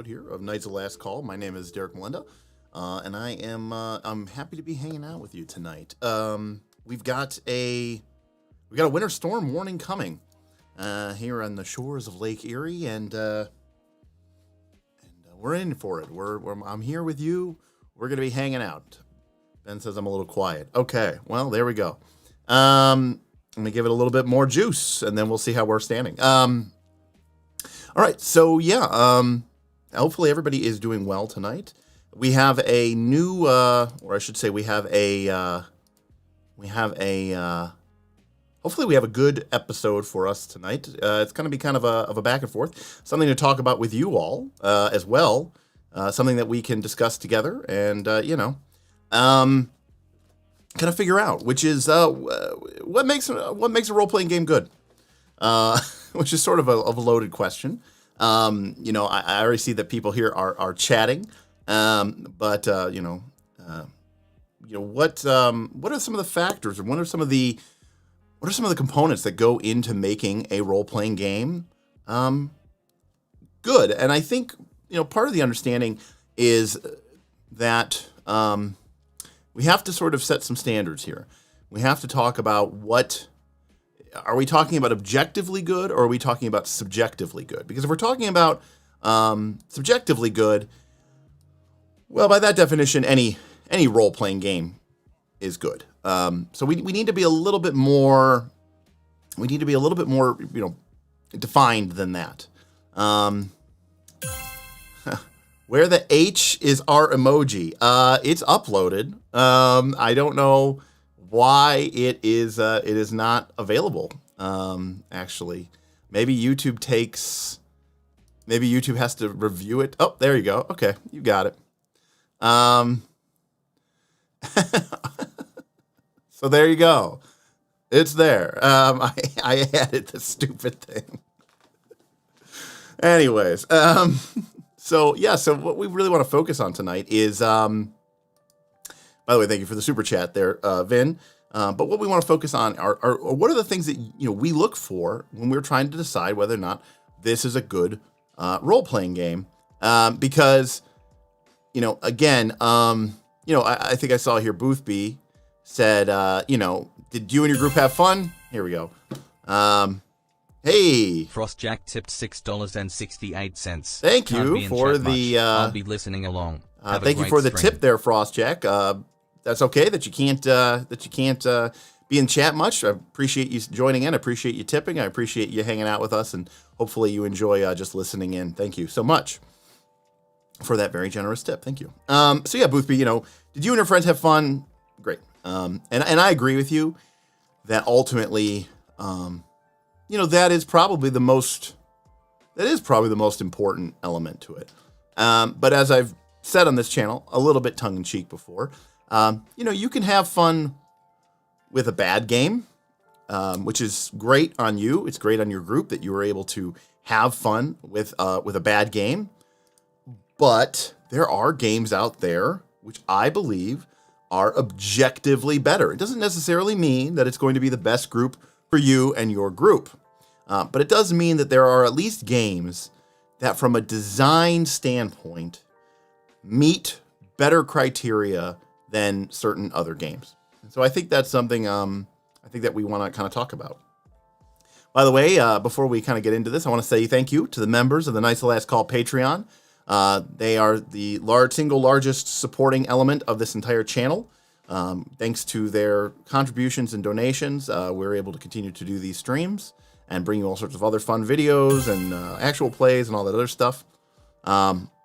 episode here of Knights of Last Call. My name is Derek Melinda, and I'm happy to be hanging out with you tonight. We've got a winter storm warning coming here on the shores of Lake Erie, and we're in for it. I'm here with you. We're gonna be hanging out. Ben says I'm a little quiet. Okay, well there we go. I'm gonna give it a little bit more juice, and then we'll see how we're standing. All right, so yeah, hopefully everybody is doing well tonight. We have a new, or I should say, hopefully we have a good episode for us tonight. It's going to be kind of a back and forth, something to talk about with you all as well, something that we can discuss together and kind of figure out, which is what makes a role playing game good. Which is sort of a loaded question. I already see that people here are chatting, but what are some of the factors, or what are some of the components that go into making a role playing game good? And I think part of the understanding is that we have to sort of set some standards here. We have to talk about what. Are we talking about objectively good, or are we talking about subjectively good? Because if we're talking about subjectively good, well, by that definition, any role-playing game is good. So we need to be a little bit more. We need to be a little bit more, defined than that. Where the H is our emoji. It's uploaded. I don't know why it is not available. Actually, maybe YouTube has to review it. Oh, there you go. Okay, you got it. So there you go. It's there. I added the stupid thing. Anyways, so what we really want to focus on tonight is by the way, thank you for the super chat there, Vin. But what we want to focus on are what are the things that we look for when we're trying to decide whether or not this is a good role-playing game. Because, again, I think I saw here Boothby said, did you and your group have fun? Here we go. Hey, Frostjack tipped $6.68. Thank you for the. I'll be listening along. Thank you for the tip there, Frostjack. That's okay that you can't be in chat much. I appreciate you joining in. I appreciate you tipping. I appreciate you hanging out with us, and hopefully you enjoy just listening in. Thank you so much for that very generous tip. Thank you. So yeah, Boothby, did you and your friends have fun? Great. And I agree with you that ultimately, that is probably the most important element to it. But as I've said on this channel, a little bit tongue-in-cheek before, you can have fun with a bad game, which is great on you. It's great on your group that you were able to have fun with a bad game. But there are games out there which I believe are objectively better. It doesn't necessarily mean that it's going to be the best group for you and your group. But it does mean that there are at least games that from a design standpoint meet better criteria than certain other games. And so I think that's something that we want to kind of talk about. By the way, before we kind of get into this, I want to say thank you to the members of the Knights of Last Call Patreon. They are the single largest supporting element of this entire channel. Thanks to their contributions and donations, we're able to continue to do these streams and bring you all sorts of other fun videos and actual plays and all that other stuff.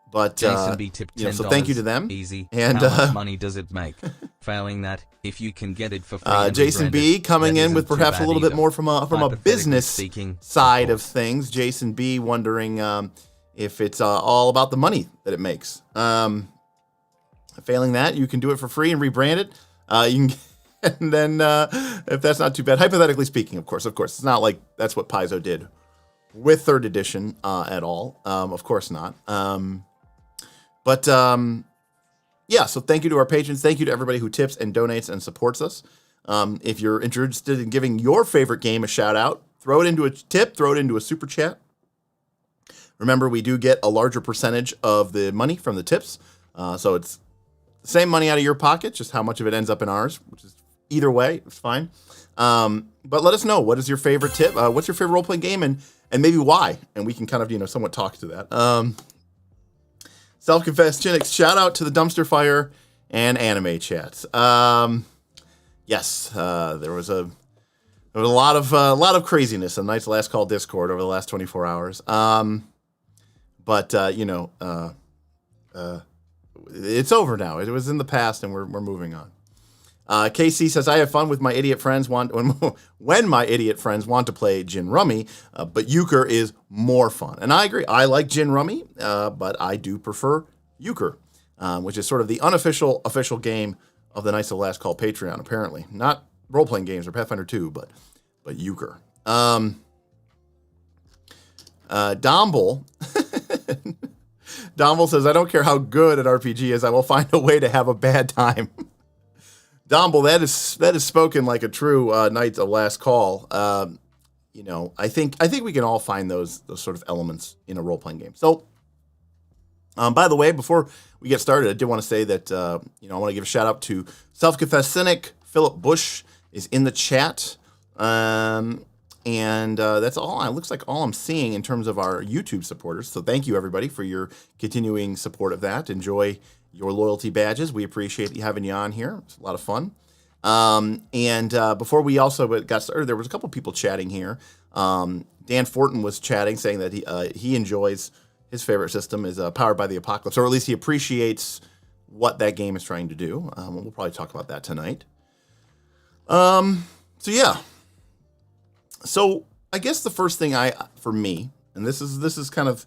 But Jason B tipped $10. So thank you to them. Easy. And how much money does it make? Failing that, if you can get it for free. Jason B coming in with perhaps a little bit more from a business side of things. Jason B wondering if it's all about the money that it makes. Failing that, you can do it for free and rebrand it. You can. And then, if that's not too bad, hypothetically speaking, of course, it's not like that's what Paizo did with 3rd edition at all. Of course not. Yeah, so thank you to our patrons. Thank you to everybody who tips and donates and supports us. If you're interested in giving your favorite game a shout out, throw it into a tip, throw it into a super chat. Remember, we do get a larger percentage of the money from the tips. So it's the same money out of your pocket, just how much of it ends up in ours, which is either way, it's fine. But let us know, what is your favorite tip? What's your favorite role-playing game, and maybe why? And we can kind of, somewhat talk to that. Self-confessed Chinix, shout out to the dumpster fire and anime chats. Yes, there was a lot of craziness in Night's Last Call Discord over the last 24 hours. But it's over now. It was in the past, and we're moving on. KC says, I have fun with my idiot friends when my idiot friends want to play gin rummy, but euchre is more fun. And I agree. I like gin rummy, but I do prefer euchre, which is sort of the unofficial official game of the Knights of the Last Call Patreon, apparently. Not role-playing games or Pathfinder 2, but euchre. Domble says, I don't care how good an RPG is, I will find a way to have a bad time. Domble, that is spoken like a true Knights of Last Call. I think we can all find those sort of elements in a role-playing game. So, by the way, before we get started, I did want to say that I want to give a shout out to Self-Confessed Cynic. Philip Bush is in the chat. And that's all. It looks like all I'm seeing in terms of our YouTube supporters. So thank you, everybody, for your continuing support of that. Enjoy your loyalty badges. We appreciate having you on here. It's a lot of fun. Before we also got started, there was a couple people chatting here. Dan Fortin was chatting, saying that he enjoys his favorite system is Powered by the Apocalypse, or at least he appreciates what that game is trying to do. We'll probably talk about that tonight. So I guess the first thing for me, and this is kind of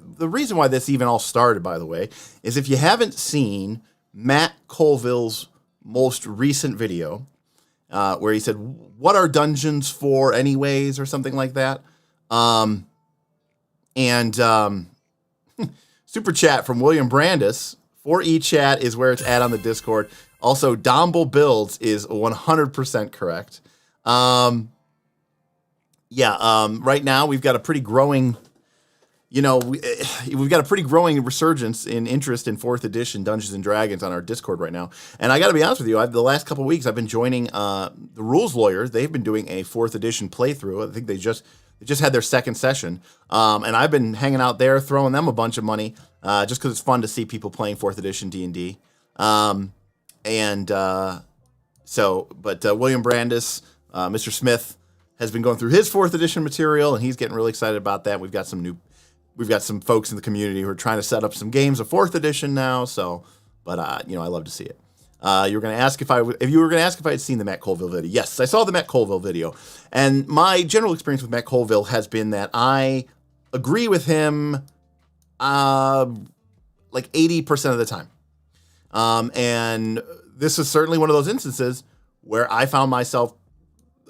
the reason why this even all started, by the way, is if you haven't seen Matt Colville's most recent video, where he said, what are dungeons for anyways, or something like that. Super chat from William Brandis, 4eChat is where it's at on the Discord. Also, Domble Builds is 100% correct. Right now we've got a pretty growing, we've got a pretty growing resurgence in interest in 4th edition Dungeons and Dragons on our Discord right now. And I got to be honest with you, the last couple of weeks I've been joining the Rules Lawyers. They've been doing a 4th edition playthrough. I think they just had their second session. And I've been hanging out there, throwing them a bunch of money, just because it's fun to see people playing 4th edition D&D. William Brandis, Mr. Smith, has been going through his 4th edition material, and he's getting really excited about that. We've got some folks in the community who are trying to set up some games of 4th edition now. So, I love to see it. You were going to ask if I had seen the Matt Colville video. Yes, I saw the Matt Colville video, and my general experience with Matt Colville has been that I agree with him, like 80% of the time. And this is certainly one of those instances where I found myself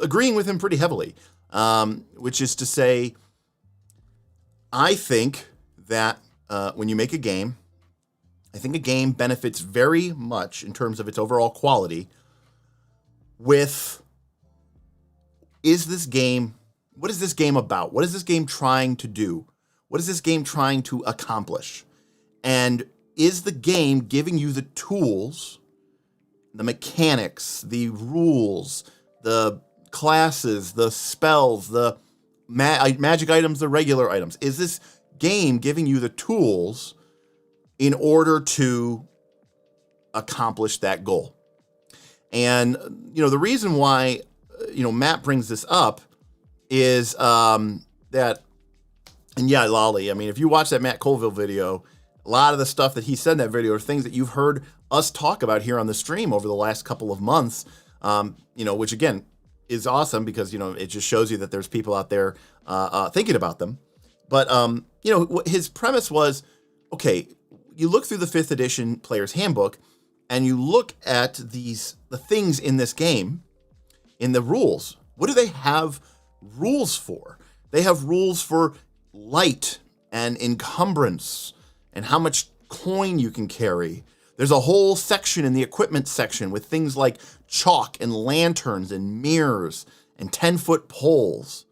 agreeing with him pretty heavily, which is to say, I think that when you make a game, I think a game benefits very much in terms of its overall quality with, what is this game about? What is this game trying to do? What is this game trying to accomplish? And is the game giving you the tools, the mechanics, the rules, the classes, the spells, the magic items, the regular items? Is this game giving you the tools in order to accomplish that goal? And, the reason why, Matt brings this up is that, and yeah, Lolly, I mean, if you watch that Matt Colville video, a lot of the stuff that he said in that video are things that you've heard us talk about here on the stream over the last couple of months, which again is awesome because, it just shows you that there's people out there thinking about them. But, his premise was, okay, you look through the 5th edition player's handbook and you look at the things in this game, in the rules. What do they have rules for? They have rules for light and encumbrance and how much coin you can carry. There's a whole section in the equipment section with things like chalk and lanterns and mirrors and 10-foot poles.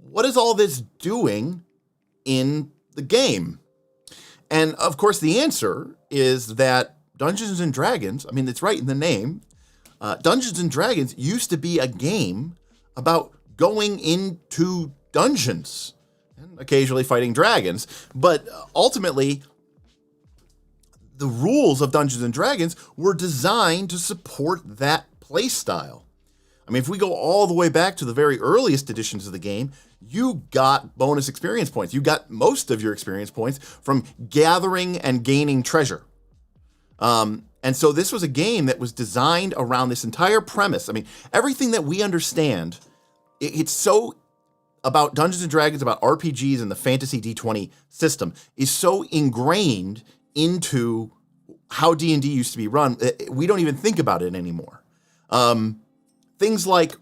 What is all this doing in the game? And of course, the answer is that Dungeons and Dragons, I mean, it's right in the name. Dungeons and Dragons used to be a game about going into dungeons and occasionally fighting dragons. But ultimately, the rules of Dungeons and Dragons were designed to support that play style. I mean, if we go all the way back to the very earliest editions of the game, you got bonus experience points. You got most of your experience points from gathering and gaining treasure. And so this was a game that was designed around this entire premise. I mean, everything that we understand, it's so about Dungeons and Dragons, about RPGs and the fantasy D20 system, is so ingrained into how D&D used to be run. We don't even think about it anymore. Things like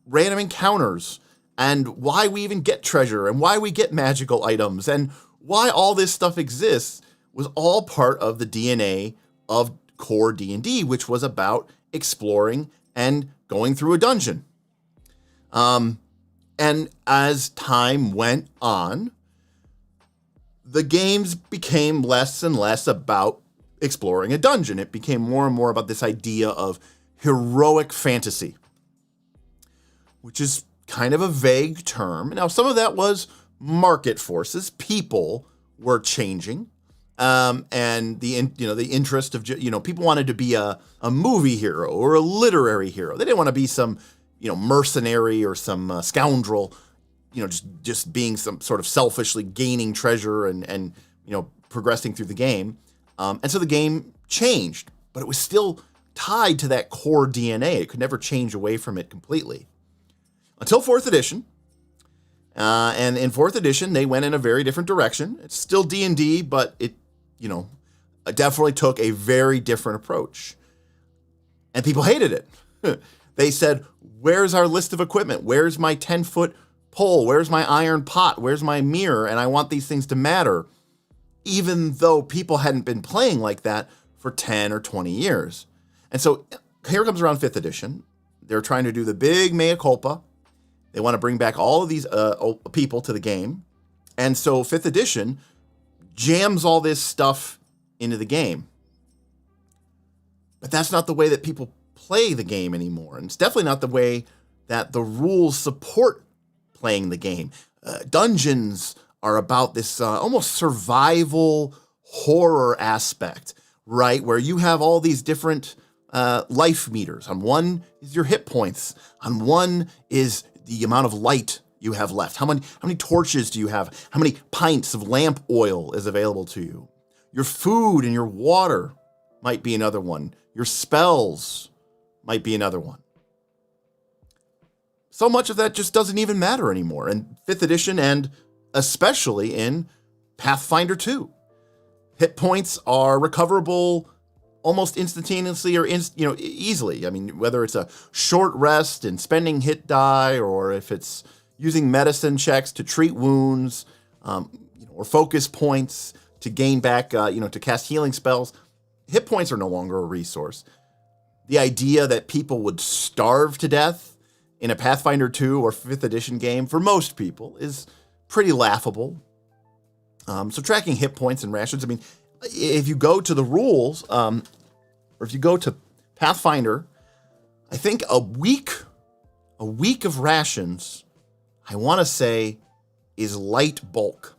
random encounters and why we even get treasure and why we get magical items and why all this stuff exists was all part of the DNA of core D&D, which was about exploring and going through a dungeon. And as time went on, the games became less and less about exploring a dungeon. It became more and more about this idea of heroic fantasy, which is kind of a vague term. Now, some of that was market forces. People were changing. And the interest of, people wanted to be a movie hero or a literary hero. They didn't want to be some, mercenary or some scoundrel, just being some sort of selfishly gaining treasure and progressing through the game. And so the game changed, but it was still tied to that core DNA. It could never change away from it completely. Until 4th edition. And in 4th edition, they went in a very different direction. It's still D&D, but it definitely took a very different approach. And people hated it. They said, where's our list of equipment? Where's my 10-foot pole? Where's my iron pot? Where's my mirror? And I want these things to matter. Even though people hadn't been playing like that for 10 or 20 years. And so here comes around 5th edition. They're trying to do the big mea culpa. They want to bring back all of these people to the game. And so 5th edition jams all this stuff into the game. But that's not the way that people play the game anymore. And it's definitely not the way that the rules support playing the game. Dungeons are about this almost survival horror aspect, right? Where you have all these different life meters. On one is your hit points. On one is the amount of light you have left. How many torches do you have? How many pints of lamp oil is available to you? Your food and your water might be another one. Your spells might be another one. So much of that just doesn't even matter anymore in 5th edition and especially in Pathfinder 2. Hit points are recoverable almost instantaneously or easily. I mean, whether it's a short rest and spending hit die, or if it's using medicine checks to treat wounds, or focus points to gain back, to cast healing spells, hit points are no longer a resource. The idea that people would starve to death in a Pathfinder 2 or 5th edition game for most people is pretty laughable. So tracking hit points and rations, I mean, if you go to the rules, or if you go to Pathfinder, I think a week of rations, I want to say, is light bulk.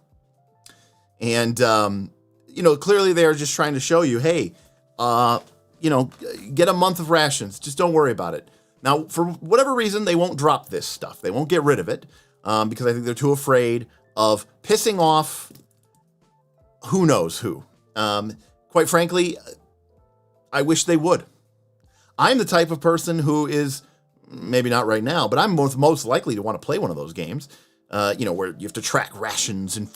And, clearly they are just trying to show you, hey, get a month of rations. Just don't worry about it. Now, for whatever reason, they won't drop this stuff. They won't get rid of it because I think they're too afraid of pissing off who knows who. Quite frankly, I wish they would. I'm the type of person who is, maybe not right now, but I'm most likely to want to play one of those games, where you have to track rations and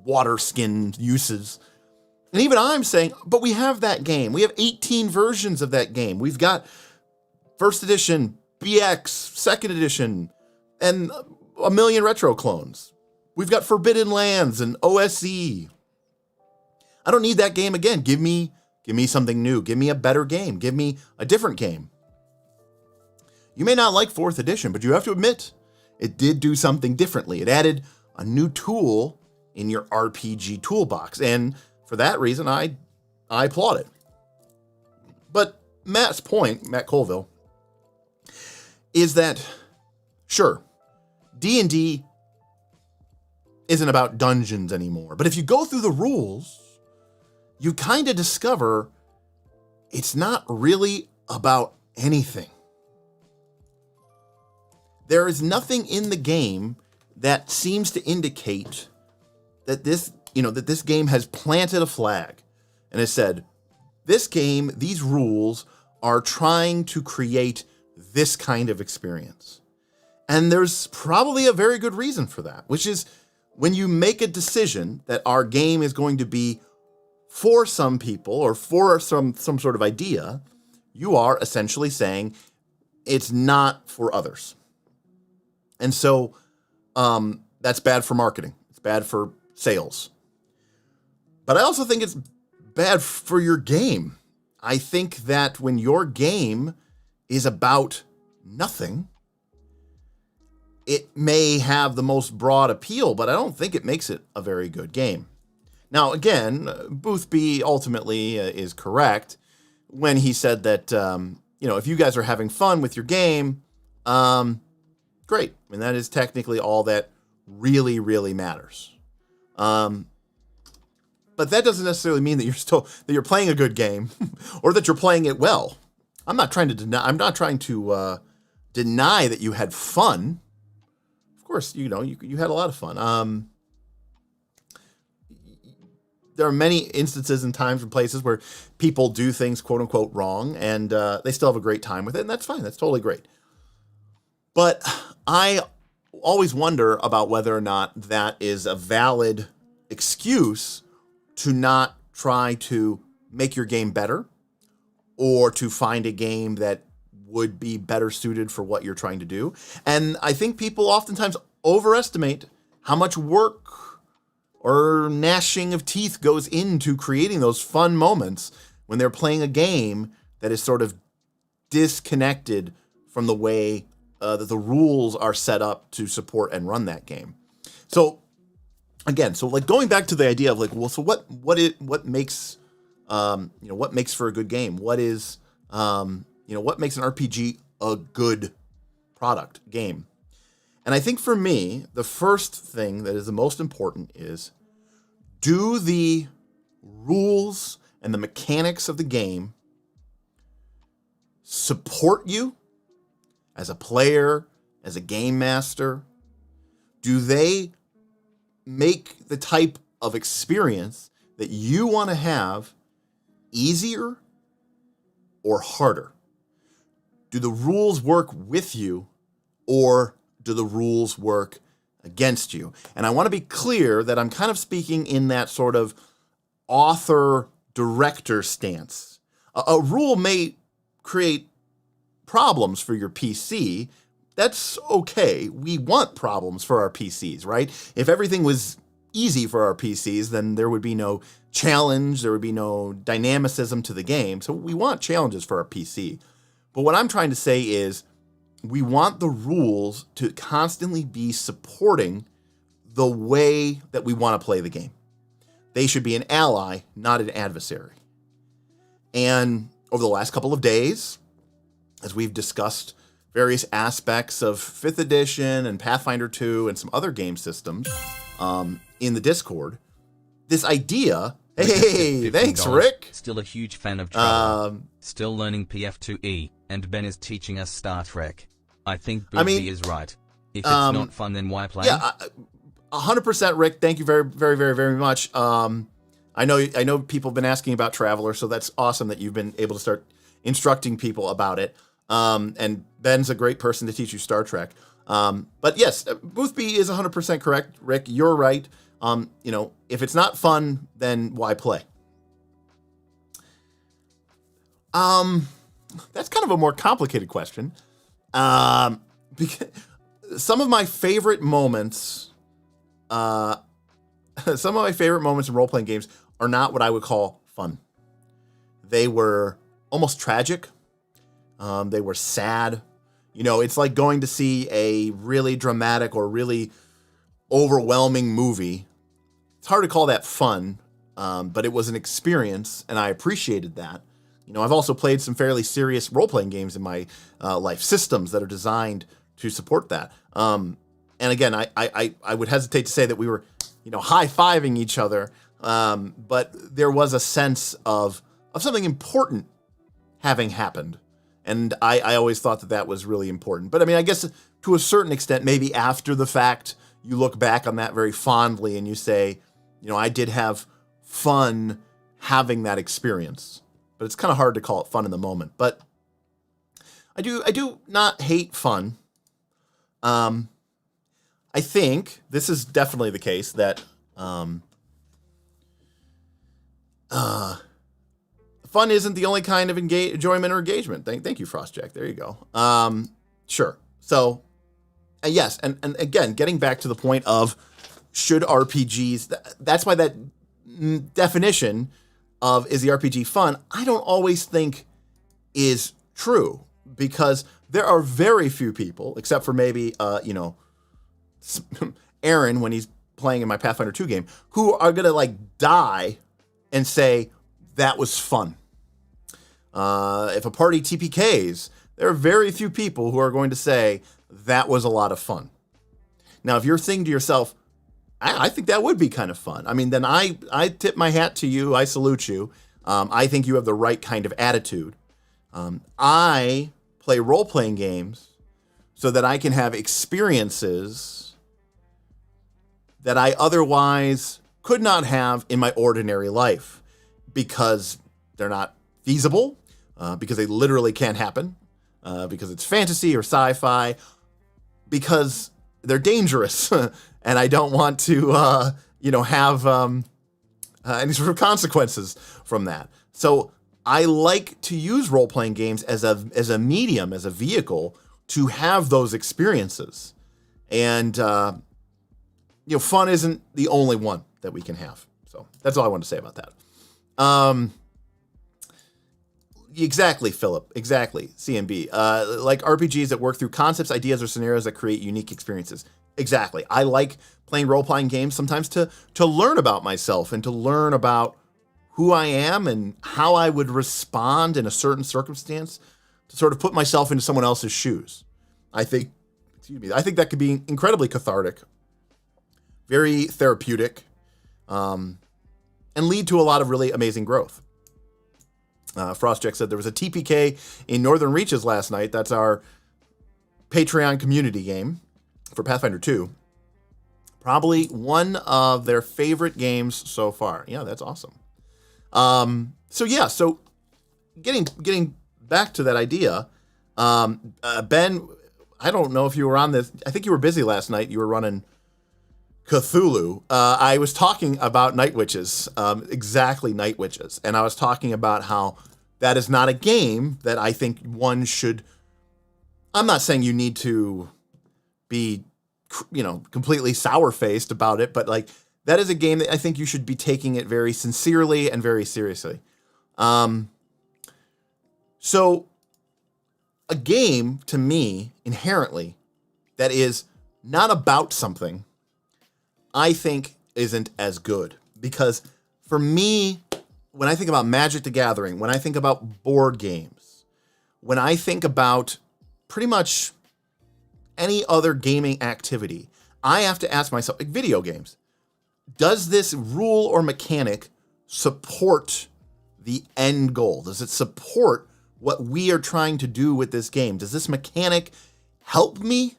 water skin uses. And even I'm saying, but we have that game. We have 18 versions of that game. We've got 1st edition, BX, 2nd edition, and a million retro clones. We've got Forbidden Lands and OSE. I don't need that game again. Give me something new. Give me a better game. Give me a different game. You may not like 4th edition, but you have to admit, it did do something differently. It added a new tool in your RPG toolbox. And for that reason, I applaud it. But Matt's point, Matt Colville, is that, sure, D&D isn't about dungeons anymore. But if you go through the rules, you kind of discover it's not really about anything. There is nothing in the game that seems to indicate that this game has planted a flag and has said, this game, these rules are trying to create this kind of experience. And there's probably a very good reason for that, which is when you make a decision that our game is going to be for some people or for some sort of idea, you are essentially saying it's not for others. And so that's bad for marketing. It's bad for sales. But I also think it's bad for your game. I think that when your game is about nothing, it may have the most broad appeal, but I don't think it makes it a very good game. Now, again, Boothby ultimately is correct when he said that, if you guys are having fun with your game, great. I mean, that is technically all that really, really matters. But that doesn't necessarily mean that you're playing a good game or that you're playing it well. I'm not trying to deny that you had fun. Of course, you had a lot of fun. There are many instances and times and places where people do things quote unquote wrong, and they still have a great time with it, and that's fine. That's totally great. But I always wonder about whether or not that is a valid excuse to not try to make your game better or to find a game that would be better suited for what you're trying to do. And I think people oftentimes overestimate how much work or gnashing of teeth goes into creating those fun moments when they're playing a game that is sort of disconnected from the way that the rules are set up to support and run that game. So again, going back to the idea of what makes what makes for a good game? What is what makes an RPG a good product game? And I think for me, the first thing that is the most important is, do the rules and the mechanics of the game support you as a player, as a game master? Do they make the type of experience that you want to have easier or harder? Do the rules work with you, or do the rules work against you? And I want to be clear that I'm kind of speaking in that sort of author-director stance. A rule may create problems for your PC. That's okay. We want problems for our PCs, right? If everything was easy for our PCs, then there would be no challenge, there would be no dynamicism to the game. So we want challenges for our PC. But what I'm trying to say is, we want the rules to constantly be supporting the way that we want to play the game. They should be an ally, not an adversary. And over the last couple of days, as we've discussed various aspects of 5th edition and Pathfinder 2 and some other game systems in the Discord, this idea... Hey, thanks, Rick. Still a huge fan of travel. Still learning PF2E, and Ben is teaching us Star Trek. I think Boothby is right. If it's not fun, then why play? Yeah, 100%, Rick. Thank you very, very, very, very much. I know people have been asking about Traveler, so that's awesome that you've been able to start instructing people about it. And Ben's a great person to teach you Star Trek. But yes, Boothby is 100% correct. Rick, you're right. If it's not fun, then why play? That's kind of a more complicated question. Because some of my favorite moments in role-playing games are not what I would call fun. They were almost tragic. They were sad. It's like going to see a really dramatic or really overwhelming movie it's hard to call that fun, but it was an experience, and I appreciated that. I've also played some fairly serious role-playing games in my life, systems that are designed to support that. And again, I would hesitate to say that we were, high-fiving each other, but there was a sense of something important having happened. And I always thought that was really important. But I mean, I guess to a certain extent, maybe after the fact, you look back on that very fondly and you say, I did have fun having that experience. But it's kind of hard to call it fun in the moment. But I do not hate fun. I think this is definitely the case that fun isn't the only kind of enjoyment or engagement. Thank you, Frostjack. There you go. Sure. So, yes, and again, getting back to the point of should RPGs, that's why that definition of is the RPG fun, I don't always think is true, because there are very few people, except for maybe, Aaron when he's playing in my Pathfinder 2 game, who are going to die and say, that was fun. If a party TPKs, there are very few people who are going to say, that was a lot of fun. Now, if you're thinking to yourself, I think that would be kind of fun, I mean, then I tip my hat to you. I salute you. I think you have the right kind of attitude. I play role-playing games so that I can have experiences that I otherwise could not have in my ordinary life, because they're not feasible, because they literally can't happen, because it's fantasy or sci-fi, because they're dangerous, and I don't want to, have any sort of consequences from that. So I like to use role-playing games as a medium, as a vehicle to have those experiences. And, fun isn't the only one that we can have. So that's all I want to say about that. Exactly, Philip. Exactly, CMB. Like RPGs that work through concepts, ideas, or scenarios that create unique experiences. Exactly. I like playing role-playing games sometimes to learn about myself and to learn about who I am and how I would respond in a certain circumstance, to sort of put myself into someone else's shoes. I think that could be incredibly cathartic, very therapeutic, and lead to a lot of really amazing growth. Frostjack said there was a TPK in Northern Reaches last night. That's our Patreon community game for Pathfinder 2. Probably one of their favorite games so far. Yeah, that's awesome. So getting back to that idea, Ben, I don't know if you were on this. I think you were busy last night. You were running Cthulhu. I was talking about Night Witches, exactly Night Witches. And I was talking about how that is not a game that I think one should, I'm not saying you need to be, completely sour-faced about it, but that is a game that I think you should be taking it very sincerely and very seriously. So a game, to me, inherently, that is not about something, I think isn't as good. Because for me, when I think about Magic the Gathering, when I think about board games, when I think about pretty much any other gaming activity, I have to ask myself, video games, does this rule or mechanic support the end goal? Does it support what we are trying to do with this game? Does this mechanic help me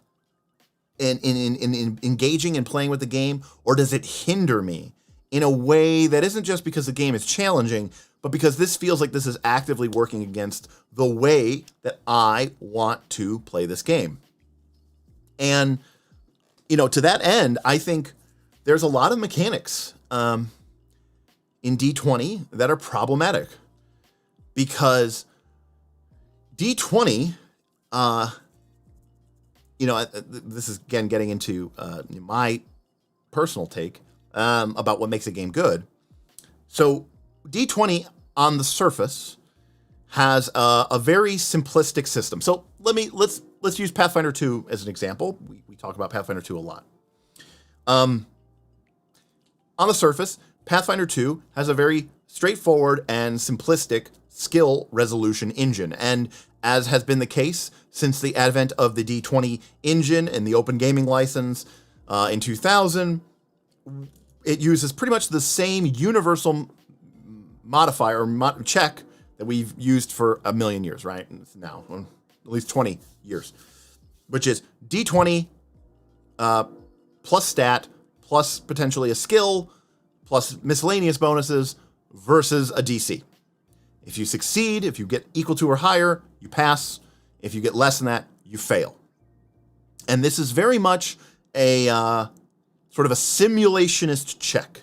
in engaging and playing with the game, or does it hinder me in a way that isn't just because the game is challenging, but because this feels like this is actively working against the way that I want to play this game? And, to that end, I think there's a lot of mechanics in D20 that are problematic, because D20, this is, again, getting into my personal take about what makes a game good. So D20 on the surface has a very simplistic system. So let's use Pathfinder 2 as an example. We talk about Pathfinder 2 a lot. on the surface, Pathfinder 2 has a very straightforward and simplistic skill resolution engine. And as has been the case since the advent of the D20 engine and the open gaming license in 2000, it uses pretty much the same universal modifier or check that we've used for a million years, right? It's now, at least 20 years, which is D20 plus stat, plus potentially a skill, plus miscellaneous bonuses versus a DC. If you succeed, if you get equal to or higher, you pass. If you get less than that, you fail. And this is very much a sort of a simulationist check,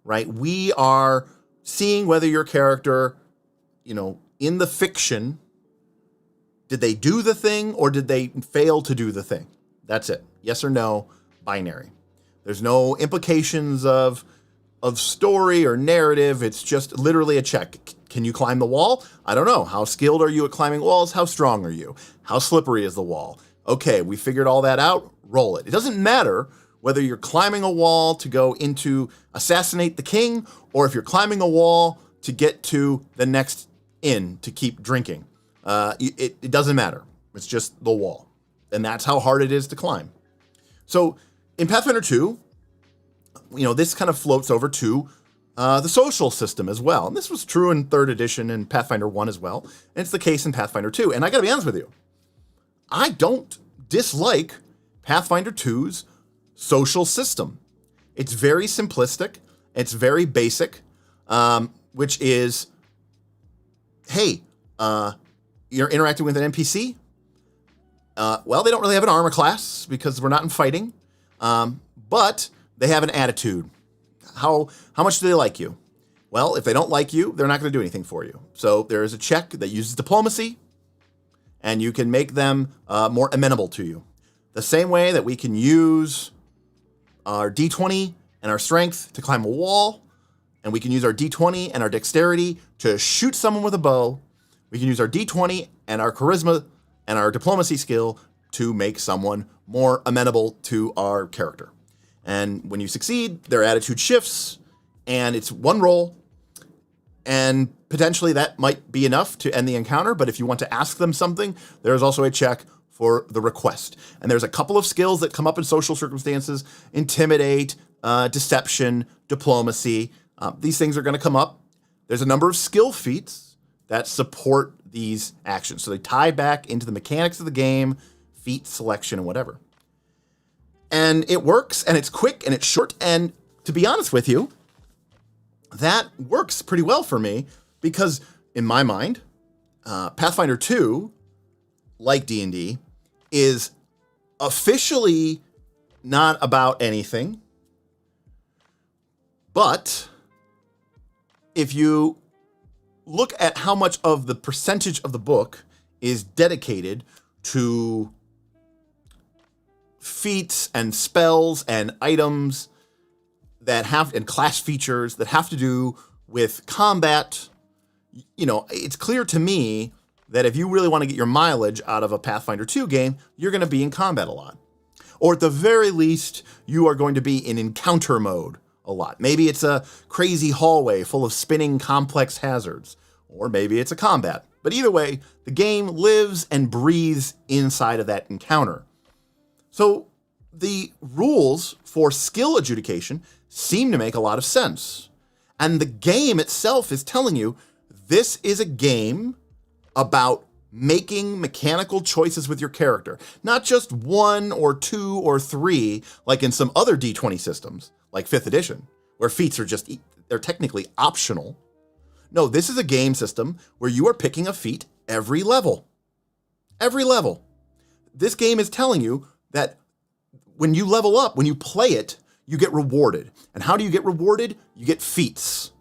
right? We are seeing whether your character, in the fiction, did they do the thing or did they fail to do the thing? That's it. Yes or no, binary. There's no implications of story or narrative. It's just literally a check. Can you climb the wall? I don't know. How skilled are you at climbing walls? How strong are you? How slippery is the wall? Okay, we figured all that out. Roll it. It doesn't matter whether you're climbing a wall to go into assassinate the king or if you're climbing a wall to get to the next inn to keep drinking. It doesn't matter. It's just the wall. And that's how hard it is to climb. So in Pathfinder 2, this kind of floats over to the social system as well. And this was true in 3rd edition and Pathfinder 1 as well. And it's the case in Pathfinder 2. And I got to be honest with you, I don't dislike Pathfinder 2's social system. It's very simplistic. It's very basic, which is, hey, you're interacting with an NPC. Well, they don't really have an armor class because we're not in fighting, but they have an attitude. How much do they like you? Well, if they don't like you, they're not going to do anything for you. So there is a check that uses diplomacy, and you can make them more amenable to you. The same way that we can use our D20 and our strength to climb a wall, and we can use our D20 and our dexterity to shoot someone with a bow. We can use our D20 and our charisma and our diplomacy skill to make someone more amenable to our character. And when you succeed, their attitude shifts, and it's one roll, and potentially that might be enough to end the encounter, but if you want to ask them something, there's also a check for the request. And there's a couple of skills that come up in social circumstances: intimidate, deception, diplomacy. These things are going to come up. There's a number of skill feats that support these actions. So they tie back into the mechanics of the game, feat selection and whatever. And it works, and it's quick, and it's short, and to be honest with you, that works pretty well for me because, in my mind, Pathfinder 2, like D&D, is officially not about anything, but if you look at how much of the percentage of the book is dedicated to feats and spells and items that have, and class features that have to do with combat, it's clear to me that if you really want to get your mileage out of a Pathfinder 2 game, you're going to be in combat a lot. Or at the very least, you are going to be in encounter mode a lot. Maybe it's a crazy hallway full of spinning complex hazards, or maybe it's a combat. But either way, the game lives and breathes inside of that encounter. So the rules for skill adjudication seem to make a lot of sense. And the game itself is telling you this is a game about making mechanical choices with your character. Not just 1 or 2 or 3, like in some other D20 systems, like 5th edition, where feats are they're technically optional. No, this is a game system where you are picking a feat every level. Every level. This game is telling you that when you level up, when you play it, you get rewarded. And how do you get rewarded? You get feats.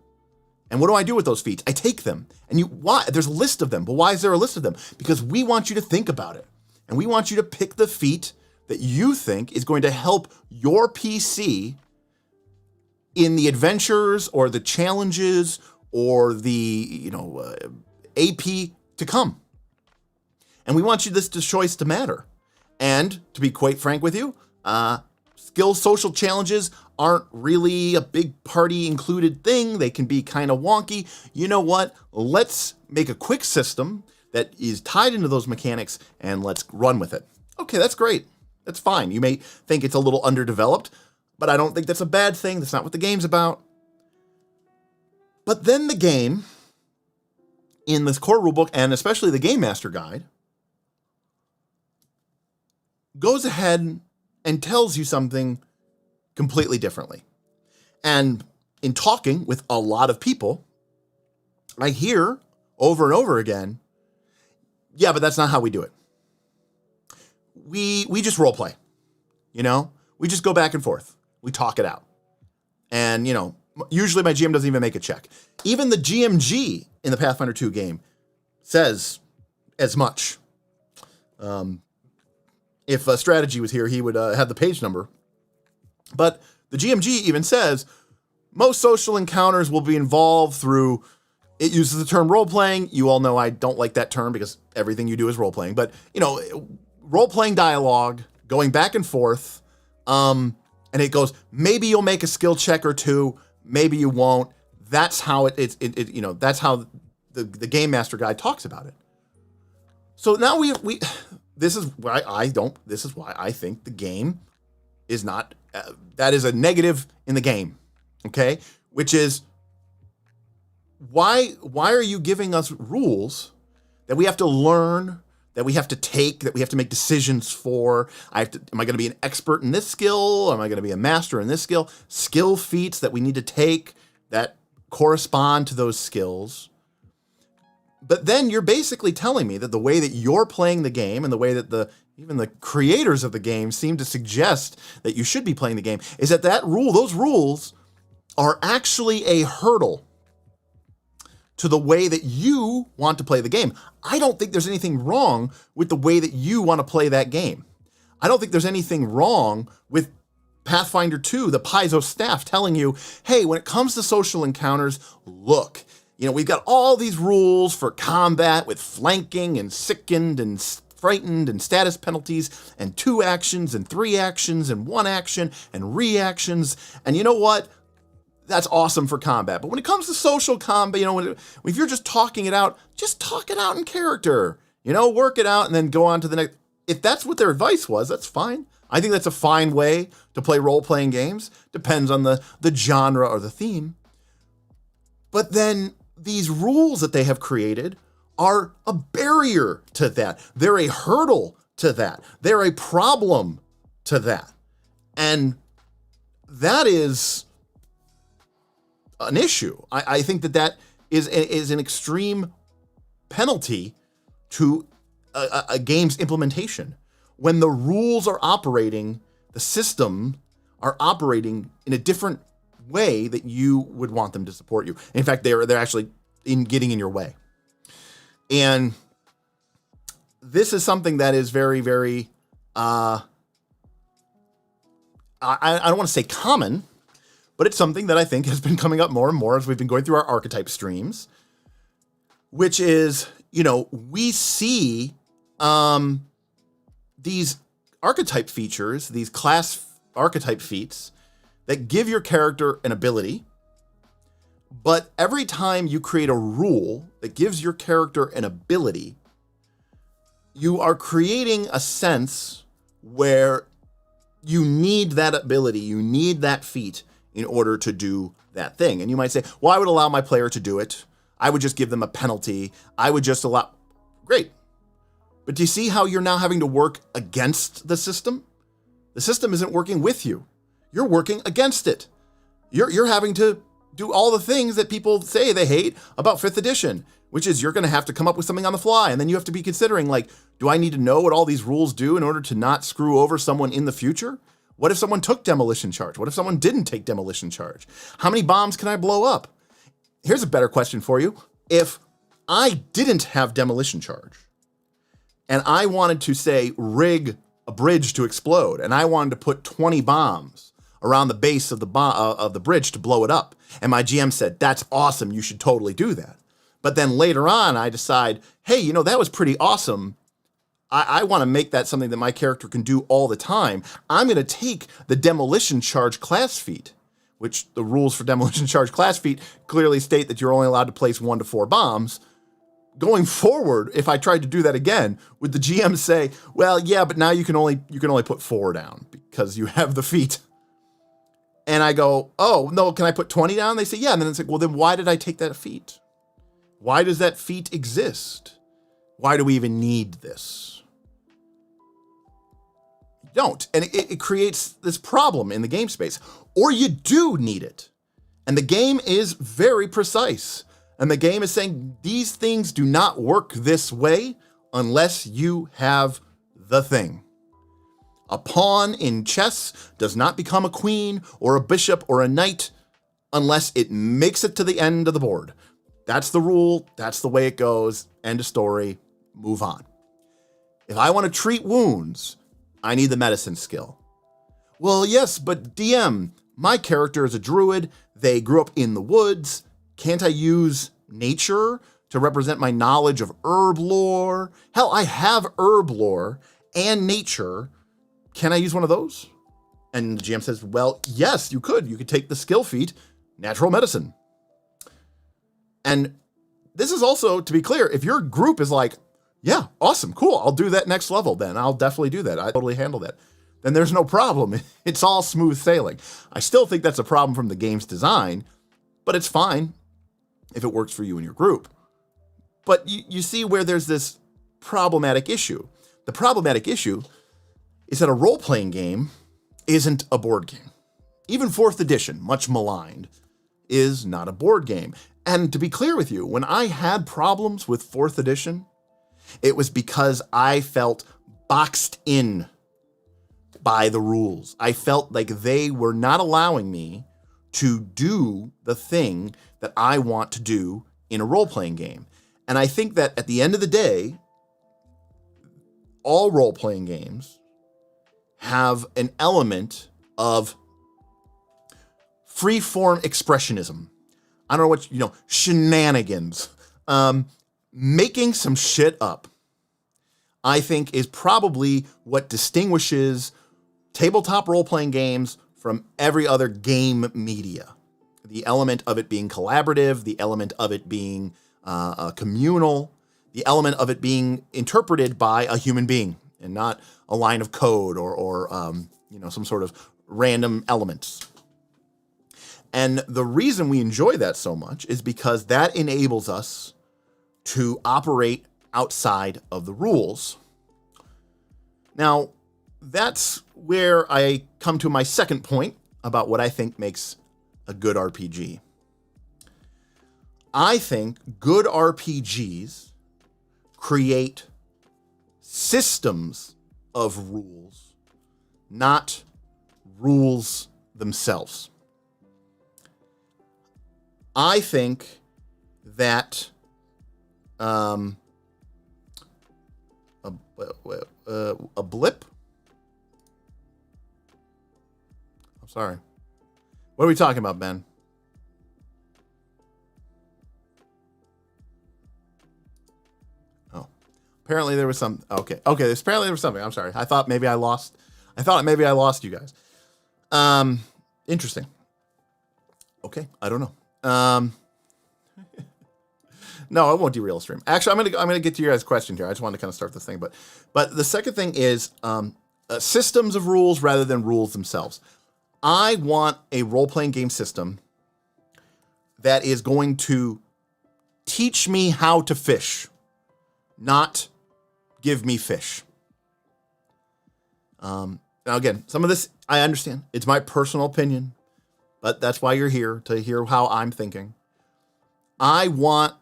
And what do I do with those feats? I take them. And why? There's a list of them. But why is there a list of them? Because we want you to think about it. And we want you to pick the feat that you think is going to help your PC in the adventures or the challenges or the, AP to come. And we want you this choice to matter. And to be quite frank with you, skill social challenges aren't really a big party included thing. They can be kind of wonky. You know what? Let's make a quick system that is tied into those mechanics and let's run with it. Okay, that's great. That's fine. You may think it's a little underdeveloped, but I don't think that's a bad thing. That's not what the game's about. But then the game, in this core rulebook, and especially the Game Master Guide, goes ahead and tells you something completely differently. And in talking with a lot of people, I hear over and over again, yeah, but that's not how we do it. We just role play, you know? We just go back and forth. We talk it out. And, you know, usually my GM doesn't even make a check. Even the GMG in the Pathfinder 2 game says as much. If a strategy was here, he would have the page number. But the GMG even says most social encounters will be involved through, it uses the term role-playing. You all know I don't like that term because everything you do is role-playing. But, you know, role-playing dialogue, going back and forth, and it goes, maybe you'll make a skill check or two, maybe you won't. That's how it you know, that's how the Game Master Guide talks about it. So now this is why I think the game is not, that is a negative in the game, okay? Which is, why are you giving us rules that we have to learn, that we have to take, that we have to make decisions for? Am I going to be an expert in this skill? Am I going to be a master in this skill? Skill feats that we need to take that correspond to those skills. But then you're basically telling me that the way that you're playing the game and the way that even the creators of the game seem to suggest that you should be playing the game is that those rules are actually a hurdle to the way that you want to play the game. I don't think there's anything wrong with the way that you want to play that game. I don't think there's anything wrong with Pathfinder 2, the Paizo staff telling you, hey, when it comes to social encounters, look, you know, we've got all these rules for combat with flanking and sickened and frightened and status penalties and 2 actions and 3 actions and 1 action and reactions. And you know what? That's awesome for combat. But when it comes to social combat, you know, if you're just talking it out, just talk it out in character. You know, work it out and then go on to the next. If that's what their advice was, that's fine. I think that's a fine way to play role-playing games. Depends on the genre or the theme. But then these rules that they have created are a barrier to that. They're a hurdle to that. They're a problem to that. And that is an issue. I think that is an extreme penalty to a game's implementation. When the rules are operating, the system are operating in a different way that you would want them to support you. In fact, they're actually getting in your way. And this is something that is very, very, I don't want to say common, but it's something that I think has been coming up more and more as we've been going through our archetype streams, which is, you know, we see these archetype features, these class archetype feats that give your character an ability, but every time you create a rule that gives your character an ability, you are creating a sense where you need that ability, you need that feat in order to do that thing. And you might say, well, I would allow my player to do it. I would just give them a penalty. I would just allow, great. But do you see how you're now having to work against the system? The system isn't working with you. You're working against it. You're having to do all the things that people say they hate about 5th edition, which is you're going to have to come up with something on the fly. And then you have to be considering, like, do I need to know what all these rules do in order to not screw over someone in the future? What if someone took demolition charge? What if someone didn't take demolition charge? How many bombs can I blow up? Here's a better question for you. If I didn't have demolition charge and I wanted to, say, rig a bridge to explode, and I wanted to put 20 bombs around the base of the bridge to blow it up, and my GM said, that's awesome, you should totally do that. But then later on, I decide, hey, you know, that was pretty awesome. I want to make that something that my character can do all the time. I'm going to take the demolition charge class feat, which the rules for demolition charge class feat clearly state that you're only allowed to place 1 to 4 bombs. Going forward, if I tried to do that again, would the GM say, well, yeah, but now you can only put 4 down because you have the feat? And I go, oh, no, can I put 20 down? They say, yeah. And then it's like, well, then why did I take that feat? Why does that feat exist? Why do we even need this? You don't. And it creates this problem in the game space. Or you do need it. And the game is very precise. And the game is saying these things do not work this way unless you have the thing. A pawn in chess does not become a queen or a bishop or a knight unless it makes it to the end of the board. That's the rule. That's the way it goes. End of story. Move on. If I want to treat wounds, I need the medicine skill. Well, yes, but DM, my character is a druid. They grew up in the woods. Can't I use nature to represent my knowledge of herb lore? Hell, I have herb lore and nature. Can I use one of those? And the GM says, well, yes, you could. You could take the skill feat, natural medicine. And this is also, to be clear, if your group is like, yeah, awesome, cool, I'll do that next level then. I'll definitely do that. I totally handle that. Then there's no problem. It's all smooth sailing. I still think that's a problem from the game's design, but it's fine if it works for you and your group. But you see where there's this problematic issue. The problematic issue is that a role-playing game isn't a board game. Even 4th edition, much maligned, is not a board game. And to be clear with you, when I had problems with 4th edition, it was because I felt boxed in by the rules. I felt like they were not allowing me to do the thing that I want to do in a role-playing game. And I think that at the end of the day, all role-playing games have an element of free-form expressionism. I don't know what, shenanigans. Making some shit up, I think, is probably what distinguishes tabletop role-playing games from every other game media. The element of it being collaborative, the element of it being communal, the element of it being interpreted by a human being and not a line of code or some sort of random elements. And the reason we enjoy that so much is because that enables us to operate outside of the rules. Now, that's where I come to my second point about what I think makes a good RPG. I think good RPGs create systems of rules, not rules themselves. I think that a blip. I'm sorry. What are we talking about, Ben? Oh, apparently there was some. Okay. Apparently there was something. I'm sorry. I thought maybe I lost you guys. Interesting. Okay. I don't know. No, I won't derail the stream. Actually, I'm gonna get to your guys' question here. I just wanted to kind of start this thing, but the second thing is systems of rules rather than rules themselves. I want a role-playing game system that is going to teach me how to fish, not give me fish. Now again, some of this I understand. It's my personal opinion, but that's why you're here, to hear how I'm thinking. I want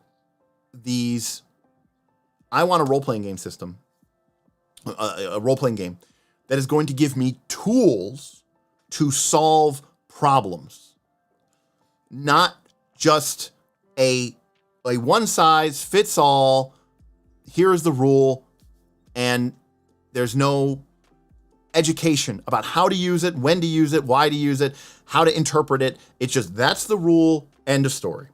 a role-playing game system, a role-playing game that is going to give me tools to solve problems, not just a one-size-fits-all, here's the rule, and there's no education about how to use it, when to use it, why to use it, how to interpret it. It's just, that's the rule, end of story.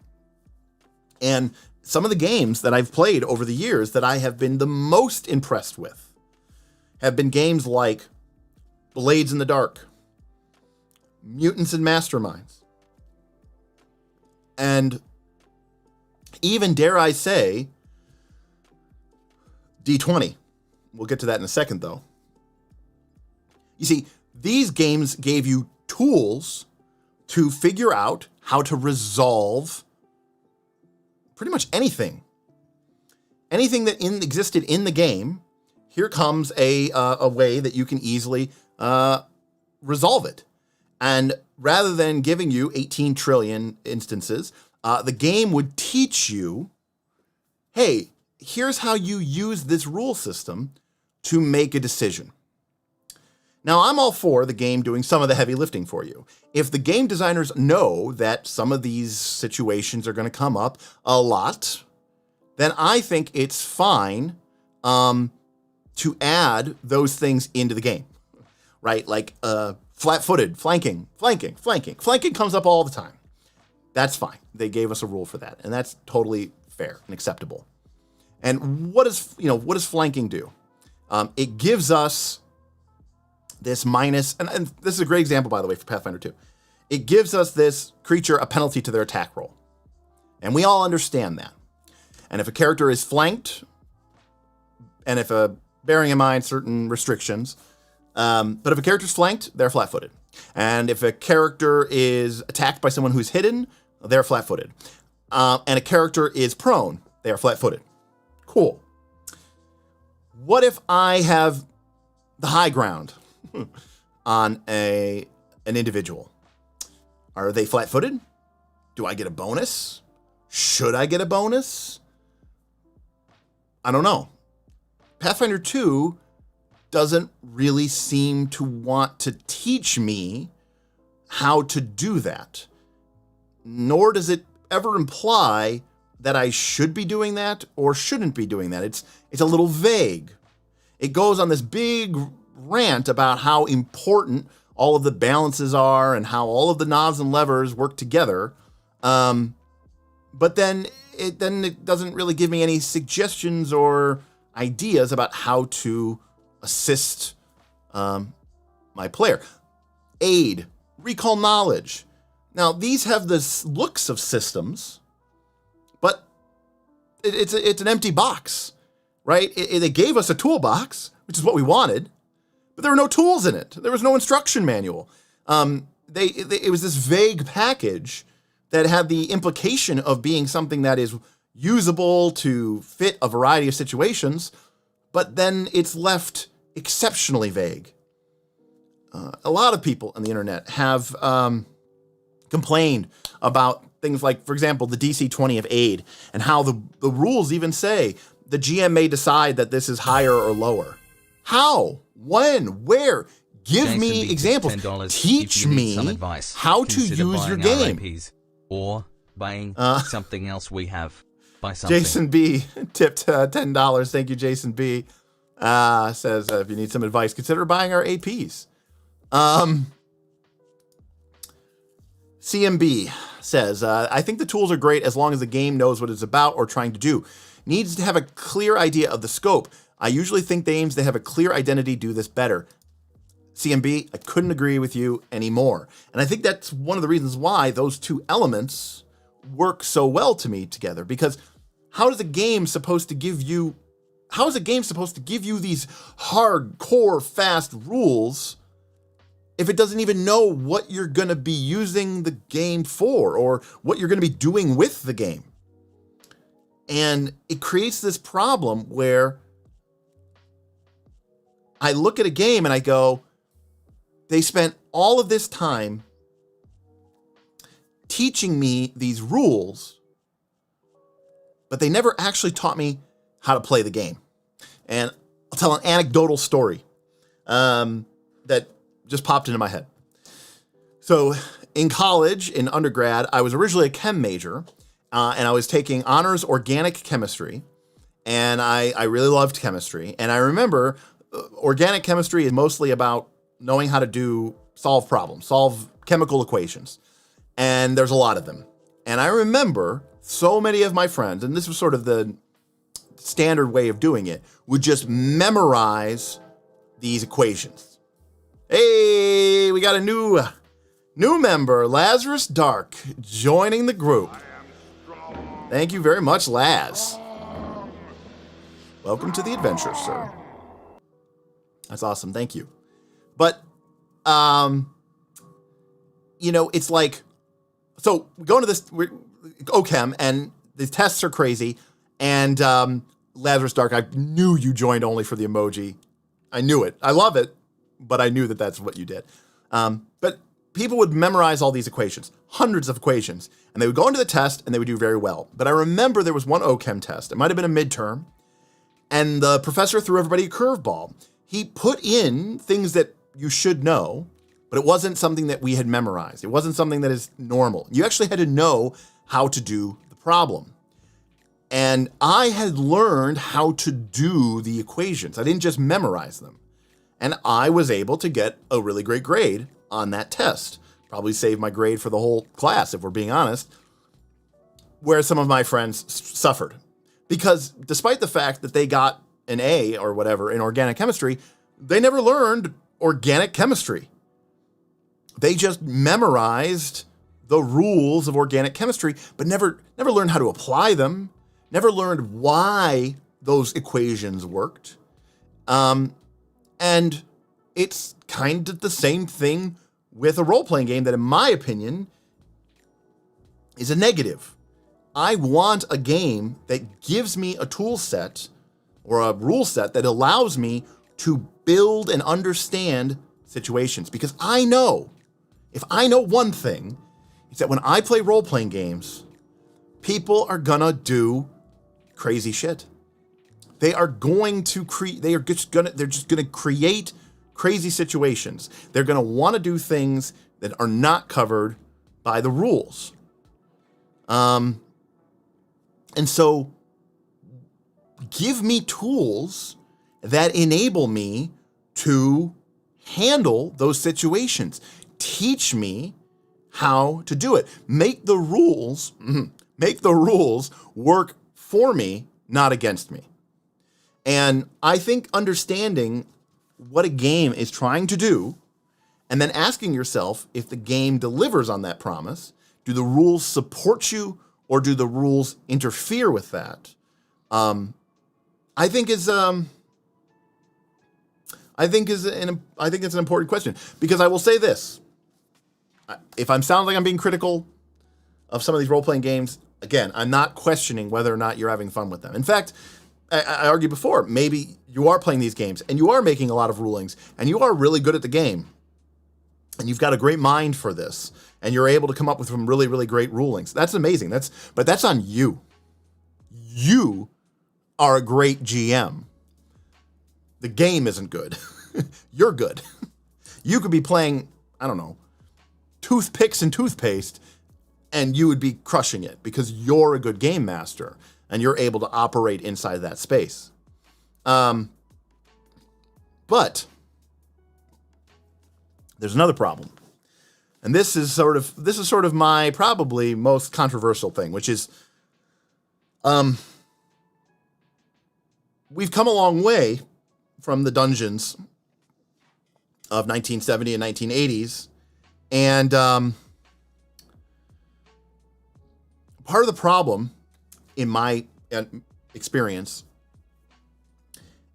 And some of the games that I've played over the years that I have been the most impressed with have been games like Blades in the Dark, Mutants and Masterminds, and even, dare I say, D20. We'll get to that in a second, though. You see, these games gave you tools to figure out how to resolve pretty much anything. Anything that existed in the game, here comes a way that you can easily resolve it. And rather than giving you 18 trillion instances, the game would teach you, hey, here's how you use this rule system to make a decision. Now, I'm all for the game doing some of the heavy lifting for you. If the game designers know that some of these situations are going to come up a lot, then I think it's fine to add those things into the game, right? Like flat-footed, flanking. Flanking comes up all the time. That's fine. They gave us a rule for that, and that's totally fair and acceptable. And what does flanking do? It gives us this minus, and this is a great example, by the way, for Pathfinder 2. It gives us this creature a penalty to their attack roll. And we all understand that. And if a character is flanked, and if bearing in mind certain restrictions, but if a character's flanked, they're flat-footed. And if a character is attacked by someone who's hidden, they're flat-footed. And a character is prone, they are flat-footed. Cool. What if I have the high ground on an individual? Are they flat-footed? Do I get a bonus? Should I get a bonus? I don't know. Pathfinder 2 doesn't really seem to want to teach me how to do that. Nor does it ever imply that I should be doing that or shouldn't be doing that. It's a little vague. It goes on this big rant about how important all of the balances are and how all of the knobs and levers work together. But then it doesn't really give me any suggestions or ideas about how to assist my player. Aid, recall knowledge. Now, these have the looks of systems, but it's an empty box, right? They gave us a toolbox, which is what we wanted, but there were no tools in it. There was no instruction manual. It was this vague package that had the implication of being something that is usable to fit a variety of situations, but then it's left exceptionally vague. A lot of people on the internet have complained about things like, for example, the DC 20 of aid, and how the rules even say the GM may decide that this is higher or lower. How? When? Where? Give me examples. Teach me how to use your game. IPs, or buying something else we have. Buy something. Jason B tipped $10. Thank you, Jason B. Says, if you need some advice, consider buying our APs. CMB says, I think the tools are great as long as the game knows what it's about or trying to do. Needs to have a clear idea of the scope. I usually think games that have a clear identity do this better. CMB, I couldn't agree with you anymore. And I think that's one of the reasons why those two elements work so well to me together, because how is a game supposed to give you these hardcore fast rules if it doesn't even know what you're going to be using the game for or what you're going to be doing with the game? And it creates this problem where I look at a game and I go, they spent all of this time teaching me these rules, but they never actually taught me how to play the game. And I'll tell an anecdotal story that just popped into my head. So in college, in undergrad, I was originally a chem major, and I was taking honors organic chemistry, and I really loved chemistry. And I remember organic chemistry is mostly about knowing how to solve problems, solve chemical equations. And there's a lot of them. And I remember so many of my friends, and this was sort of the standard way of doing it, would just memorize these equations. Hey, we got a new member, Lazarus Dark, joining the group. Thank you very much, Laz. Welcome to the adventure, sir. That's awesome. Thank you. But, it's like, so we go into this OChem, and the tests are crazy. And Lazarus Dark, I knew you joined only for the emoji. I knew it. I love it, but I knew that that's what you did. But people would memorize all these equations, hundreds of equations, and they would go into the test and they would do very well. But I remember there was one OChem test. It might have been a midterm, and the professor threw everybody a curveball. He put in things that you should know, but it wasn't something that we had memorized. It wasn't something that is normal. You actually had to know how to do the problem. And I had learned how to do the equations. I didn't just memorize them. And I was able to get a really great grade on that test. Probably saved my grade for the whole class, if we're being honest, where some of my friends suffered. Because despite the fact that they got an A or whatever in organic chemistry, they never learned organic chemistry. They just memorized the rules of organic chemistry, but never learned how to apply them. Never learned why those equations worked. And it's kind of the same thing with a role-playing game that, in my opinion, is a negative. I want a game that gives me a tool set or a rule set that allows me to build and understand situations. Because I know, if I know one thing, it's that when I play role-playing games, people are gonna do crazy shit. They are going to they're just gonna create crazy situations. They're gonna want to do things that are not covered by the rules. And so give me tools that enable me to handle those situations. Teach me how to do it. Make the rules work for me, not against me. And I think understanding what a game is trying to do, and then asking yourself if the game delivers on that promise, do the rules support you or do the rules interfere with that? I think it's an important question, because I will say this. If I'm sounding like I'm being critical of some of these role-playing games, again, I'm not questioning whether or not you're having fun with them. In fact, I argued before, maybe you are playing these games and you are making a lot of rulings and you are really good at the game and you've got a great mind for this and you're able to come up with some really, really great rulings. That's amazing. But that's on you. You are a great GM. The game isn't good. You're good. You could be playing, I don't know, toothpicks and toothpaste, and you would be crushing it because you're a good game master and you're able to operate inside that space. But there's another problem. And this is sort of my probably most controversial thing, which is we've come a long way from the dungeons of 1970 and 1980s. And part of the problem, in my experience,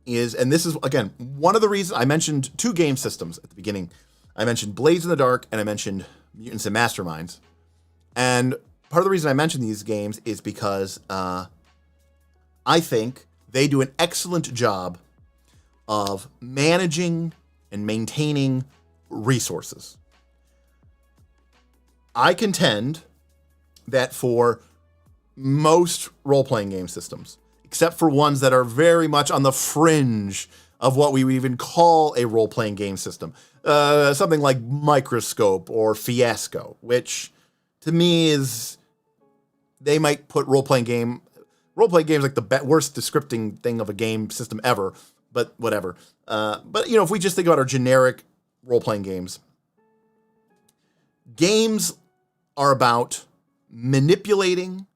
is, and this is, again, one of the reasons I mentioned two game systems at the beginning. I mentioned Blades in the Dark and I mentioned Mutants and Masterminds. And part of the reason I mentioned these games is because I think they do an excellent job of managing and maintaining resources. I contend that for most role-playing game systems, except for ones that are very much on the fringe of what we would even call a role-playing game system, something like Microscope or Fiasco, which to me is, they might put role-playing games like the worst descripting thing of a game system ever, but whatever. But if we just think about our generic role-playing games are about manipulating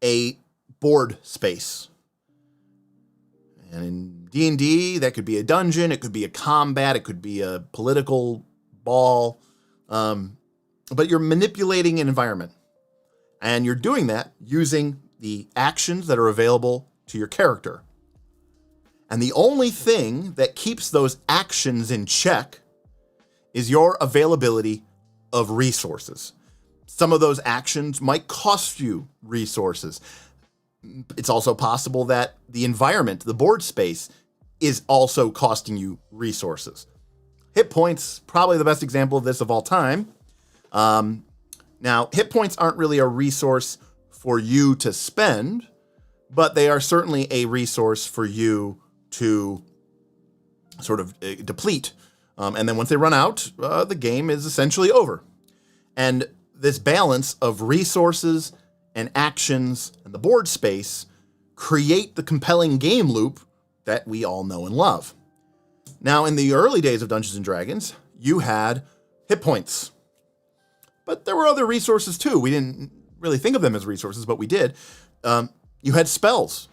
a board space. And in D&D, that could be a dungeon, it could be a combat, it could be a political ball. But you're manipulating an environment. And you're doing that using the actions that are available to your character. And the only thing that keeps those actions in check is your availability of resources. Some of those actions might cost you resources. It's also possible that the environment, the board space, is also costing you resources. Hit points, probably the best example of this of all time. Now, hit points aren't really a resource for you to spend, but they are certainly a resource for you to sort of deplete. And then once they run out, the game is essentially over. And this balance of resources and actions and the board space create the compelling game loop that we all know and love. Now, in the early days of Dungeons & Dragons, you had hit points. But there were other resources too. We didn't really think of them as resources, but we did. You had spells.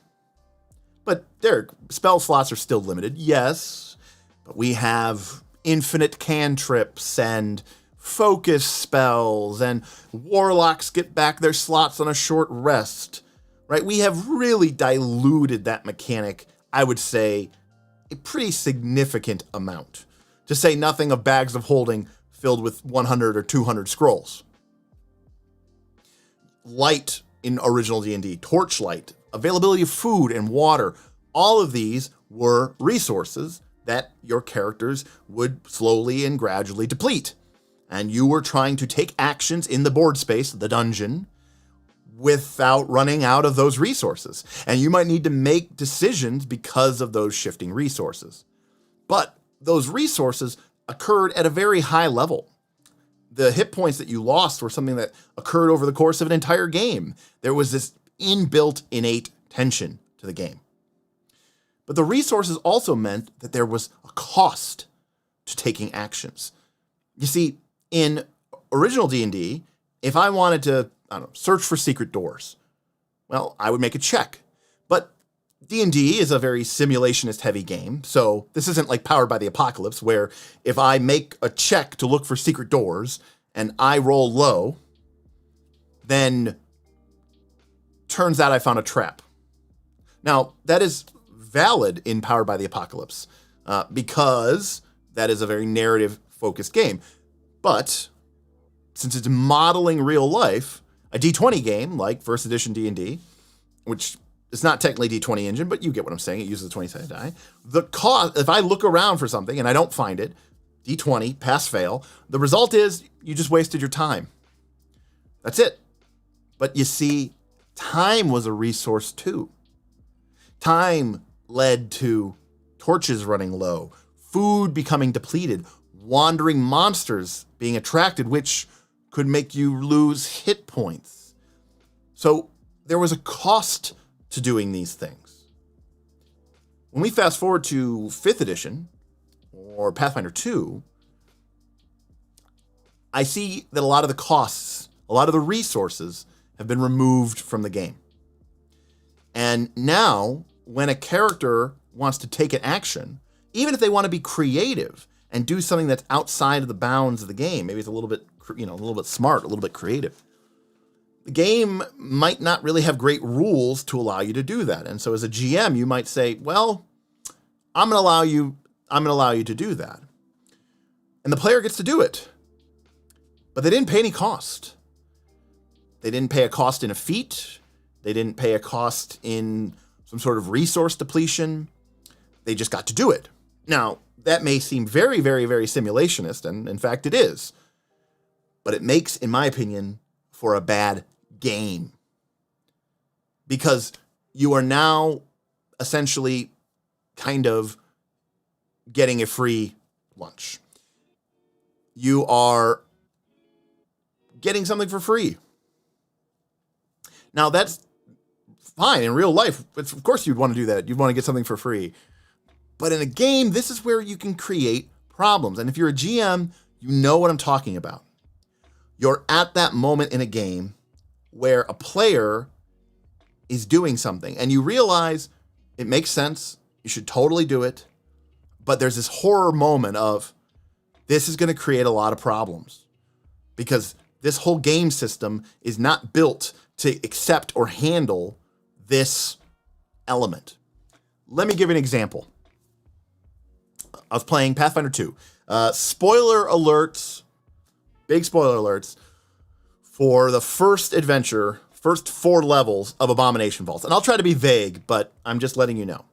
But Derek, spell slots are still limited, yes. But we have infinite cantrips and focus spells, and warlocks get back their slots on a short rest, right? We have really diluted that mechanic, I would say, a pretty significant amount. To say nothing of bags of holding filled with 100 or 200 scrolls. Light in original D&D, torchlight, availability of food and water, all of these were resources that your characters would slowly and gradually deplete. And you were trying to take actions in the board space, the dungeon, without running out of those resources. And you might need to make decisions because of those shifting resources. But those resources occurred at a very high level. The hit points that you lost were something that occurred over the course of an entire game. There was this inbuilt innate tension to the game. But the resources also meant that there was a cost to taking actions. You see, in original D&D, if I wanted to, search for secret doors, well, I would make a check. But D&D is a very simulationist heavy game, so this isn't like Powered by the Apocalypse, where if I make a check to look for secret doors and I roll low, then turns out I found a trap. Now, that is valid in Powered by the Apocalypse, because that is a very narrative-focused game. But since it's modeling real life, a D20 game like First Edition D&D, which is not technically D20 engine, but you get what I'm saying. It uses a 20-sided die. The cost, if I look around for something and I don't find it, D20, pass, fail, the result is you just wasted your time. That's it. But you see, time was a resource too. Time led to torches running low, food becoming depleted, wandering monsters being attracted, which could make you lose hit points. So there was a cost to doing these things. When we fast forward to 5th edition, or Pathfinder 2, I see that a lot of the costs, a lot of the resources have been removed from the game. And now, when a character wants to take an action, even if they want to be creative and do something that's outside of the bounds of the game, maybe it's a little bit, a little bit smart, a little bit creative, the game might not really have great rules to allow you to do that. And so as a GM, you might say, well, I'm going to allow you to do that. And the player gets to do it. But they didn't pay any cost. They didn't pay a cost in a feat. They didn't pay a cost in some sort of resource depletion. They just got to do it. Now, that may seem very, very, very simulationist, and in fact it is. But it makes, in my opinion, for a bad game. Because you are now essentially kind of getting a free lunch. You are getting something for free. Now, that's fine. In real life, of course you'd want to do that. You'd want to get something for free. But in a game, this is where you can create problems. And if you're a GM, you know what I'm talking about. You're at that moment in a game where a player is doing something and you realize it makes sense. You should totally do it. But there's this horror moment of this is going to create a lot of problems because this whole game system is not built to accept or handle this element. Let me give you an example. I was playing Pathfinder 2. Spoiler alerts, big spoiler alerts, for the first adventure, first 4 levels of Abomination Vaults. And I'll try to be vague, but I'm just letting you know.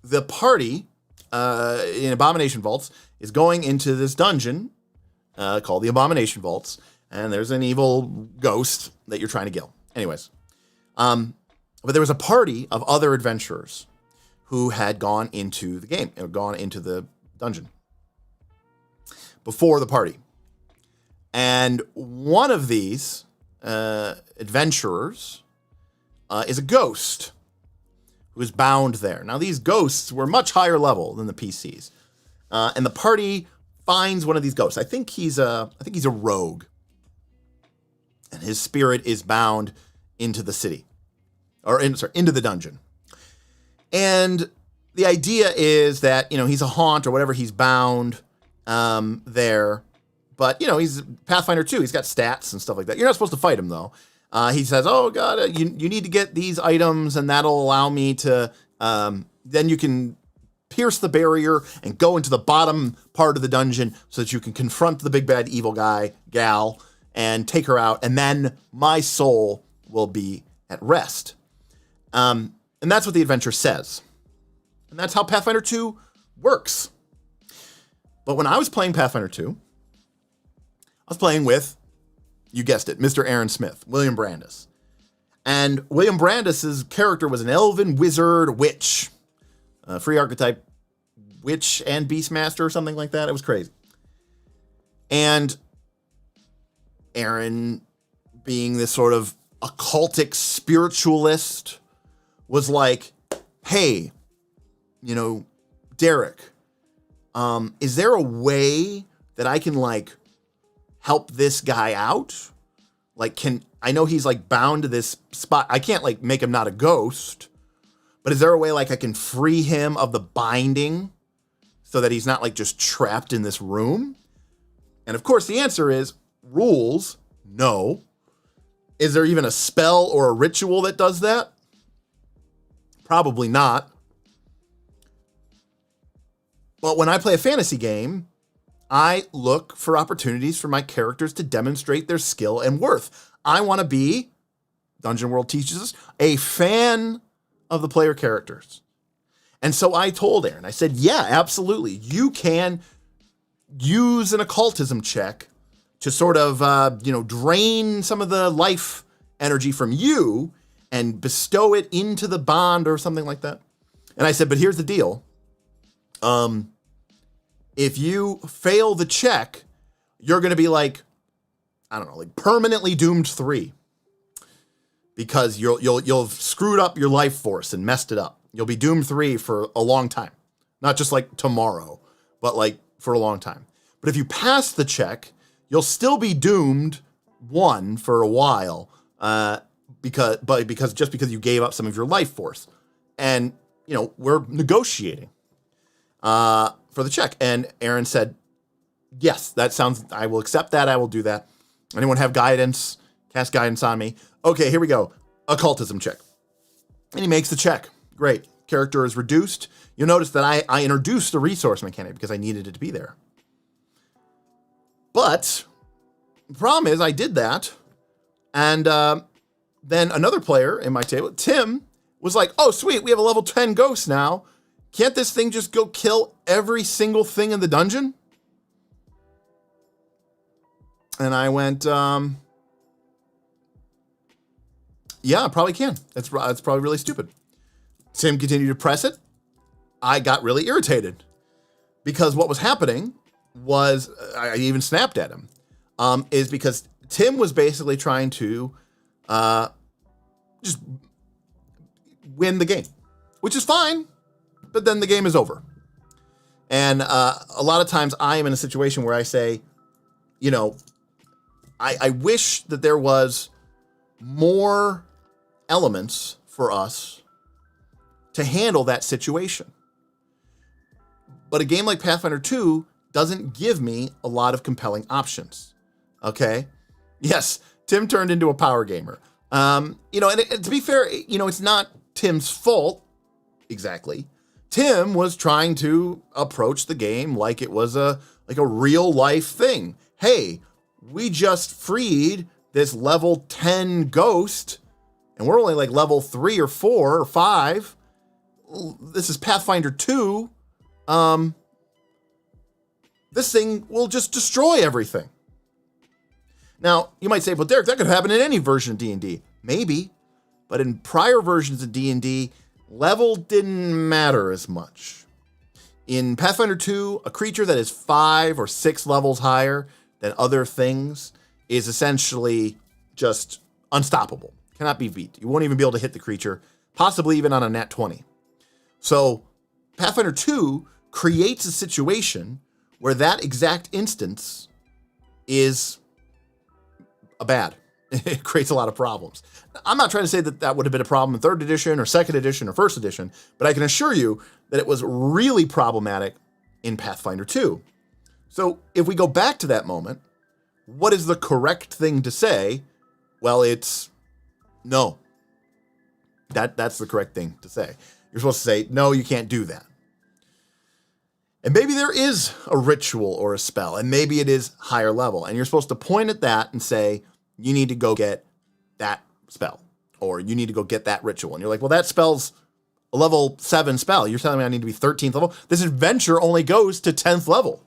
The party in Abomination Vaults is going into this dungeon called the Abomination Vaults, and there's an evil ghost that you're trying to kill. Anyways, but there was a party of other adventurers who had gone into the game, or gone into the dungeon before the party. And one of these adventurers is a ghost who is bound there. Now, these ghosts were much higher level than the PCs. And the party finds one of these ghosts. I think he's a rogue. And his spirit is bound into the city. Into the dungeon. And the idea is that, he's a haunt or whatever, he's bound there. But, he's Pathfinder 2. He's got stats and stuff like that. You're not supposed to fight him, though. He says, oh, God, you need to get these items, and that'll allow me to... then you can pierce the barrier and go into the bottom part of the dungeon so that you can confront the big bad evil gal, and take her out. And then my soul will be at rest. And that's what the adventure says. And that's how Pathfinder 2 works. But when I was playing Pathfinder 2... I was playing with, you guessed it, Mr. Aaron Smith, William Brandis. And William Brandis's character was an elven wizard witch. Free archetype witch and beastmaster or something like that. It was crazy. And Aaron, being this sort of occultic spiritualist, was like, hey, Derek, is there a way that I can, help this guy out? I know he's bound to this spot. I can't make him not a ghost, but is there a way I can free him of the binding so that he's not just trapped in this room? And of course the answer is rules. No. Is there even a spell or a ritual that does that? Probably not. But when I play a fantasy game, I look for opportunities for my characters to demonstrate their skill and worth. I want to be, Dungeon World teaches us, a fan of the player characters. And so I told Aaron, I said, yeah, absolutely. You can use an occultism check to sort of, drain some of the life energy from you and bestow it into the bond or something like that. And I said, but here's the deal. If you fail the check, you're going to be permanently doomed 3. Because you'll have screwed up your life force and messed it up. You'll be doomed 3 for a long time. Not just tomorrow, but for a long time. But if you pass the check, you'll still be doomed 1 for a while, because you gave up some of your life force. And, we're negotiating for the check. And Aaron said, yes, I will accept that. I will do that. Anyone have guidance? Cast guidance on me. Okay, here we go. Occultism check. And he makes the check. Great. Character is reduced. You'll notice that I introduced a resource mechanic because I needed it to be there. But the problem is I did that. And then another player in my table, Tim, was like, oh, sweet, we have a level 10 ghost now. Can't this thing just go kill every single thing in the dungeon? And I went, yeah, probably can. That's probably really stupid. Tim continued to press it. I got really irritated because what was happening was, I even snapped at him, is because Tim was basically trying to just win the game, which is fine, but then the game is over. And a lot of times I am in a situation where I say, I wish that there was more elements for us to handle that situation. But a game like Pathfinder 2 doesn't give me a lot of compelling options. Okay? Yes, Tim turned into a power gamer. And to be fair, it's not Tim's fault exactly. Tim was trying to approach the game like it was a real life thing. Hey, we just freed this level 10 ghost, and we're only like level 3 or 4 or 5. This is Pathfinder 2. This thing will just destroy everything. Now, you might say, well, Derek, that could happen in any version of D&D. Maybe, but in prior versions of D&D, level didn't matter as much. In Pathfinder 2, a creature that is 5 or 6 levels higher than other things is essentially just unstoppable. Cannot be beat. You won't even be able to hit the creature, possibly even on a nat 20. So Pathfinder 2 creates a situation where that exact instance is a bad. It creates a lot of problems. I'm not trying to say that would have been a problem in 3rd edition or 2nd edition or 1st edition, but I can assure you that it was really problematic in Pathfinder 2. So if we go back to that moment, what is the correct thing to say? Well, it's no. That's the correct thing to say. You're supposed to say, no, you can't do that. And maybe there is a ritual or a spell, and maybe it is higher level, and you're supposed to point at that and say, you need to go get that spell, or you need to go get that ritual. And you're like, well, that spell's a level 7 spell. You're telling me I need to be 13th level? This adventure only goes to 10th level.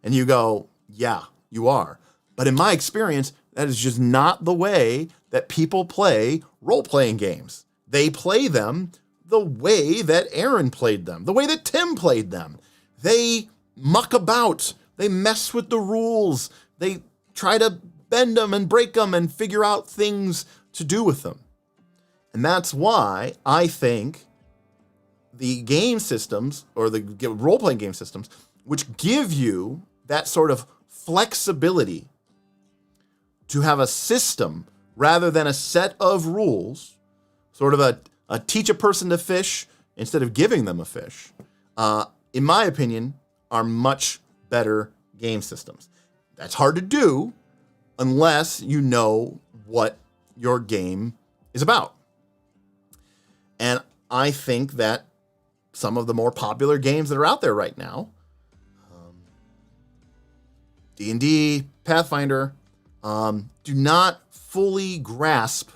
And you go, yeah, you are. But in my experience, that is just not the way that people play role-playing games. They play them the way that Aaron played them, the way that Tim played them. They muck about. They mess with the rules. They try to bend them and break them and figure out things to do with them. And that's why I think the game systems, or the role-playing game systems, which give you that sort of flexibility to have a system rather than a set of rules, sort of a teach a person to fish instead of giving them a fish, in my opinion, are much better game systems. That's hard to do unless you know what your game is about. And I think that some of the more popular games that are out there right now, D&D, Pathfinder, do not fully grasp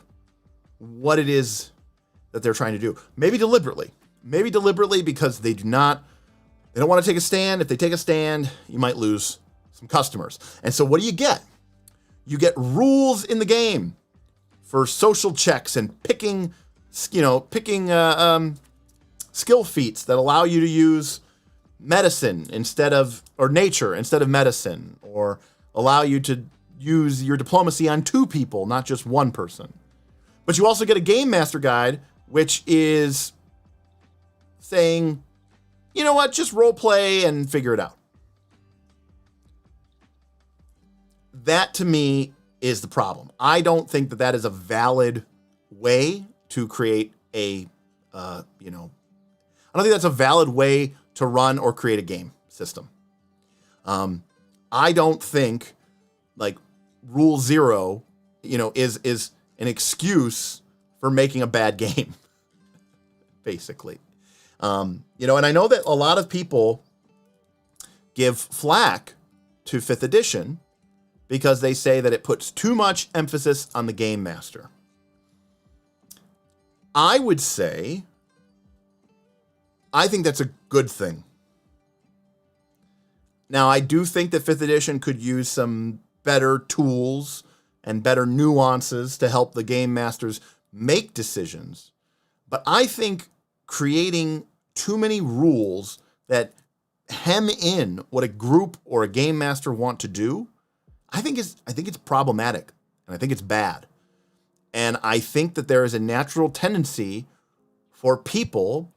what it is that they're trying to do. Maybe deliberately because they don't want to take a stand. If they take a stand, you might lose some customers. And so what do you get? You get rules in the game for social checks and picking skill feats that allow you to use medicine or nature instead of medicine, or allow you to use your diplomacy on 2 people, not just 1 person. But you also get a game master guide, which is saying, you know what, just role play and figure it out. That to me is the problem. I don't think that is a valid way to create I don't think that's a valid way to run or create a game system. I don't think like rule 0, is an excuse for making a bad game, basically. And I know that a lot of people give flack to 5th edition because they say that it puts too much emphasis on the game master. I would say, I think that's a good thing. Now, I do think that 5th edition could use some better tools and better nuances to help the game masters make decisions. But I think creating too many rules that hem in what a group or a game master want to do, I think it's problematic, and I think it's bad. And I think that there is a natural tendency for people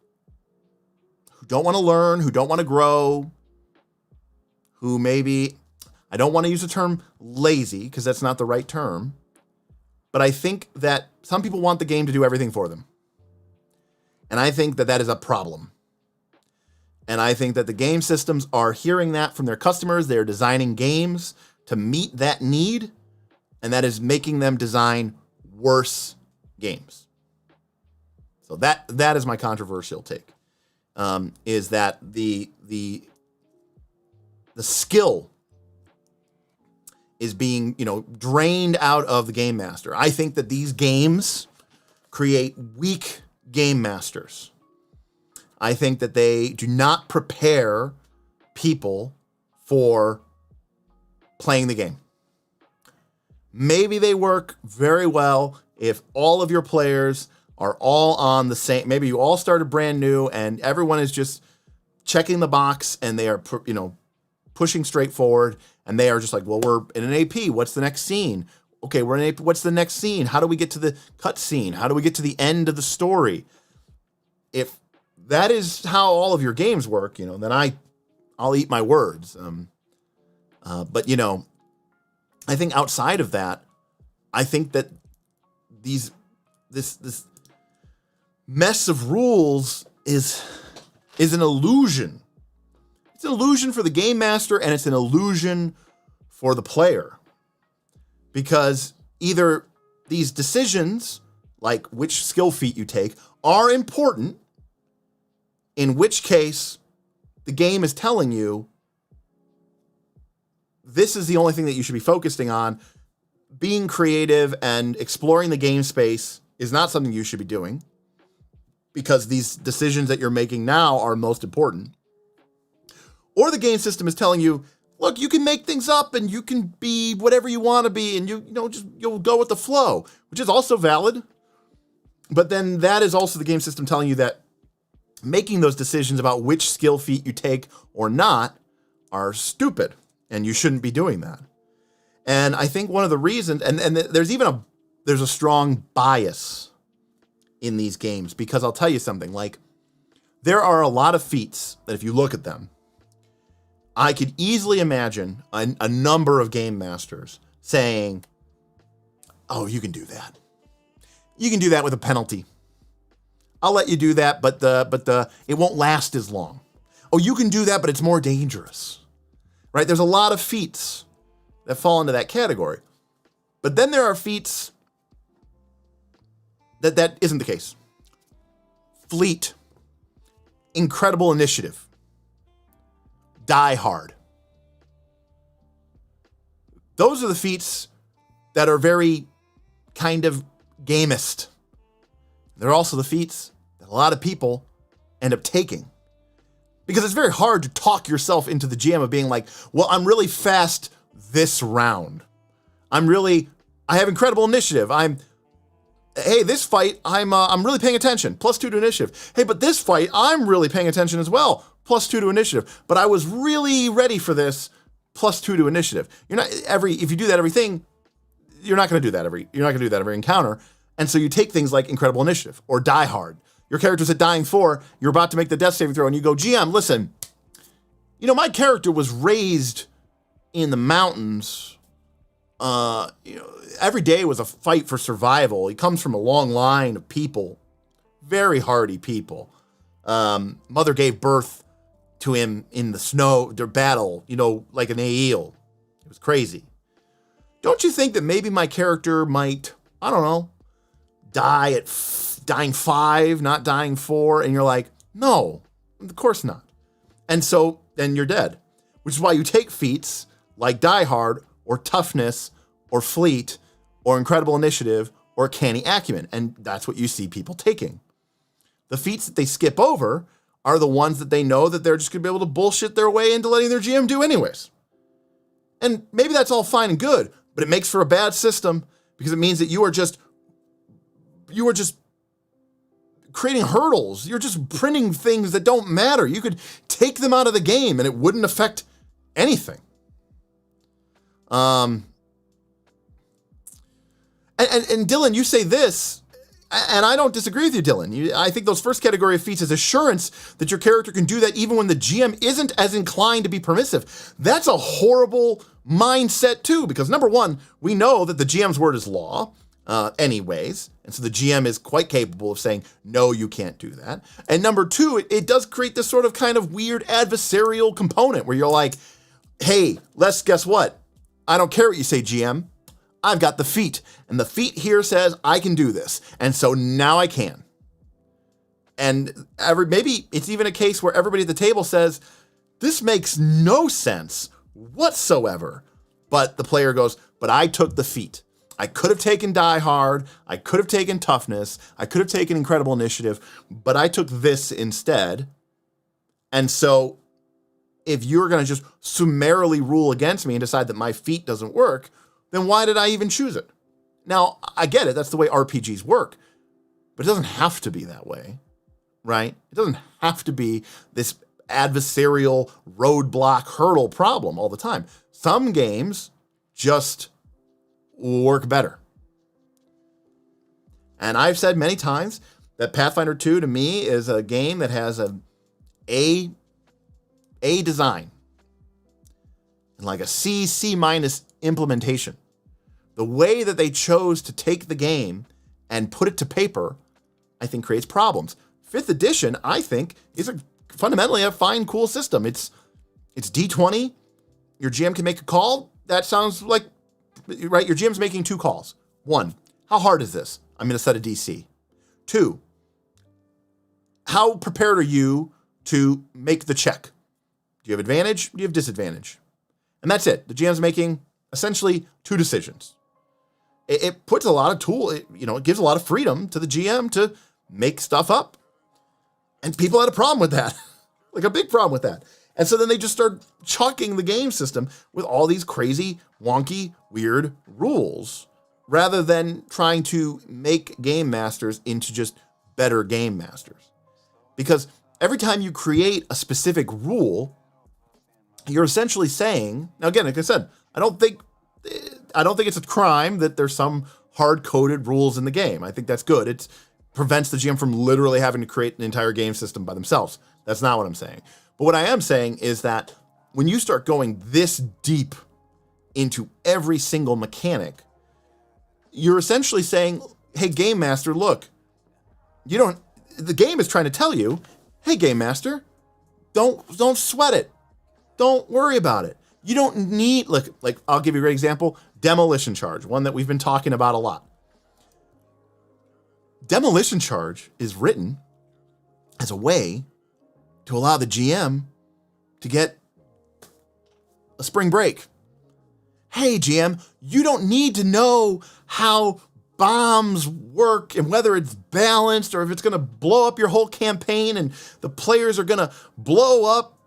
who don't want to learn, who don't want to grow, who maybe, I don't want to use the term lazy because that's not the right term, but I think that some people want the game to do everything for them. And I think that that is a problem. And I think that the game systems are hearing that from their customers. They're designing games to meet that need, and that is making them design worse games. So that is my controversial take. Is that the skill is being, drained out of the game master. I think that these games create weak game masters. I think that they do not prepare people for playing the game. Maybe they work very well if all of your players are all on the same, maybe you all started brand new and everyone is just checking the box and they are, pushing straight forward and they are just like, well, we're in an AP. What's the next scene? Okay, we're in AP. What's the next scene? How do we get to the cut scene? How do we get to the end of the story? If that is how all of your games work, then I'll eat my words. But I think outside of that, I think that this mess of rules is an illusion. It's an illusion for the game master and it's an illusion for the player. Because either these decisions, like which skill feat you take, are important, in which case the game is telling you this is the only thing that you should be focusing on. Being creative and exploring the game space is not something you should be doing because these decisions that you're making now are most important. Or the game system is telling you, look, you can make things up and you can be whatever you want to be and you'll go with the flow, which is also valid. But then that is also the game system telling you that making those decisions about which skill feat you take or not are stupid and you shouldn't be doing that. And I think one of the reasons, and there's a strong bias in these games, because I'll tell you something, like there are a lot of feats that if you look at them, I could easily imagine a number of game masters saying, oh, you can do that. You can do that with a penalty. I'll let you do that, but it won't last as long. Oh, you can do that, but it's more dangerous. Right? There's a lot of feats that fall into that category. But then there are feats that isn't the case. Fleet, incredible initiative, die hard. Those are the feats that are very kind of gamist. They're also the feats that a lot of people end up taking. Because it's very hard to talk yourself into the GM of being like, well, I'm really fast this round. I have incredible initiative. This fight, I'm really paying attention. +2 to initiative. Hey, but this fight, I'm really paying attention as well. +2 to initiative. But I was really ready for this. +2 to initiative. If you do that everything, you're not going to do that every encounter. And so you take things like incredible initiative or die hard. Your character's at dying 4, you're about to make the death saving throw, and you go, GM, listen, my character was raised in the mountains. Every day was a fight for survival. He comes from a long line of people, very hardy people. Mother gave birth to him in the snow, their battle, like an eel. It was crazy. Don't you think that maybe my character might, I don't know, die at dying 5, not dying 4, and you're like, no, of course not. And so then you're dead, which is why you take feats like Die Hard or Toughness or Fleet or Incredible Initiative or Canny Acumen, and that's what you see people taking. The feats that they skip over are the ones that they know that they're just going to be able to bullshit their way into letting their GM do anyways. And maybe that's all fine and good, but it makes for a bad system because it means that you are just creating hurdles. You're just printing things that don't matter. You could take them out of the game and it wouldn't affect anything. And Dylan, you say this, and I don't disagree with you, Dylan. I think those first category of feats is assurance that your character can do that even when the GM isn't as inclined to be permissive. That's a horrible mindset too, because number one, we know that the GM's word is law. anyways. And so the GM is quite capable of saying, no, you can't do that. And number two, it does create this sort of kind of weird adversarial component where you're like, hey, guess what? I don't care what you say, GM. I've got the feat. And the feat here says I can do this. And so now I can. And maybe it's even a case where everybody at the table says, this makes no sense whatsoever. But the player goes, but I took the feat. I could have taken Die Hard. I could have taken Toughness. I could have taken Incredible Initiative, but I took this instead. And so if you're going to just summarily rule against me and decide that my feat doesn't work, then why did I even choose it? Now, I get it. That's the way RPGs work, but it doesn't have to be that way, right? It doesn't have to be this adversarial roadblock hurdle problem all the time. Some games just work better. And I've said many times that Pathfinder 2 to me is a game that has a design and like a C minus implementation. The way that they chose to take the game and put it to paper, I think creates problems. 5th edition, I think, is fundamentally a fine, cool system. It's D20. Your GM can make a call. That sounds like, right? Your GM's making 2 calls. 1, how hard is this? I'm going to set a DC. 2, how prepared are you to make the check? Do you have advantage? Do you have disadvantage? And that's it. The GM's making essentially 2 decisions. It puts a lot of it gives a lot of freedom to the GM to make stuff up. And people had a problem with that, like a big problem with that. And so then they just start chucking the game system with all these crazy, wonky, weird rules, rather than trying to make game masters into just better game masters. Because every time you create a specific rule, you're essentially saying, now again, like I said, I don't think it's a crime that there's some hard-coded rules in the game. I think that's good. It prevents the GM from literally having to create an entire game system by themselves. That's not what I'm saying. But what I am saying is that when you start going this deep into every single mechanic, you're essentially saying, hey, Game Master, look, the game is trying to tell you, hey, Game Master, don't sweat it. Don't worry about it. You don't need, like I'll give you a great example, Demolition Charge, one that we've been talking about a lot. Demolition Charge is written as a way to allow the GM to get a spring break. Hey, GM, you don't need to know how bombs work and whether it's balanced or if it's going to blow up your whole campaign and the players are going to blow up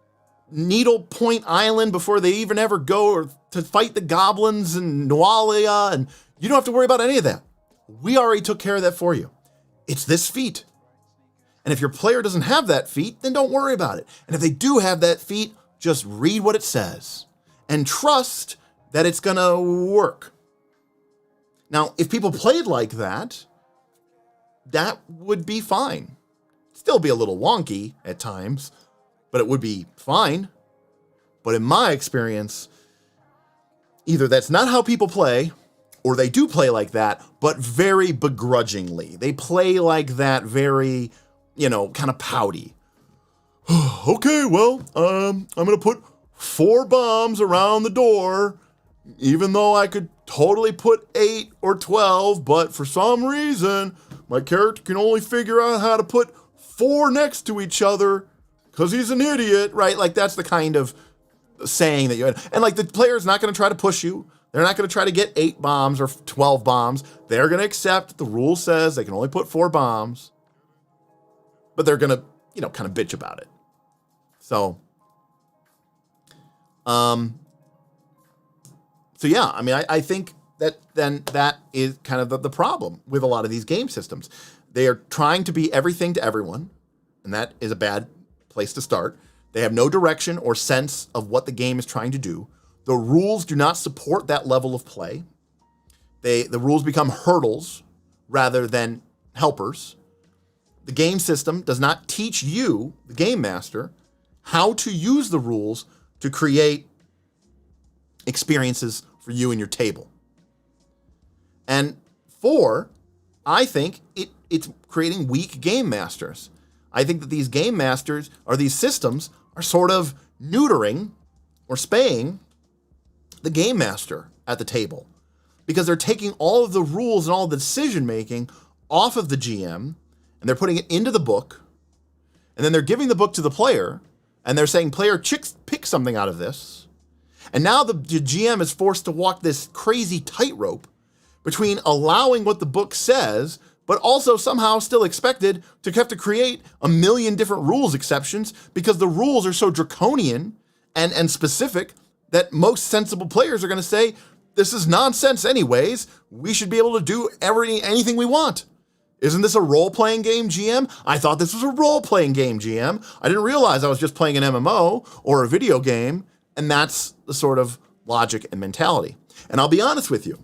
Needle Point Island before they even ever go or to fight the goblins in Nualia, and you don't have to worry about any of that. We already took care of that for you. It's this feat. And if your player doesn't have that feat, then don't worry about it. And if they do have that feat, just read what it says and trust that it's going to work. Now, if people played like that, that would be fine. Still be a little wonky at times, but it would be fine. But in my experience, either that's not how people play, or they do play like that, but very begrudgingly. They play like that very, kind of pouty. Okay, well, I'm going to put 4 bombs around the door, even though I could totally put 8 or 12, but for some reason, my character can only figure out how to put 4 next to each other because he's an idiot, right? Like, that's the kind of saying that you had. And, like, the player's not going to try to push you. They're not going to try to get 8 bombs or 12 bombs. They're going to accept the rule says they can only put 4 bombs. But they're going to, kind of bitch about it. So yeah, I mean, I think that then that is kind of the problem with a lot of these game systems. They are trying to be everything to everyone, and that is a bad place to start. They have no direction or sense of what the game is trying to do. The rules do not support that level of play. The rules become hurdles rather than helpers. The game system does not teach you, the game master, how to use the rules to create experiences for you and your table. And 4, I think it's creating weak game masters. I think that these game masters or these systems are sort of neutering or spaying the game master at the table, because they're taking all of the rules and all the decision making off of the GM and they're putting it into the book, and then they're giving the book to the player and they're saying, player, pick something out of this. And now the GM is forced to walk this crazy tightrope between allowing what the book says, but also somehow still expected to have to create a million different rules exceptions, because the rules are so draconian and specific that most sensible players are going to say, this is nonsense anyways. We should be able to do anything we want. Isn't this a role-playing game, GM? I thought this was a role-playing game, GM. I didn't realize I was just playing an MMO or a video game. And that's the sort of logic and mentality. And I'll be honest with you.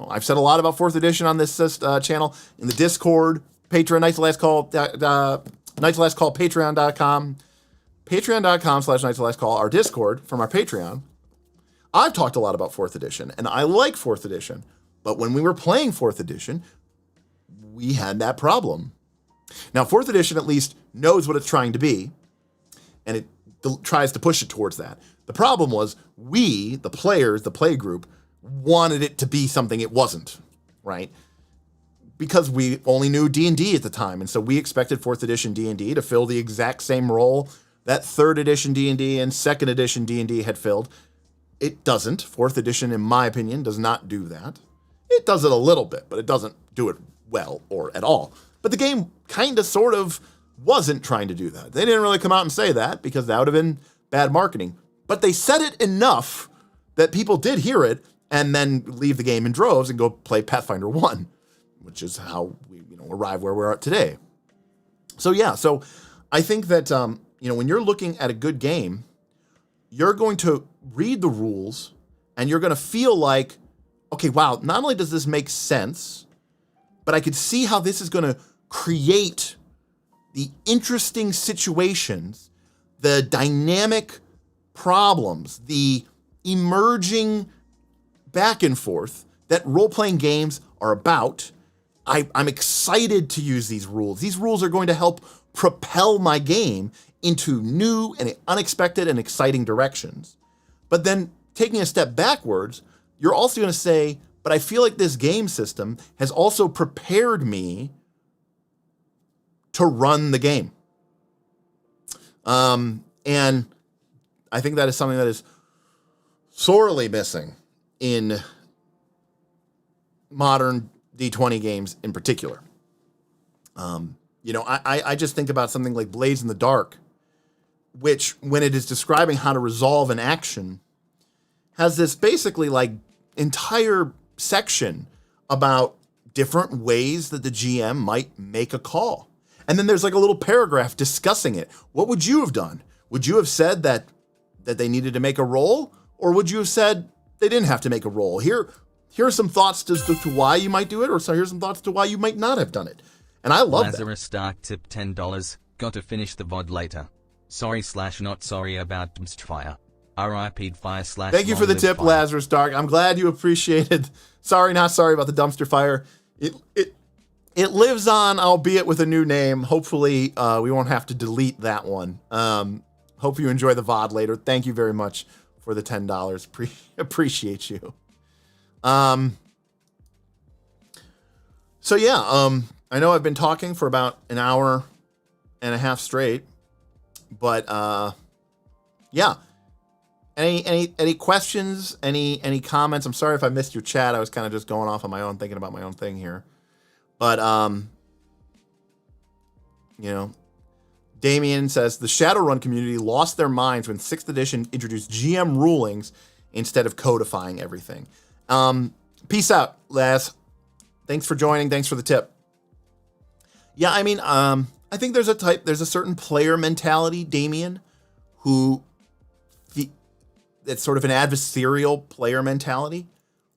I've said a lot about 4th edition on this channel, in the Discord, Patreon, Knights of the Last Call, Knights of the Last Call, patreon.com, patreon.com/Knights of the Last Call, our Discord from our Patreon. I've talked a lot about 4th edition, and I like 4th edition. But when we were playing 4th edition, we had that problem. Now, 4th edition at least knows what it's trying to be, and it tries to push it towards that. The problem was we, the players, the play group, wanted it to be something it wasn't, right? Because we only knew D&D at the time, and so we expected 4th edition D&D to fill the exact same role that 3rd edition D&D and 2nd edition D&D had filled. It doesn't. 4th edition, in my opinion, does not do that. It does it a little bit, but it doesn't do it well or at all. But the game kind of sort of wasn't trying to do that. They didn't really come out and say that, because that would have been bad marketing. But they said it enough that people did hear it and then leave the game in droves and go play Pathfinder 1, which is how we arrive where we're at today. So yeah, so I think that when you're looking at a good game, you're going to read the rules and you're going to feel like, okay, wow, not only does this make sense, but I could see how this is going to create the interesting situations, the dynamic problems, the emerging back and forth that role-playing games are about. I'm excited to use these rules. These rules are going to help propel my game into new and unexpected and exciting directions. But then taking a step backwards, you're also going to say, but I feel like this game system has also prepared me to run the game. And I think that is something that is sorely missing in modern D20 games in particular. I just think about something like Blades in the Dark, which, when it is describing how to resolve an action, has this basically like entire section about different ways that the GM might make a call. And then there's like a little paragraph discussing it. What would you have done? Would you have said that they needed to make a roll? Or would you have said they didn't have to make a roll? Here are some thoughts as to why you might do it, or so here's some thoughts to why you might not have done it. And I love Lazarus Stark tip $10. Got to finish the VOD later. Sorry/not sorry about Dumpsterfire. RIP'd fire / Thank you for the tip, fire. Lazarus Dark. I'm glad you appreciated. Sorry, not sorry about the dumpster fire. It lives on, albeit with a new name. Hopefully, we won't have to delete that one. Hope you enjoy the VOD later. Thank you very much for the $10. Appreciate you. So yeah, I know I've been talking for about an hour and a half straight, but yeah. Any questions? Any comments? I'm sorry if I missed your chat. I was kind of just going off on my own, thinking about my own thing here. But Damien says the Shadowrun community lost their minds when 6th edition introduced GM rulings instead of codifying everything. Peace out, Laz. Thanks for joining. Thanks for the tip. Yeah, I mean, I think there's a certain player mentality, Damien, who it's sort of an adversarial player mentality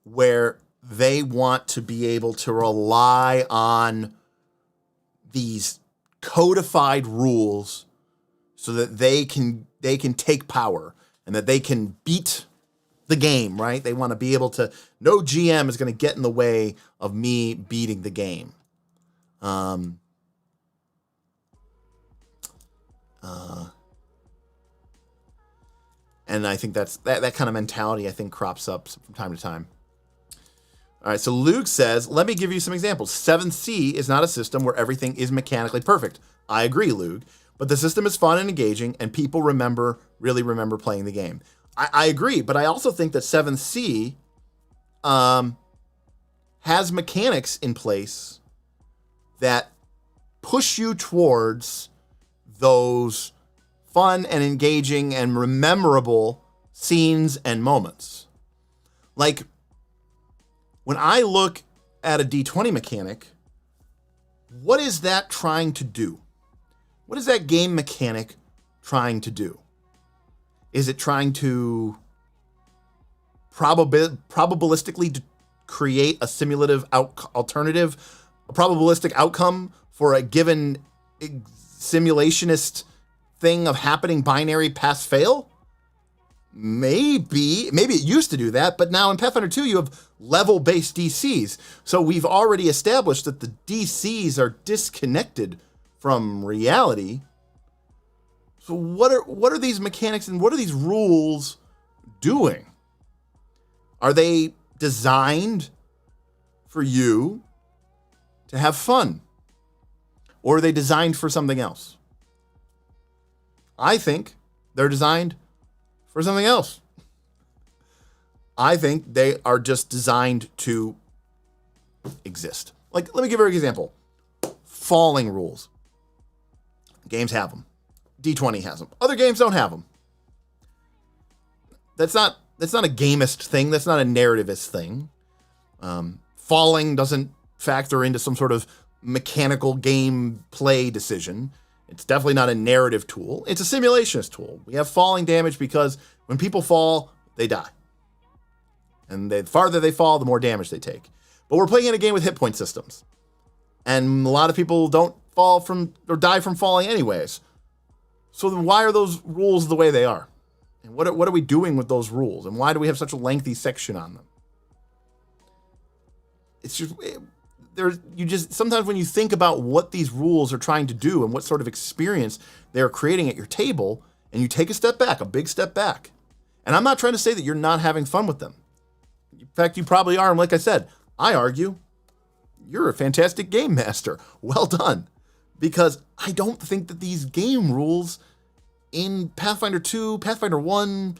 where they want to be able to rely on these codified rules so that they can take power and that they can beat the the game, right? They want to be able to, no GM is going to get in the way of me beating the game. And I think that kind of mentality, I think, crops up from time to time. All right, so Luke says, let me give you some examples. 7th Sea is not a system where everything is mechanically perfect. I agree, Luke. But the system is fun and engaging, and people really remember playing the game. I agree, but I also think that 7th Sea has mechanics in place that push you towards those fun and engaging and memorable scenes and moments. Like, when I look at a D20 mechanic, what is that trying to do? What is that game mechanic trying to do? Is it trying to probabilistically create a simulative alternative, a probabilistic outcome for a given simulationist thing of happening binary pass-fail? Maybe it used to do that, but now in Pathfinder 2 you have level-based DCs. So we've already established that the DCs are disconnected from reality. So what are these mechanics and what are these rules doing? Are they designed for you to have fun? Or are they designed for something else? I think they're designed for something else. I think they are just designed to exist. Like, let me give you an example. Falling rules. Games have them. D20 has them. Other games don't have them. That's not a gamist thing. That's not a narrativist thing. Falling doesn't factor into some sort of mechanical game play decision. It's definitely not a narrative tool. It's a simulationist tool. We have falling damage because when people fall, they die. And the farther they fall, the more damage they take. But we're playing in a game with hit point systems. And a lot of people don't fall from or die from falling anyways. So then why are those rules the way they are? And what are we doing with those rules? And why do we have such a lengthy section on them? It's just sometimes when you think about what these rules are trying to do and what sort of experience they're creating at your table, and you take a step back, a big step back. And I'm not trying to say that you're not having fun with them. In fact, you probably are. And like I said, I argue you're a fantastic game master. Well done. Because I don't think that these game rules in Pathfinder 2, Pathfinder 1,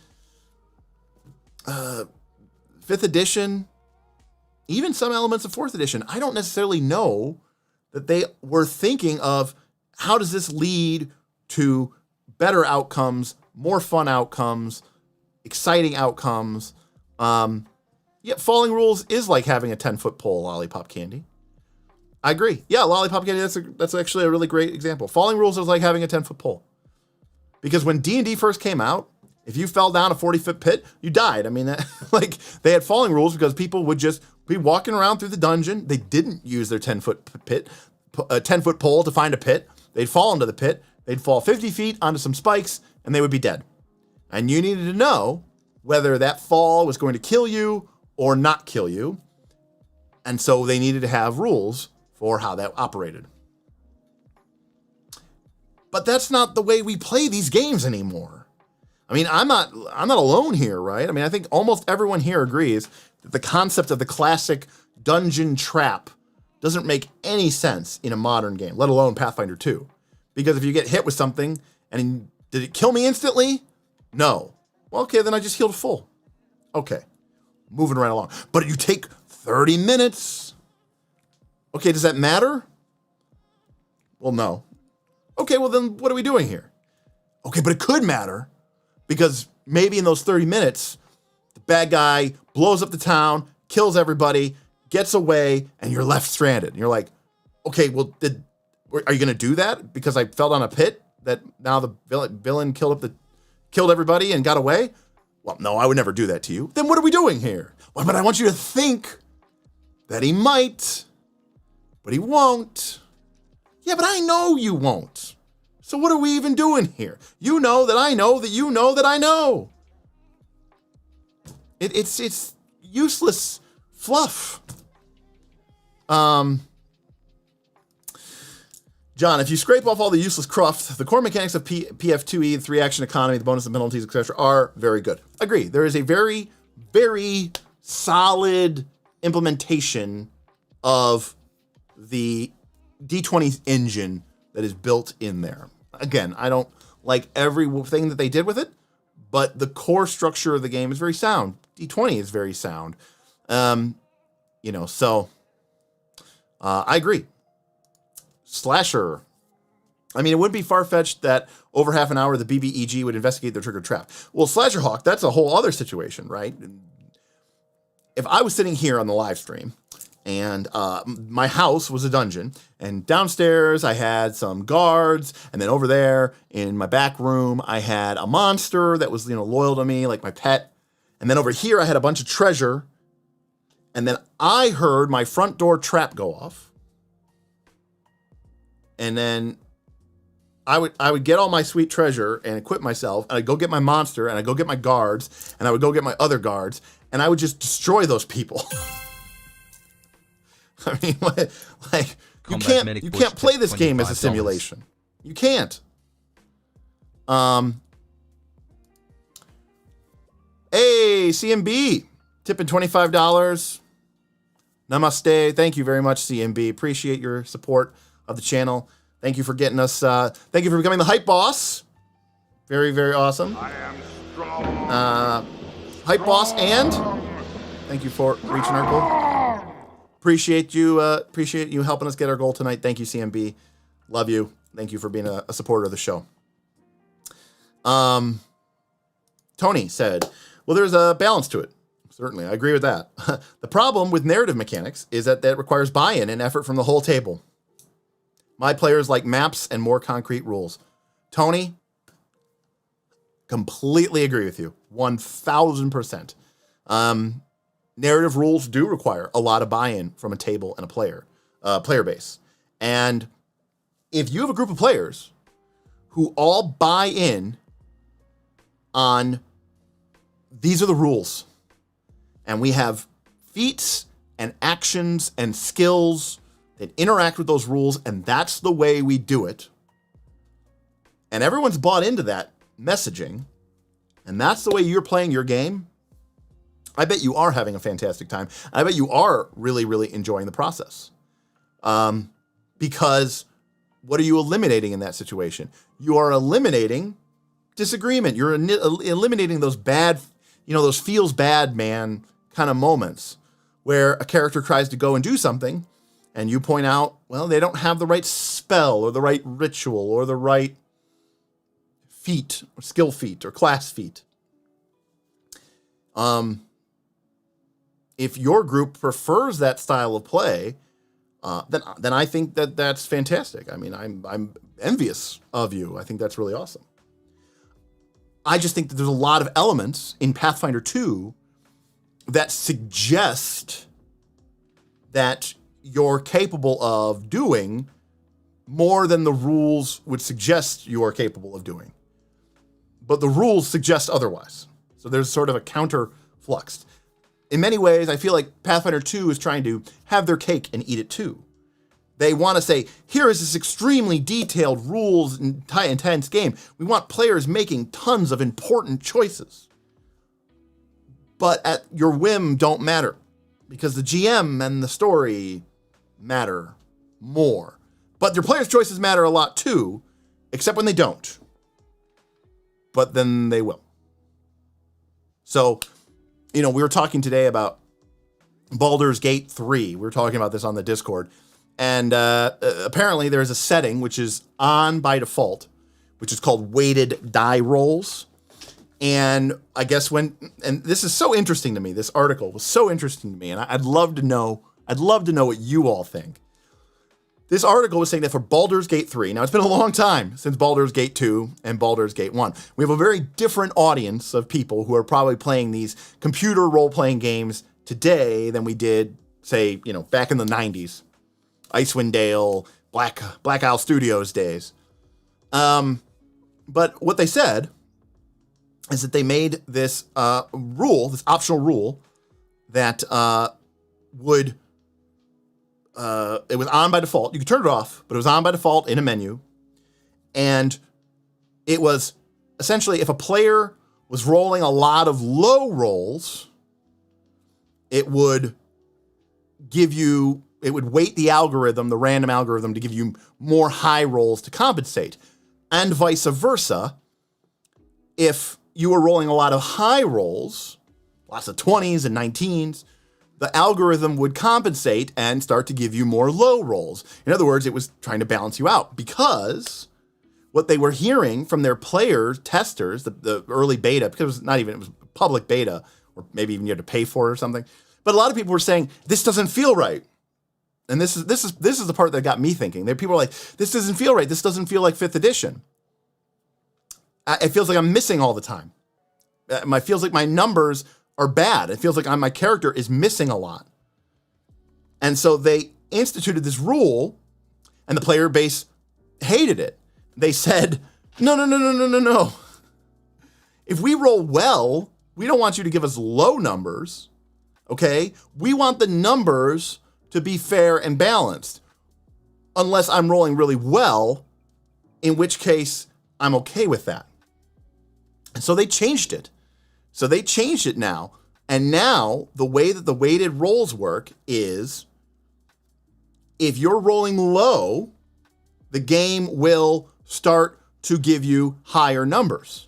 5th edition, even some elements of 4th edition, I don't necessarily know that they were thinking of how does this lead to better outcomes, more fun outcomes, exciting outcomes. Yeah, falling rules is like having a 10-foot pole, lollipop candy. I agree. Yeah, lollipop candy, that's actually a really great example. Falling rules is like having a 10-foot pole. Because when D&D first came out, if you fell down a 40-foot pit, you died. I mean, like, they had falling rules because people would just be walking around through the dungeon. They didn't use their 10-foot pole to find a pit. They'd fall into the pit. They'd fall 50 feet onto some spikes, and they would be dead. And you needed to know whether that fall was going to kill you or not kill you. And so they needed to have rules for how that operated. But that's not the way we play these games anymore. I mean, I'm not alone here, right? I mean, I think almost everyone here agrees that the concept of the classic dungeon trap doesn't make any sense in a modern game, let alone Pathfinder 2. Because if you get hit with something, and did it kill me instantly? No. Well, okay, then I just healed full. Okay. Moving right along. But you take 30 minutes. Okay, does that matter? Well, no. Okay, well then what are we doing here? Okay, but it could matter because maybe in those 30 minutes, the bad guy blows up the town, kills everybody, gets away, and you're left stranded. And you're like, okay, well, are you going to do that because I fell down a pit that now the villain killed everybody and got away? Well, no, I would never do that to you. Then what are we doing here? Well, but I want you to think that he might, but he won't. Yeah, but I know you won't. So what are we even doing here? You know that I know that you know that I know. It's useless fluff. John, if you scrape off all the useless cruft, the core mechanics of PF2E, the 3-action economy, the bonus and penalties, etc., are very good. Agree. There is a very, very solid implementation of the D20 engine that is built in there. Again, I don't like everything that they did with it, but the core structure of the game is very sound. D20 is very sound. So I agree. Slasher. I mean, it would be far-fetched that over half an hour the BBEG would investigate the trigger trap. Well, Slasher Hawk, that's a whole other situation, right? If I was sitting here on the live stream and my house was a dungeon, and downstairs I had some guards, and then over there in my back room I had a monster that was, loyal to me, like my pet, and then over here I had a bunch of treasure, and then I heard my front door trap go off. And then I would get all my sweet treasure and equip myself, and I'd go get my monster, and I'd go get my guards, and I would go get my other guards, and I would just destroy those people. I mean, like you can't play this game as a simulation. You can't. Hey, CMB, tipping $25. Namaste. Thank you very much, CMB. Appreciate your support of the channel. Thank you for getting us. Thank you for becoming the hype boss. Very, very awesome. I am strong. Hype boss, and thank you for reaching our goal. Appreciate you helping us get our goal tonight. Thank you, CMB. Love you. Thank you for being a supporter of the show. Tony said, well, there's a balance to it. Certainly, I agree with that. The problem with narrative mechanics is that requires buy-in and effort from the whole table. My players like maps and more concrete rules. Tony, completely agree with you. 1,000%. Narrative rules do require a lot of buy-in from a table and a player base. And if you have a group of players who all buy in on these are the rules, and we have feats and actions and skills that interact with those rules, and that's the way we do it, and everyone's bought into that messaging, and that's the way you're playing your game, I bet you are having a fantastic time. I bet you are really, really enjoying the process. Because what are you eliminating in that situation? You are eliminating disagreement. You're eliminating those bad, those feels bad man kind of moments where a character tries to go and do something and you point out, well, they don't have the right spell or the right ritual or the right feat or skill feat or class feat. If your group prefers that style of play, then I think that's fantastic. I mean, I'm envious of you. I think that's really awesome. I just think that there's a lot of elements in Pathfinder 2 that suggest that you're capable of doing more than the rules would suggest you are capable of doing. But the rules suggest otherwise. So there's sort of a counter flux. In many ways, I feel like Pathfinder 2 is trying to have their cake and eat it too. They want to say, here is this extremely detailed rules and intense game. We want players making tons of important choices. But at your whim don't matter, because the GM and the story matter more. But your players' choices matter a lot too, except when they don't. But then they will. So, we were talking today about Baldur's Gate 3. We were talking about this on the Discord. And apparently there's a setting which is on by default, which is called weighted die rolls. And I guess and this is so interesting to me, this article was so interesting to me, and I'd love to know what you all think. This article was saying that for Baldur's Gate 3, now it's been a long time since Baldur's Gate 2 and Baldur's Gate 1. We have a very different audience of people who are probably playing these computer role-playing games today than we did, say, back in the 90s. Icewind Dale, Black Owl Studios days. But what they said is that they made this rule, this optional rule, that would it was on by default. You could turn it off, but it was on by default in a menu. And it was essentially if a player was rolling a lot of low rolls, it would weight the algorithm, the random algorithm, to give you more high rolls to compensate. And vice versa. If you were rolling a lot of high rolls, lots of 20s and 19s, the algorithm would compensate and start to give you more low rolls. In other words, it was trying to balance you out, because what they were hearing from their player testers, the early beta, because it was public beta, or maybe even you had to pay for it or something. But a lot of people were saying, this doesn't feel right. And this is the part that got me thinking. There, people are like, this doesn't feel right. This doesn't feel like 5th edition. It feels like I'm missing all the time. It feels like my numbers are bad. It feels like my character is missing a lot. And so they instituted this rule, and the player base hated it. They said, no. If we roll well, we don't want you to give us low numbers, okay? We want the numbers to be fair and balanced, unless I'm rolling really well, in which case I'm okay with that. And so they changed it. So they changed it now. And now the way that the weighted rolls work is if you're rolling low, the game will start to give you higher numbers.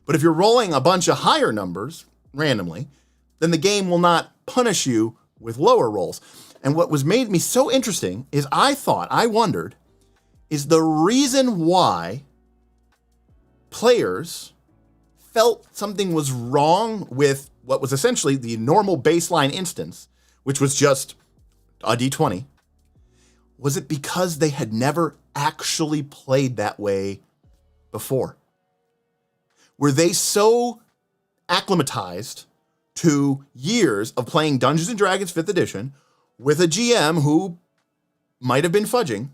But if you're rolling a bunch of higher numbers randomly, then the game will not punish you with lower rolls. And what was made me so interesting is I wondered, is the reason why players felt something was wrong with what was essentially the normal baseline instance, which was just a D20. Was it because they had never actually played that way before? Were they so acclimatized to years of playing Dungeons & Dragons 5th edition with a GM who might have been fudging,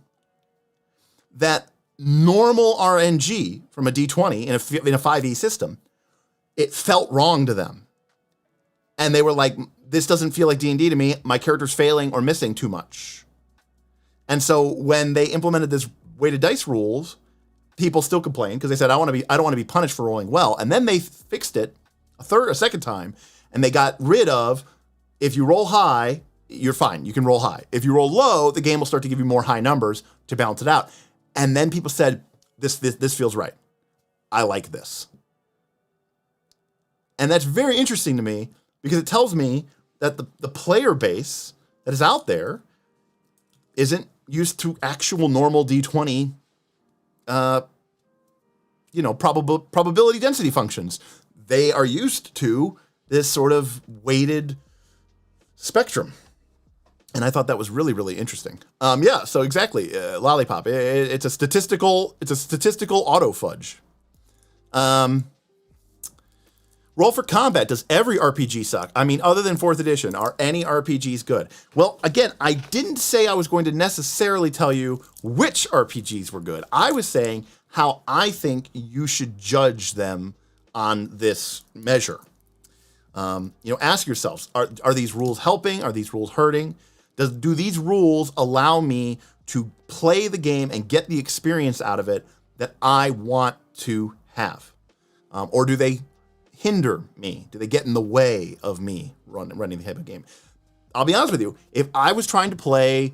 that normal RNG from a D20 in a 5e system, it felt wrong to them? And they were like, this doesn't feel like D&D to me. My character's failing or missing too much. And so when they implemented this weighted dice rules, people still complained because they said, I don't want to be punished for rolling well. And then they fixed it a second time, and they got rid of, if you roll high, you're fine. You can roll high. If you roll low, the game will start to give you more high numbers to balance it out. And then people said, this feels right. I like this. And that's very interesting to me, because it tells me that the player base that is out there isn't used to actual normal D20, probability density functions. They are used to this sort of weighted spectrum. And I thought that was really, really interesting. So exactly, Lollipop. It's a statistical auto fudge. Roll for Combat. Does every RPG suck? I mean, other than 4th edition, are any RPGs good? Well, again, I didn't say I was going to necessarily tell you which RPGs were good. I was saying how I think you should judge them on this measure. Ask yourselves, are these rules helping? Are these rules hurting? Do these rules allow me to play the game and get the experience out of it that I want to have? Or do they hinder me? Do they get in the way of me running the HIBA game? I'll be honest with you. If I was trying to play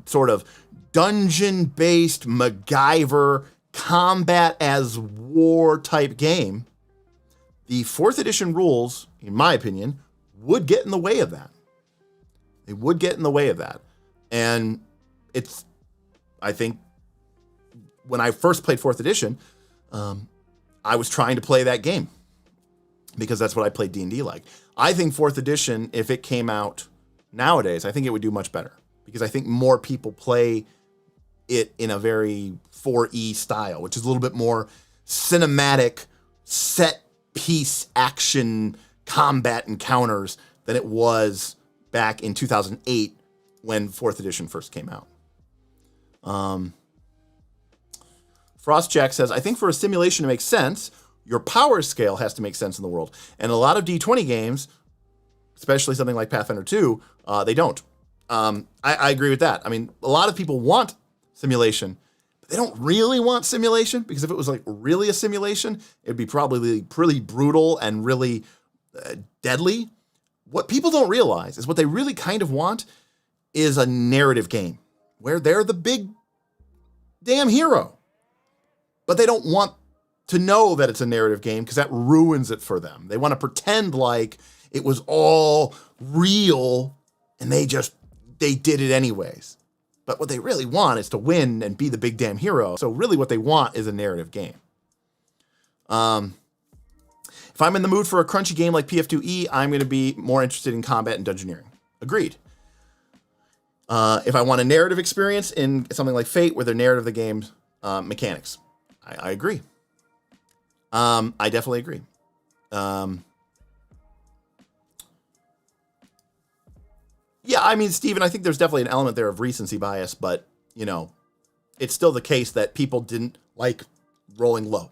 sort of dungeon-based MacGyver combat as war type game, the 4th edition rules, in my opinion, would get in the way of that. They would get in the way of that. And I think when I first played 4th edition, I was trying to play that game, because that's what I played D&D like. I think 4th edition, if it came out nowadays, I think it would do much better, because I think more people play it in a very 4E style, which is a little bit more cinematic, set piece action combat encounters than it was back in 2008 when 4th edition first came out. Frostjack says, I think for a simulation to make sense, your power scale has to make sense in the world. And a lot of D20 games, especially something like Pathfinder 2, they don't. I agree with that. I mean, a lot of people want simulation, but they don't really want simulation, because if it was like really a simulation, it'd be probably pretty brutal and really deadly. What people don't realize is what they really kind of want is a narrative game where they're the big damn hero. But they don't want to know that it's a narrative game because that ruins it for them. They want to pretend like it was all real and they did it anyways. But what they really want is to win and be the big damn hero. So really what they want is a narrative game. If I'm in the mood for a crunchy game like PF2E, I'm going to be more interested in combat and dungeoneering. Agreed. If I want a narrative experience in something like Fate, where the narrative of the game's mechanics, I agree. I definitely agree. Yeah, I mean, Steven, I think there's definitely an element there of recency bias, but, you know, it's still the case that people didn't like rolling low.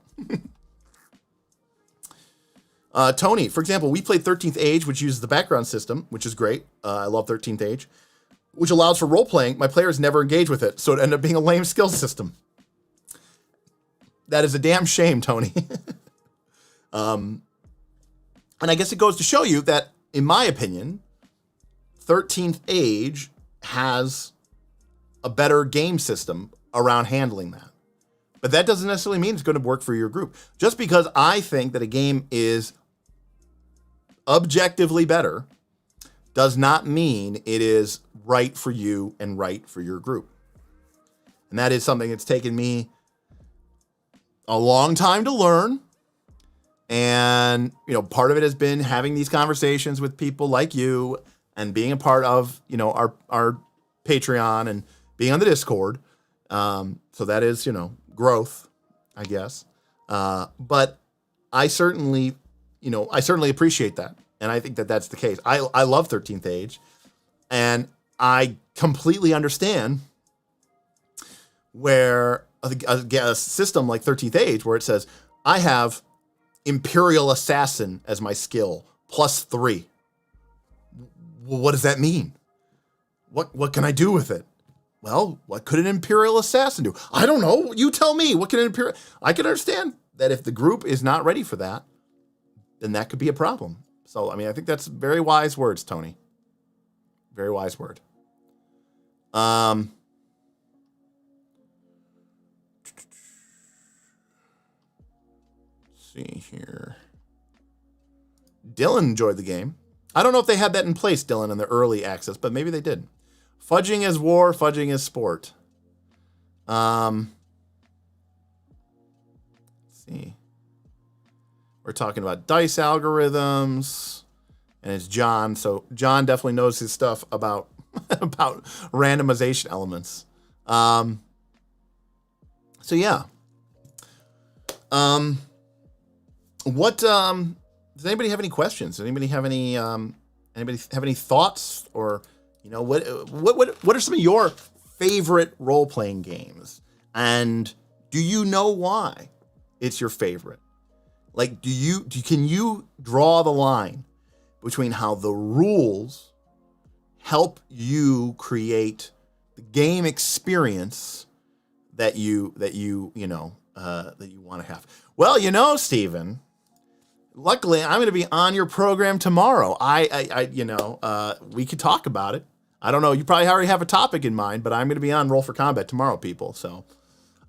Tony, for example, we played 13th Age, which uses the background system, which is great. I love 13th Age, which allows for role-playing. My players never engage with it, so it ended up being a lame skill system. That is a damn shame, Tony. And I guess it goes to show you that, in my opinion, 13th Age has a better game system around handling that. But that doesn't necessarily mean it's going to work for your group. Just because I think that a game is objectively better does not mean it is right for you and right for your group. And that is something that's taken me a long time to learn. And, you know, part of it has been having these conversations with people like you and being a part of, you know, our Patreon and being on the Discord. So that is, you know, growth, I guess. But I certainly appreciate that. And I think that that's the case. I love 13th Age, and I completely understand where a system like 13th Age, where it says, I have Imperial Assassin as my skill, +3. Well, what does that mean? What can I do with it? Well, what could an Imperial Assassin do? I don't know. You tell me. What can an Imperial... I can understand that if the group is not ready for that, then that could be a problem. So, I mean, I think that's very wise words, Tony. Very wise word. Let's see here. Dylan enjoyed the game. I don't know if they had that in place, Dylan, in the early access, but maybe they did. Fudging is war, fudging is sport. Let's see. We're talking about dice algorithms, and it's John. So John definitely knows his stuff about about randomization elements. So yeah. Does anybody have any questions? Does anybody have any thoughts, or you know, what are some of your favorite role-playing games? And do you know why it's your favorite? Like, can you draw the line between how the rules help you create the game experience that you want to have? Well, you know, Steven, luckily I'm going to be on your program tomorrow. We could talk about it. I don't know. You probably already have a topic in mind, but I'm going to be on Roll for Combat tomorrow, people. So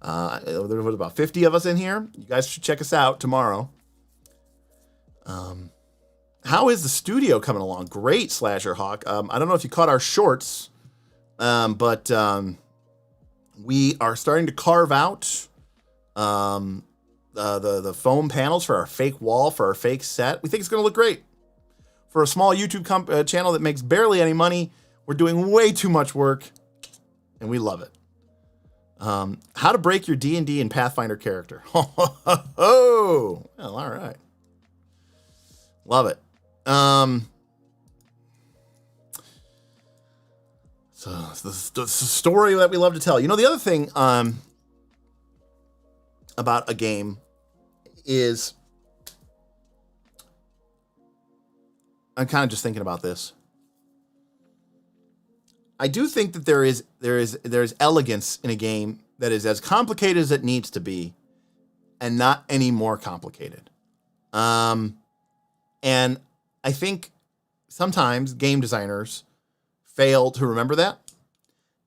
there was about 50 of us in here. You guys should check us out tomorrow. How is the studio coming along? Great, Slasher Hawk. I don't know if you caught our shorts, but we are starting to carve out the foam panels for our fake wall, for our fake set. We think it's going to look great. For a small YouTube channel that makes barely any money, we're doing way too much work, and we love it. How to break your D&D and Pathfinder character. Oh, well, all right. Love it. So it's the story that we love to tell. You know, the other thing about a game is I'm kind of just thinking about this. I do think that there's elegance in a game that is as complicated as it needs to be, and not any more complicated. And I think sometimes game designers fail to remember that,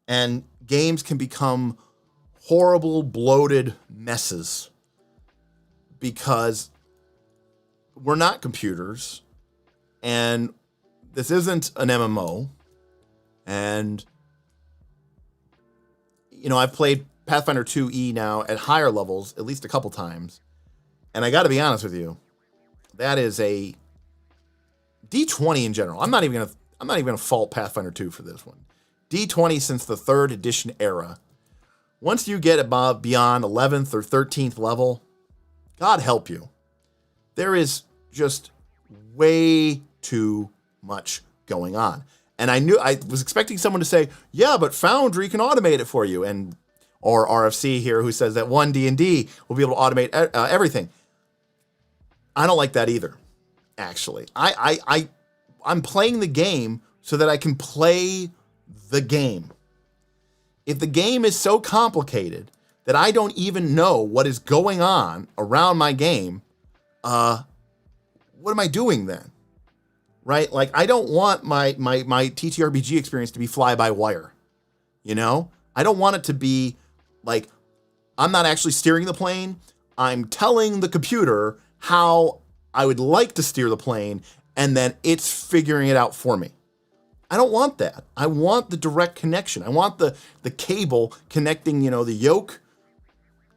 and games can become horrible, bloated messes because we're not computers, and this isn't an MMO. And, I've played Pathfinder 2E now at higher levels at least a couple times. And I got to be honest with you, that is a D20 in general. I'm not even going to fault Pathfinder 2 for this one. D20 since the 3rd edition era. Once you get above beyond 11th or 13th level, God help you. There is just way too much going on. And I was expecting someone to say, yeah, but Foundry can automate it for you. Or RFC here, who says that one D&D will be able to automate everything. I don't like that either, actually. I'm playing the game so that I can play the game. If the game is so complicated that I don't even know what is going on around my game, what am I doing then? Right? Like, I don't want my TTRPG experience to be fly-by-wire, I don't want it to be like, I'm not actually steering the plane. I'm telling the computer how I would like to steer the plane, and then it's figuring it out for me. I don't want that. I want the direct connection. I want the cable connecting, the yoke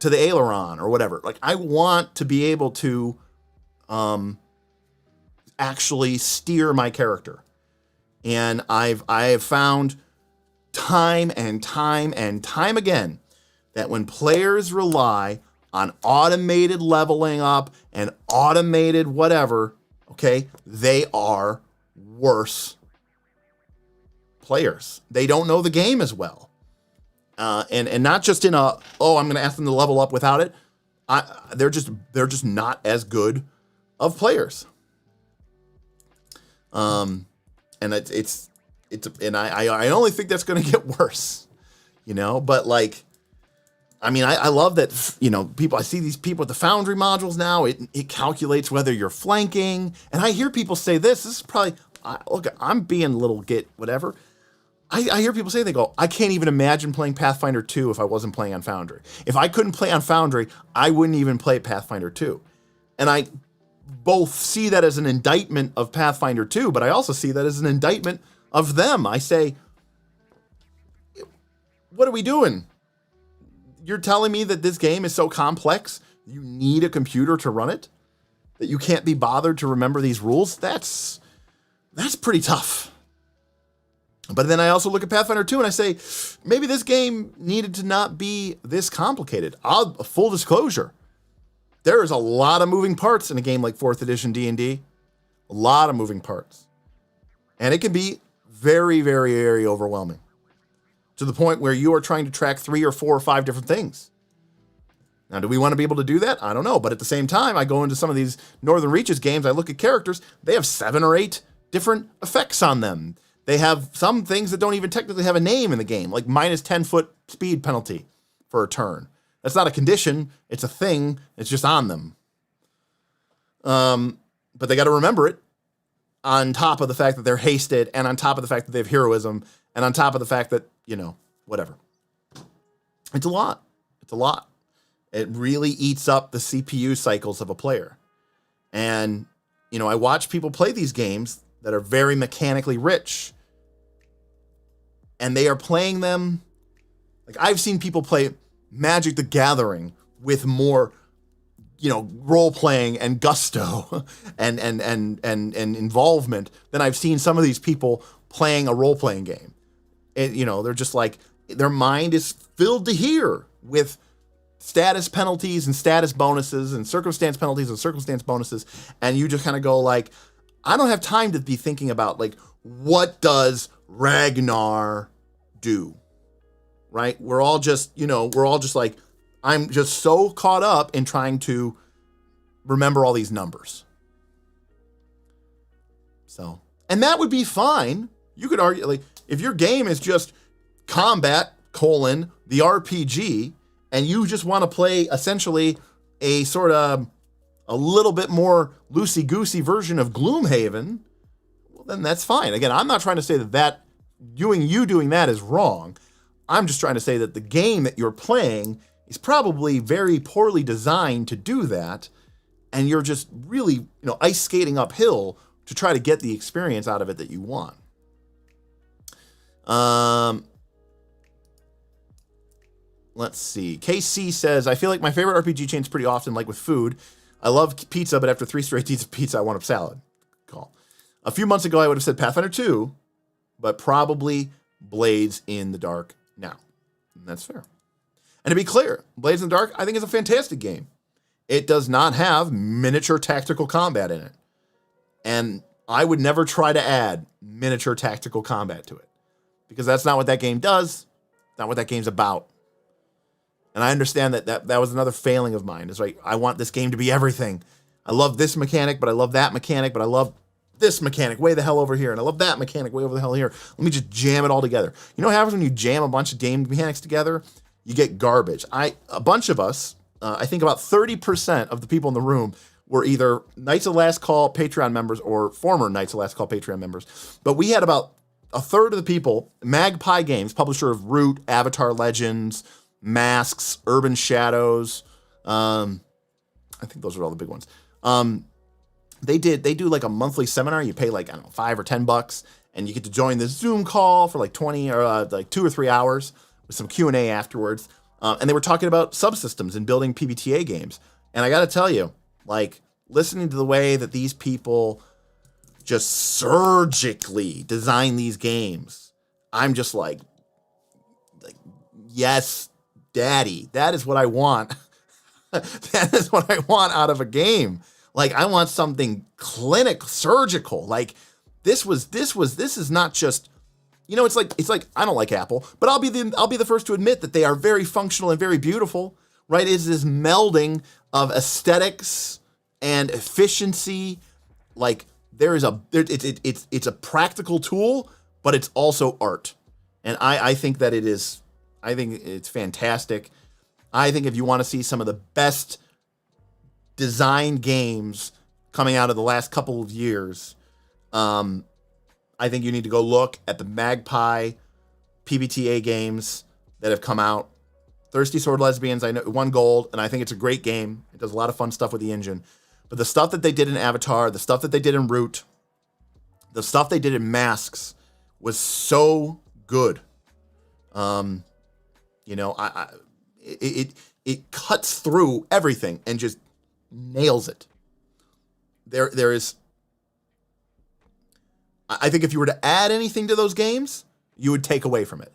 to the aileron or whatever. Like, I want to be able to actually steer my character. And I have found time and time and time again that when players rely on automated leveling up and automated whatever, okay, they are worse players. They don't know the game as well. And not just in I'm going to ask them to level up without it. They're just not as good of players. And I only think that's going to get worse, but like, I mean, I love that, I see these people with the Foundry modules now, it calculates whether you're flanking. And I hear people say this is probably, look, I'm being a little whatever. I hear people say, they go, I can't even imagine playing Pathfinder 2 if I wasn't playing on Foundry. If I couldn't play on Foundry, I wouldn't even play Pathfinder 2. And I both see that as an indictment of Pathfinder 2, but I also see that as an indictment of them. I say, what are we doing? You're telling me that this game is so complex, you need a computer to run it? That you can't be bothered to remember these rules? That's pretty tough. But then I also look at Pathfinder 2 and I say, maybe this game needed to not be this complicated. Full disclosure, there is a lot of moving parts in a game like 4th edition D&D. A lot of moving parts. And it can be very, very, very overwhelming. To the point where you are trying to track 3 or 4 or 5 different things. Now, do we want to be able to do that? I don't know. But at the same time, I go into some of these Northern Reaches games, I look at characters, they have 7 or 8 different effects on them. They have some things that don't even technically have a name in the game, like minus 10-foot speed penalty for a turn. That's not a condition. It's a thing. It's just on them. But they got to remember it on top of the fact that they're hasted and on top of the fact that they have heroism and on top of the fact that, whatever. It's a lot. It's a lot. It really eats up the CPU cycles of a player. And, I watch people play these games that are very mechanically rich. And they are playing them. Like, I've seen people play Magic the Gathering with more, role playing and gusto and involvement than I've seen some of these people playing a role playing game. They're just like, their mind is filled to here with status penalties and status bonuses and circumstance penalties and circumstance bonuses. And you just kind of go like, I don't have time to be thinking about like, what does Ragnar do? Right? We're all just like, I'm just so caught up in trying to remember all these numbers. So And that would be fine. You could argue, like, if your game is just combat, the RPG, and you just want to play essentially a sort of a little bit more loosey-goosey version of Gloomhaven, well, then that's fine. Again, I'm not trying to say that you doing that is wrong. I'm just trying to say that the game that you're playing is probably very poorly designed to do that, and you're just really, ice skating uphill to try to get the experience out of it that you want. Let's see. KC says, I feel like my favorite RPG chain's pretty often like with food. I love pizza, but after 3 straight eats of pizza, I want a salad. Call. A few months ago, I would have said Pathfinder 2, but probably Blades in the Dark now. And that's fair. And to be clear, Blades in the Dark, I think is a fantastic game. It does not have miniature tactical combat in it. And I would never try to add miniature tactical combat to it, because that's not what that game does. Not what that game's about. And I understand that was another failing of mine. Is like, I want this game to be everything. I love this mechanic, but I love that mechanic, but I love this mechanic way the hell over here, and I love that mechanic way over the hell here. Let me just jam it all together. You know what happens when you jam a bunch of game mechanics together? You get garbage. A bunch of us, I think about 30% of the people in the room were either Knights of the Last Call Patreon members or former Knights of the Last Call Patreon members. But we had about a third of the people, Magpie Games, publisher of Root, Avatar Legends, Masks, Urban Shadows. I think those are all the big ones. They do like a monthly seminar. You pay like, I don't know, $5 or $10, and you get to join this Zoom call for like 20 or like 2 or 3 hours with some Q&A afterwards. And they were talking about subsystems and building PBTA games. And I got to tell you, like, listening to the way that these people just surgically design these games, I'm just like, yes, daddy, that is what I want. That is what I want out of a game. Like, I want something surgical. Like, this is not just, it's like I don't like Apple, but I'll be the first to admit that they are very functional and very beautiful, right? It's this melding of aesthetics and efficiency. Like, it's a practical tool, but it's also art. And I think that I think it's fantastic. I think if you want to see some of the best designed games coming out of the last couple of years, I think you need to go look at the Magpie PBTA games that have come out. Thirsty Sword Lesbians, I know, won gold, and I think it's a great game. It does a lot of fun stuff with the engine. But the stuff that they did in Avatar, the stuff that they did in Root, the stuff they did in Masks was so good. It cuts through everything and just nails it. There is, I think if you were to add anything to those games, you would take away from it.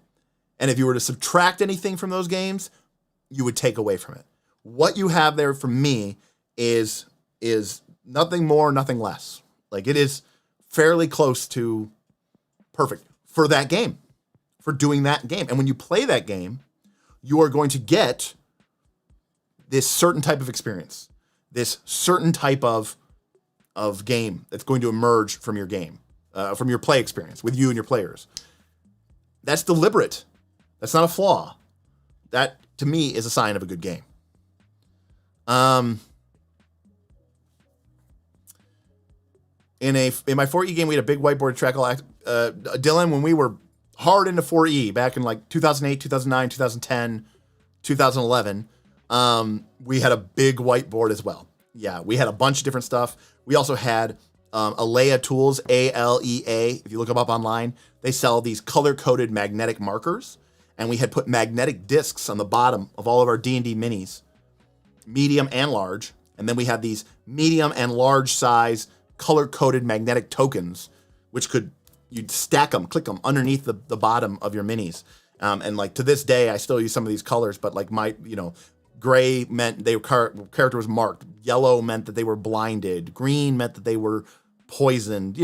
And if you were to subtract anything from those games, you would take away from it. What you have there for me is nothing more, nothing less. Like, it is fairly close to perfect for that game, for doing that game. And when you play that game, you are going to get this certain type of experience, this certain type of game that's going to emerge from your game, from your play experience with you and your players. That's deliberate. That's not a flaw. That, to me, is a sign of a good game. In my 4E game, we had a big whiteboard track. Dylan, when we were hard into 4E back in like 2008, 2009, 2010, 2011, we had a big whiteboard as well. Yeah, we had a bunch of different stuff. We also had Alea Tools, ALEA. If you look them up online, they sell these color-coded magnetic markers. And we had put magnetic discs on the bottom of all of our D&D minis, medium and large. And then we had these medium and large size color-coded magnetic tokens, which you'd stack them, click them underneath the bottom of your minis. And like to this day, I still use some of these colors, but like gray meant character was marked. Yellow meant that they were blinded. Green meant that they were poisoned.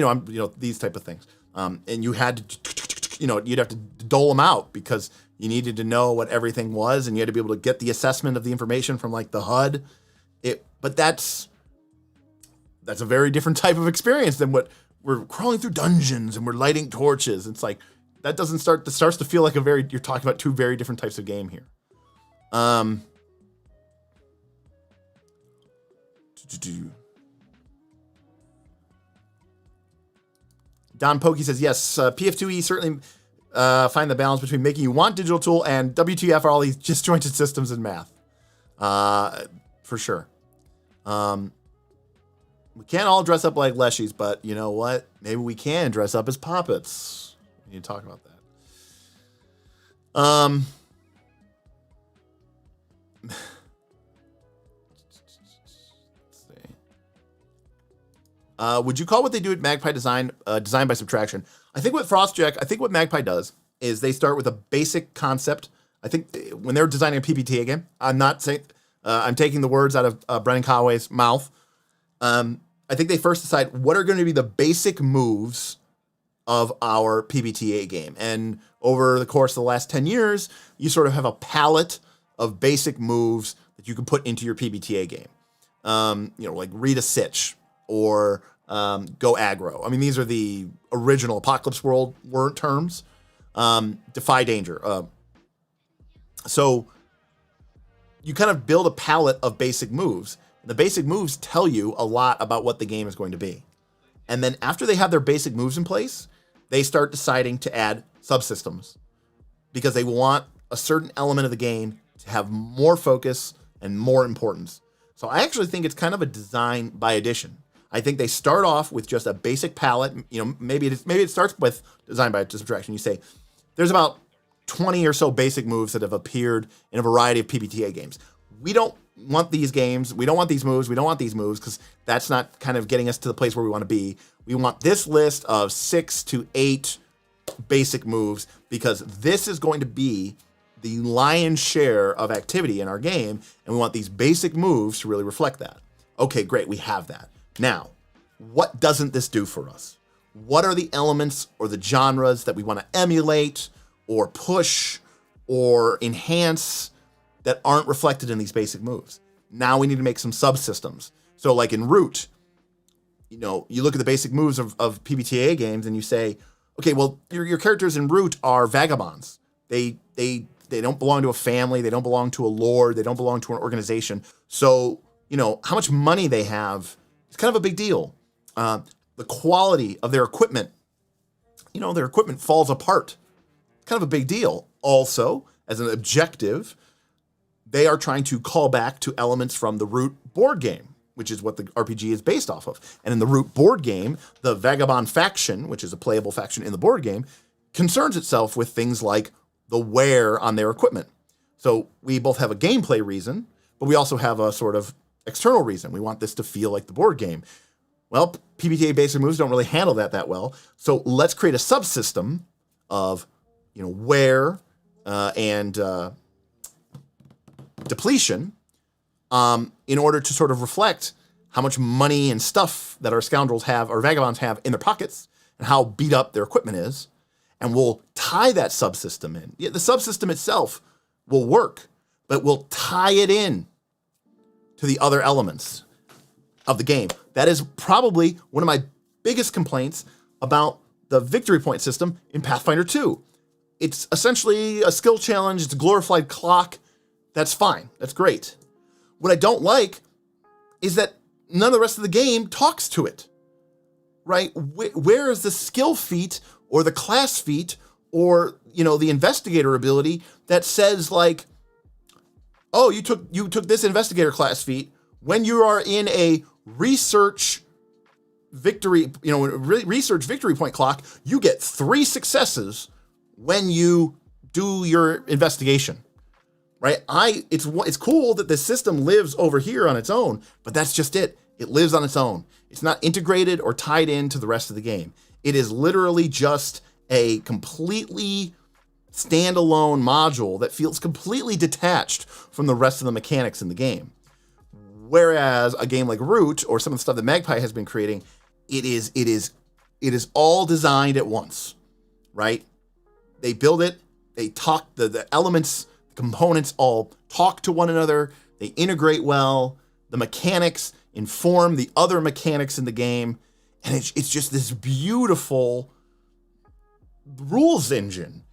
These type of things. And you had to, you'd have to dole them out because you needed to know what everything was, and you had to be able to get the assessment of the information from like the HUD. But that's a very different type of experience than what we're crawling through dungeons and we're lighting torches. It's like that starts to feel like you're talking about two very different types of game here. Don Pokey says, yes, PF2E certainly find the balance between making you want digital tool and WTF are all these disjointed systems and math. For sure. We can't all dress up like Leshies, but you know what? Maybe we can dress up as puppets. We need to talk about that. Let's see. Would you call what they do at Magpie design by subtraction? I think what Magpie does is they start with a basic concept. I think when they're designing a PBTA game, I'm not saying I'm taking the words out of Brennan Conway's mouth. I think they first decide what are going to be the basic moves of our PBTA game. And over the course of the last 10 years, you sort of have a palette of basic moves that you can put into your PBTA game. Like read a sitch or go aggro. I mean, these are the original Apocalypse World word terms. Defy danger. So you kind of build a palette of basic moves. The basic moves tell you a lot about what the game is going to be. And then after they have their basic moves in place, they start deciding to add subsystems because they want a certain element of the game to have more focus and more importance. So I actually think it's kind of a design by addition. I think they start off with just a basic palette. Maybe it starts with design by subtraction. You say there's about 20 or so basic moves that have appeared in a variety of PBTA games. We don't want these games. We don't want these moves. We don't want these moves because that's not kind of getting us to the place where we want to be. We want this list of 6 to 8 basic moves because this is going to be the lion's share of activity in our game, and we want these basic moves to really reflect that. Okay, great, we have that. Now, what doesn't this do for us? What are the elements or the genres that we want to emulate or push or enhance that aren't reflected in these basic moves? Now we need to make some subsystems. So like in Root, you look at the basic moves of PBTA games and you say, okay, well, your characters in Root are vagabonds. They don't belong to a family. They don't belong to a lord. They don't belong to an organization. So, how much money they have is kind of a big deal. The quality of their equipment, their equipment falls apart. Kind of a big deal. Also, as an objective, they are trying to call back to elements from the Root board game, which is what the RPG is based off of. And in the Root board game, the Vagabond faction, which is a playable faction in the board game, concerns itself with things like the wear on their equipment. So we both have a gameplay reason, but we also have a sort of external reason. We want this to feel like the board game. Well, PBTA basic moves don't really handle that well. So let's create a subsystem of, wear and depletion in order to sort of reflect how much money and stuff that our scoundrels have or vagabonds have in their pockets and how beat up their equipment is. And we'll tie that subsystem in. Yeah, the subsystem itself will work, but we'll tie it in to the other elements of the game. That is probably one of my biggest complaints about the victory point system in Pathfinder 2. It's essentially a skill challenge. It's a glorified clock. That's fine. That's great. What I don't like is that none of the rest of the game talks to it, right? Where is the skill feat or the class feat or, the investigator ability that says like, oh, you took this investigator class feat when you are in a research victory, research victory point clock, you get 3 successes when you do your investigation. Right? It's cool that the system lives over here on its own, but that's just it. It lives on its own. It's not integrated or tied into the rest of the game. It is literally just a completely standalone module that feels completely detached from the rest of the mechanics in the game. Whereas a game like Root or some of the stuff that Magpie has been creating, it is all designed at once, right? They build it, they talk, the elements, components all talk to one another, they integrate well, the mechanics inform the other mechanics in the game, And it's just this beautiful rules engine.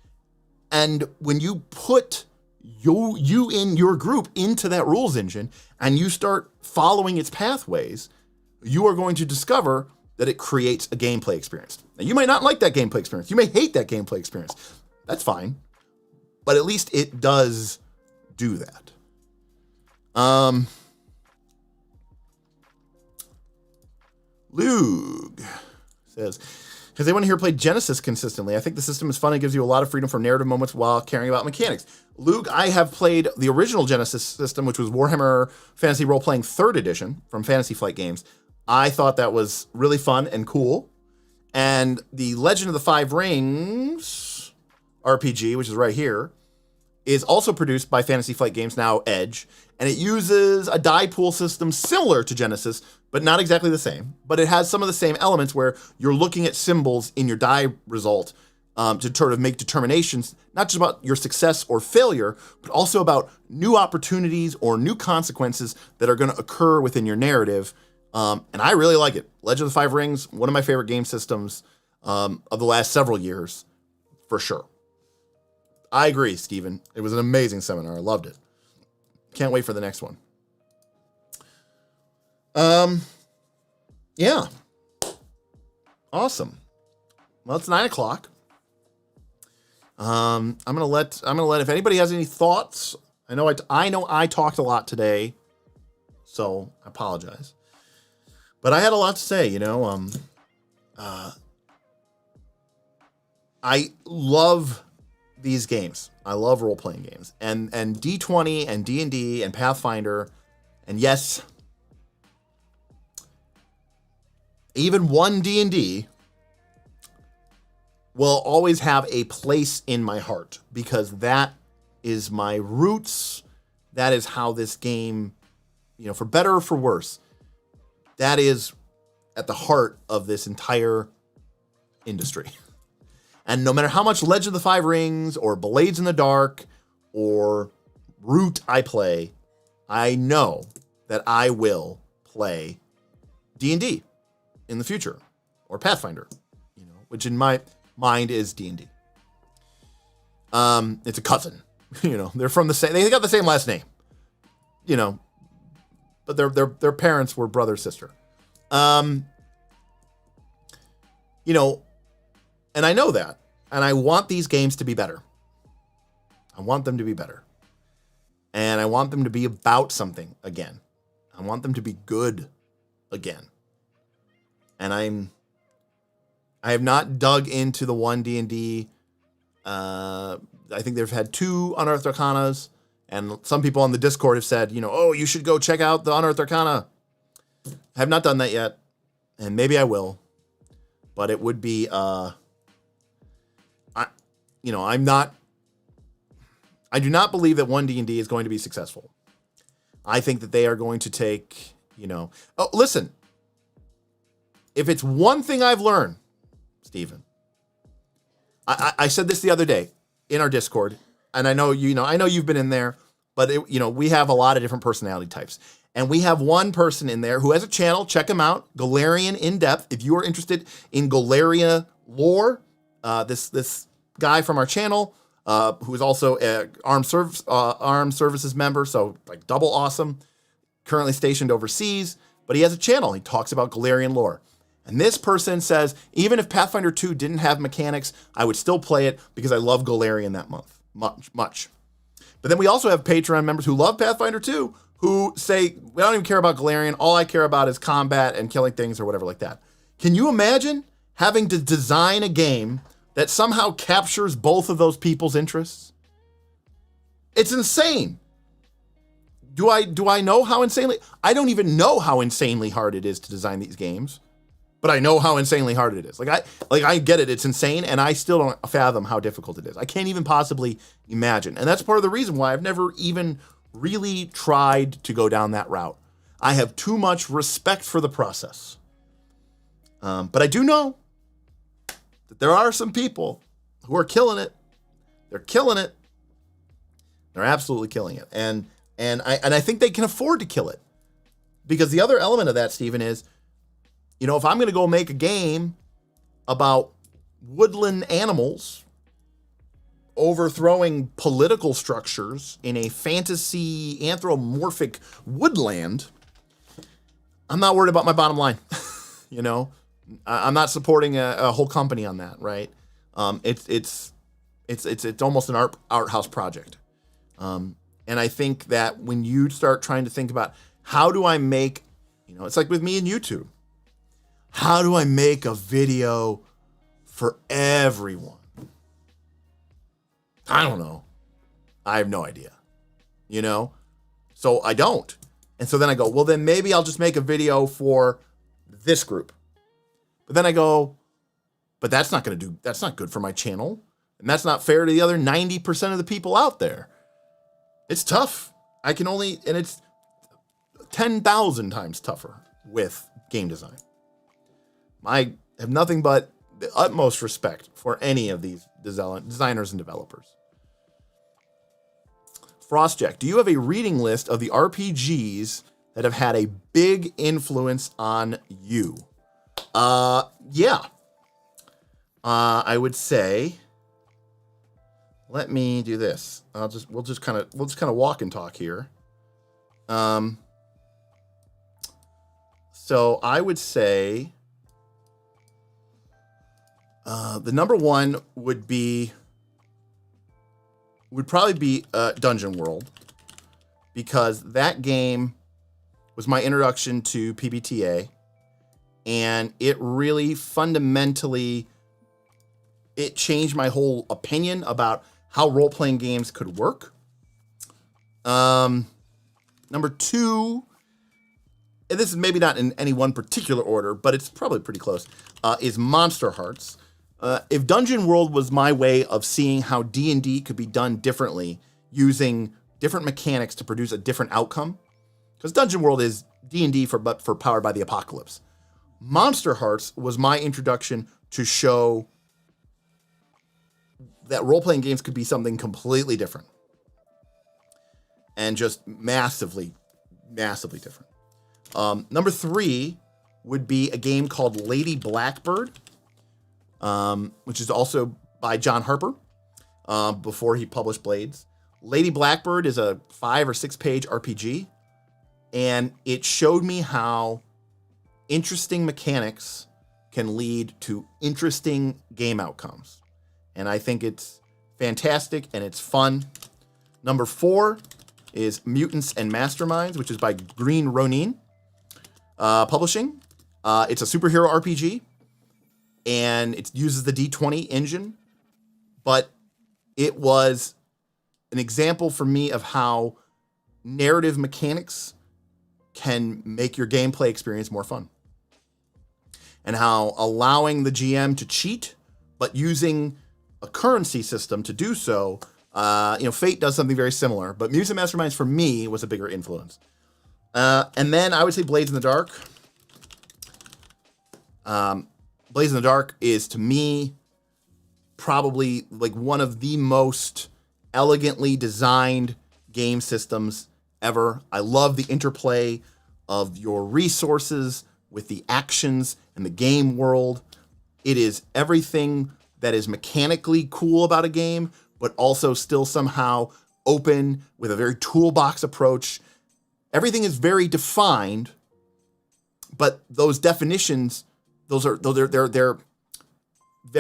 And when you put you in your group into that rules engine and you start following its pathways, you are going to discover that it creates a gameplay experience. Now, you might not like that gameplay experience. You may hate that gameplay experience. That's fine. But at least it does do that. Lug says, has anyone here played Genesis consistently? I think the system is fun and gives you a lot of freedom from narrative moments while caring about mechanics. Lug, I have played the original Genesis system, which was Warhammer Fantasy Role-Playing 3rd Edition from Fantasy Flight Games. I thought that was really fun and cool. And the Legend of the Five Rings RPG, which is right here, is also produced by Fantasy Flight Games, now Edge, and it uses a die pool system similar to Genesis, but not exactly the same. But it has some of the same elements where you're looking at symbols in your die result to sort of make determinations, not just about your success or failure, but also about new opportunities or new consequences that are going to occur within your narrative. And I really like it. Legend of the Five Rings, one of my favorite game systems of the last several years, for sure. I agree, Steven. It was an amazing seminar. I loved it. Can't wait for the next one. Yeah. Awesome. Well, it's 9:00. I'm gonna let if anybody has any thoughts. I know I talked a lot today, so I apologize. But I had a lot to say, I love these games. I love role-playing games. And D20 and D&D and Pathfinder, and yes, even one D&D will always have a place in my heart because that is my roots. That is how this game, for better or for worse, that is at the heart of this entire industry. And no matter how much Legend of the Five Rings or Blades in the Dark or Root I play, I know that I will play D&D in the future, or Pathfinder, which in my mind is D&D. It's a cousin, they're from the same, they got the same last name, but their parents were brother, sister. And I know that, and I want these games to be better. I want them to be better. And I want them to be about something again. I want them to be good again. And I have not dug into the one D&D. I think they've had 2 Unearthed Arcanas, and some people on the Discord have said, oh, you should go check out the Unearthed Arcana. I have not done that yet, and maybe I will. But it would be, I do not believe that one D&D is going to be successful. I think that they are going to take, oh, listen, if it's one thing I've learned, Stephen, I said this the other day in our Discord, and I know you've been in there, but we have a lot of different personality types. And we have one person in there who has a channel. Check him out, Galarian In Depth. If you are interested in Galaria lore, this guy from our channel, who is also an armed services member, so like double awesome, currently stationed overseas, but he has a channel. He talks about Galarian lore. And this person says, even if Pathfinder 2 didn't have mechanics, I would still play it because I love Galarian that much. But then we also have Patreon members who love Pathfinder 2 who say, we don't even care about Galarian. All I care about is combat and killing things or whatever like that. Can you imagine having to design a game that somehow captures both of those people's interests? It's insane. Do I know how insanely? I don't even know how insanely hard it is to design these games, but I know how insanely hard it is. I get it. It's insane, and I still don't fathom how difficult it is. I can't even possibly imagine, and that's part of the reason why I've never even really tried to go down that route. I have too much respect for the process, but I do know that there are some people who are killing it. They're killing it. They're absolutely killing it, and I think they can afford to kill it, because the other element of that, Stephen, is if I'm going to go make a game about woodland animals overthrowing political structures in a fantasy anthropomorphic woodland, I'm not worried about my bottom line. I'm not supporting a whole company on that, right? It's almost an art house project. And I think that when you start trying to think about how do I make, it's like with me and YouTube. How do I make a video for everyone? I don't know. I have no idea. So I don't. And so then I go, well, then maybe I'll just make a video for this group. But then I go, but that's not good for my channel. And that's not fair to the other 90% of the people out there. It's tough. And it's 10,000 times tougher with game design. I have nothing but the utmost respect for any of these designers and developers. Frostjack, do you have a reading list of the RPGs that have had a big influence on you? Yeah. I would say, let me do this. We'll just kind of walk and talk here. So I would say, the number one would probably be Dungeon World, because that game was my introduction to PBTA, and it really fundamentally, it changed my whole opinion about how role-playing games could work. Number two, and this is maybe not in any one particular order, but it's probably pretty close, is Monster Hearts. If Dungeon World was my way of seeing how D&D could be done differently, using different mechanics to produce a different outcome, because Dungeon World is D&D for Powered by the Apocalypse. Monster Hearts was my introduction to show that role-playing games could be something completely different. And just massively, massively different. Number three would be a game called Lady Blackbird, which is also by John Harper, before he published Blades. Lady Blackbird is a 5 or 6 page RPG, and it showed me how interesting mechanics can lead to interesting game outcomes. And I think it's fantastic and it's fun. Number 4 is Mutants and Masterminds, which is by Green Ronin Publishing. It's a superhero RPG, and it uses the D20 engine, but it was an example for me of how narrative mechanics can make your gameplay experience more fun. And how allowing the GM to cheat, but using a currency system to do so, Fate does something very similar, but Mutants and Masterminds for me was a bigger influence. And then I would say Blades in the Dark. Blades in the Dark is, to me, probably like one of the most elegantly designed game systems ever. I love the interplay of your resources with the actions and the game world. It is everything that is mechanically cool about a game, but also still somehow open with a very toolbox approach. Everything is very defined, but those definitions, they're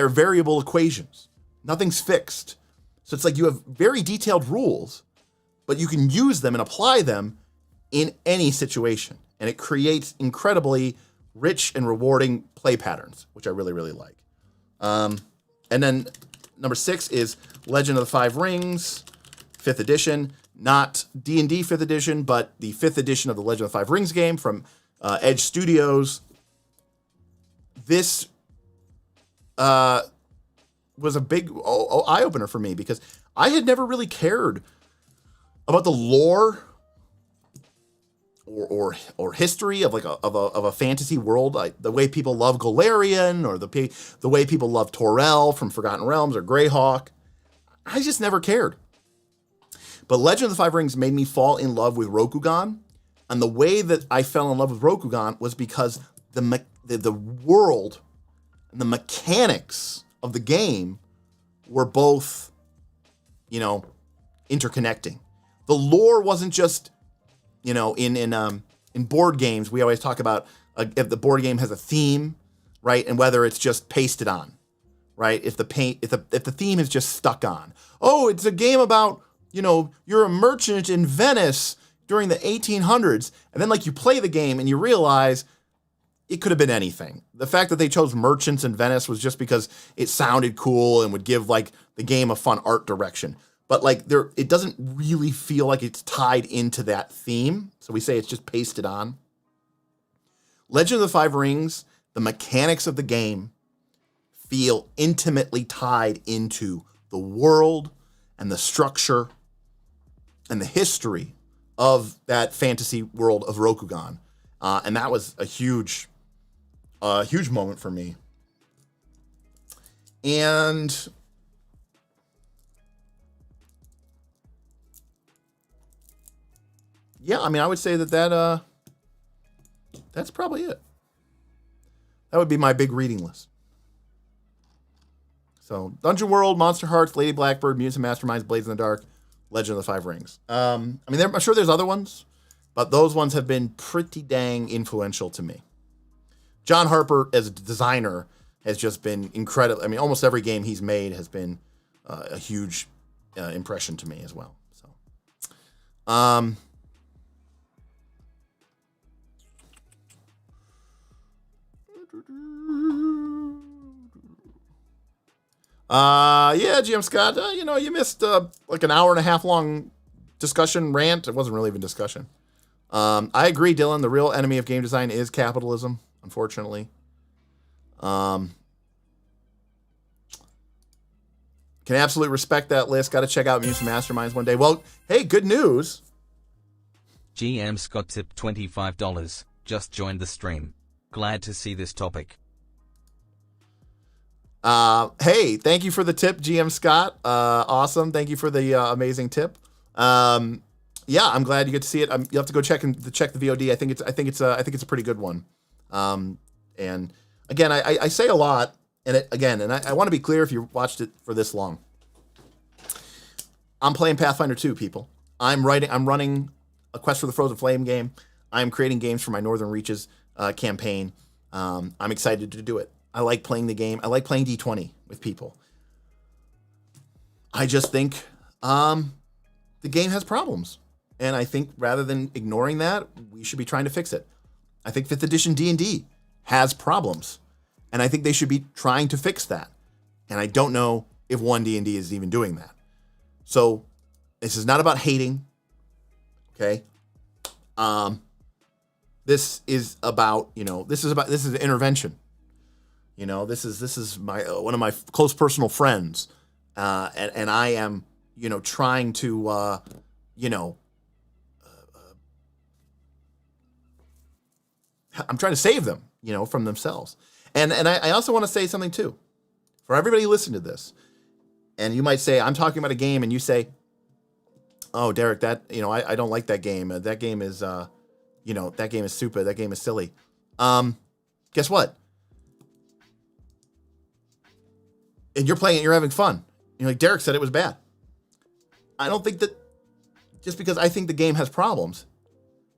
variable equations. Nothing's fixed. So it's like you have very detailed rules, but you can use them and apply them in any situation. And it creates incredibly rich and rewarding play patterns, which I really, really like. And then number 6 is Legend of the Five Rings, 5th edition. Not D&D 5th edition, but the 5th edition of the Legend of the Five Rings game from Edge Studios. This was a big eye-opener for me, because I had never really cared about the lore or history of a fantasy world, the way people love Golarion, or the way people love Torel from Forgotten Realms or Greyhawk. I just never cared. But Legend of the Five Rings made me fall in love with Rokugan And the way that I fell in love with Rokugan was because the world and the mechanics of the game were both, interconnecting. The lore wasn't just, in board games, we always talk about if the board game has a theme, right? And whether it's just pasted on, right? If the theme is just stuck on. Oh, it's a game about, you're a merchant in Venice during the 1800s. And then you play the game and you realize it could have been anything. The fact that they chose merchants in Venice was just because it sounded cool and would give the game a fun art direction. But it doesn't really feel like it's tied into that theme. So we say it's just pasted on. Legend of the Five Rings, the mechanics of the game feel intimately tied into the world and the structure and the history of that fantasy world of Rokugan. And that was a huge moment for me. And yeah, I would say that's probably it. That would be my big reading list. So, Dungeon World, Monster Hearts, Lady Blackbird, Mutants and Masterminds, Blades in the Dark, Legend of the Five Rings. I'm sure there's other ones, but those ones have been pretty dang influential to me. John Harper, as a designer, has just been incredible. Almost every game he's made has been a huge impression to me as well. So, yeah, GM Scott, you missed an hour and a half long discussion rant. It wasn't really even discussion. I agree, Dylan. The real enemy of game design is capitalism, unfortunately. Can absolutely respect that list. Got to check out Mutants and Masterminds one day. Well, hey, good news. GM Scott tipped $25. Just joined the stream. Glad to see this topic. Hey, thank you for the tip, GM Scott. Awesome. Thank you for the amazing tip. Yeah, I'm glad you get to see it. You'll have to go check the VOD. I think it's a pretty good one. And again, I say a lot, and I want to be clear if you watched it for this long. I'm playing Pathfinder 2, people. I'm running a Quest for the Frozen Flame game. I'm creating games for my Northern Reaches campaign. I'm excited to do it. I like playing the game. I like playing D20 with people. I just think the game has problems. And I think rather than ignoring that, we should be trying to fix it. I think 5th edition D&D has problems. And I think they should be trying to fix that. And I don't know if 1 D&D is even doing that. So this is not about hating. Okay? This is about, this is an intervention. This is my one of my close personal friends, and I am, trying to, I'm trying to save them, from themselves. And I also want to say something too, for everybody listening to this, and you might say, I'm talking about a game, and you say, oh, Derek, that, I don't like that game. That game is, that game is stupid. That game is silly. Guess what? And you're playing it, you're having fun. Like Derek said, it was bad. I don't think that just because I think the game has problems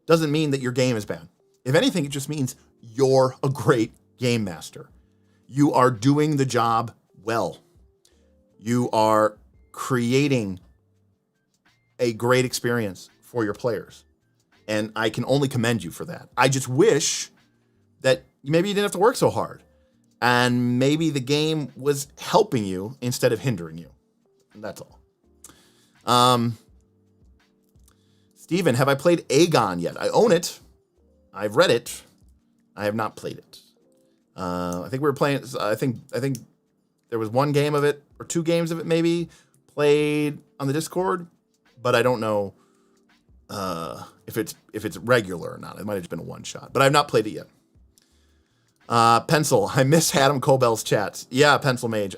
doesn't mean that your game is bad. If anything, it just means you're a great game master. You are doing the job well. You are creating a great experience for your players. And I can only commend you for that. I just wish that maybe you didn't have to work so hard. And maybe the game was helping you instead of hindering you. That's all. Steven, have I played Aegon yet? I own it. I've read it. I have not played it. I think we were playing. I think there was one game of it or two games of it maybe played on the Discord, but I don't know if it's regular or not. It might have just been a one shot, but I've not played it yet. Pencil, I miss Adam Cobell's chats. Yeah, Pencil Mage.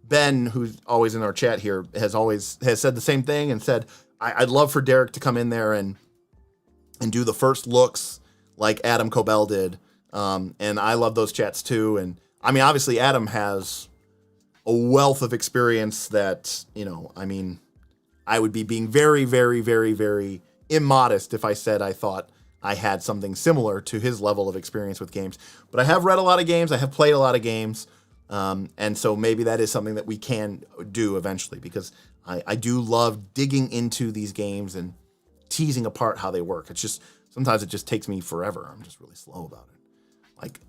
Ben, who's always in our chat here, has said the same thing and said, I'd love for Derek to come in there and and do the first looks like Adam Cobell did. And I love those chats too. And I mean, obviously Adam has a wealth of experience that, I would be being very, very, very, very immodest if I said I thought I had something similar to his level of experience with games. But I have read a lot of games. I have played a lot of games. And so maybe that is something that we can do eventually, because I do love digging into these games and teasing apart how they work. It's just, sometimes it just takes me forever. I'm just really slow about it. Like,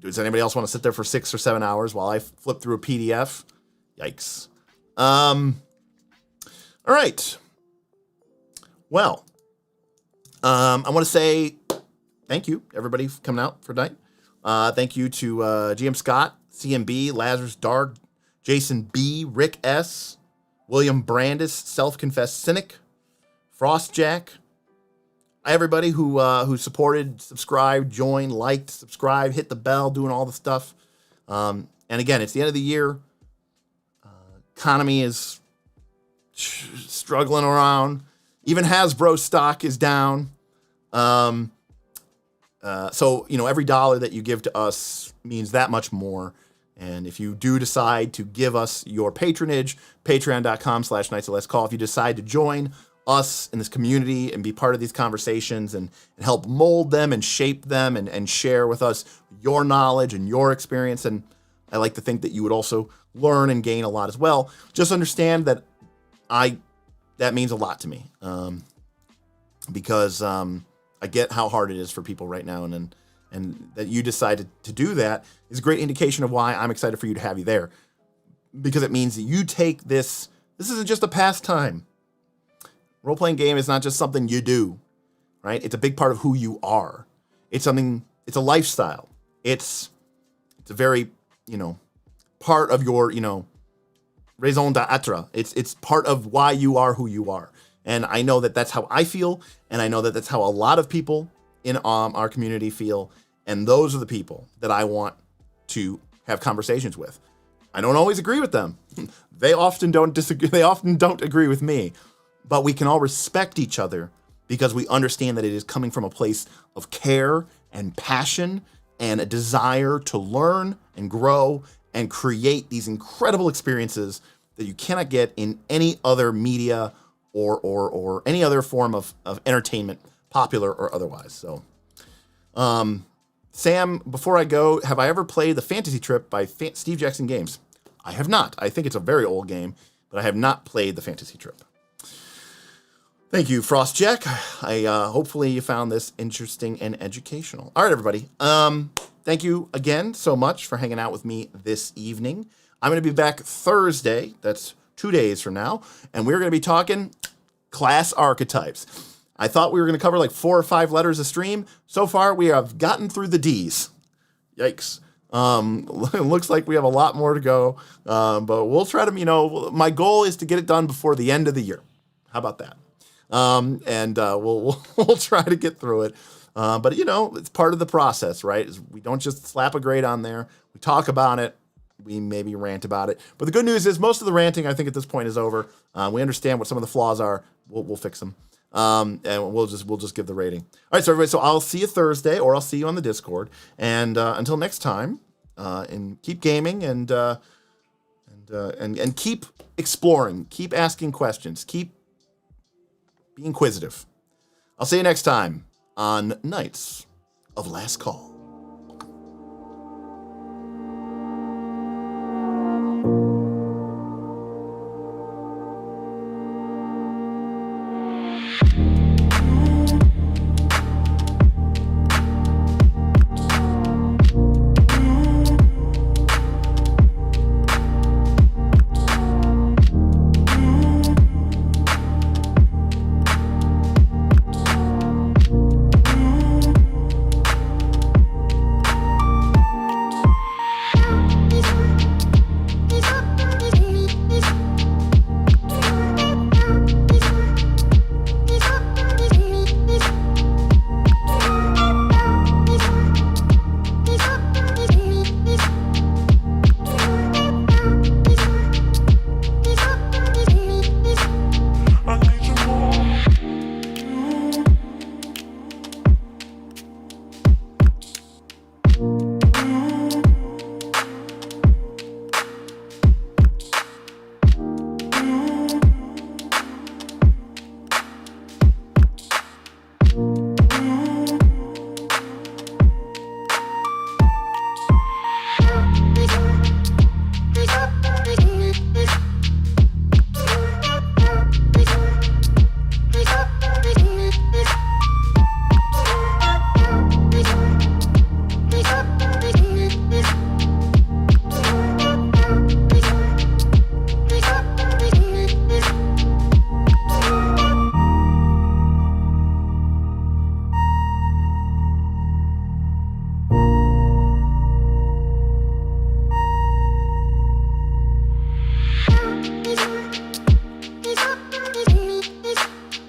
does anybody else want to sit there for 6 or 7 hours while I flip through a PDF? Yikes. All right. Well, I want to say thank you, everybody, for coming out for tonight. Thank you to GM Scott, CMB, Lazarus Dark, Jason B, Rick S, William Brandis, Self-Confessed Cynic, Frostjack, everybody who supported, subscribed, joined, liked, subscribed, hit the bell, doing all the stuff. And again, it's the end of the year. Economy is struggling around. Even Hasbro stock is down. So, every dollar that you give to us means that much more. And if you do decide to give us your patronage, patreon.com/Knights of Last Call, if you decide to join us in this community and be part of these conversations and help mold them and shape them and share with us your knowledge and your experience, and I like to think that you would also learn and gain a lot as well. Just understand that that means a lot to me, because I get how hard it is for people right now, and that you decided to do that is a great indication of why I'm excited for you to have you there, because it means that you take this isn't just a pastime. Role-playing game is not just something you do, right? It's a big part of who you are. It's a lifestyle. It's a very, part of your, raison d'être. It's part of why you are who you are. And I know that that's how I feel, and I know that that's how a lot of people in our community feel, and those are the people that I want to have conversations with. I don't always agree with them. They often don't disagree. They often don't agree with me. But we can all respect each other because we understand that it is coming from a place of care and passion and a desire to learn and grow and create these incredible experiences that you cannot get in any other media or any other form of entertainment, popular or otherwise. So, Sam, before I go, have I ever played The Fantasy Trip by Steve Jackson Games? I have not. I think it's a very old game, but I have not played The Fantasy Trip. Thank you, Frostjack. Hopefully you found this interesting and educational. All right, everybody. Thank you again so much for hanging out with me this evening. I'm going to be back Thursday. That's 2 days from now. And we're going to be talking class archetypes. I thought we were going to cover like 4 or 5 letters a stream. So far, we have gotten through the D's. Yikes. It looks like we have a lot more to go. But we'll try to, my goal is to get it done before the end of the year. How about that? We'll try to get through it. But it's part of the process, right? We don't just slap a grade on there. We talk about it. We maybe rant about it. But the good news is most of the ranting, I think, at this point is over. We understand what some of the flaws are. We'll fix them. And we'll just give the rating. All right, so everybody, so I'll see you Thursday, or I'll see you on the Discord. And until next time, and keep gaming and keep exploring, keep asking questions, keep be inquisitive. I'll see you next time on Knights of Last Call.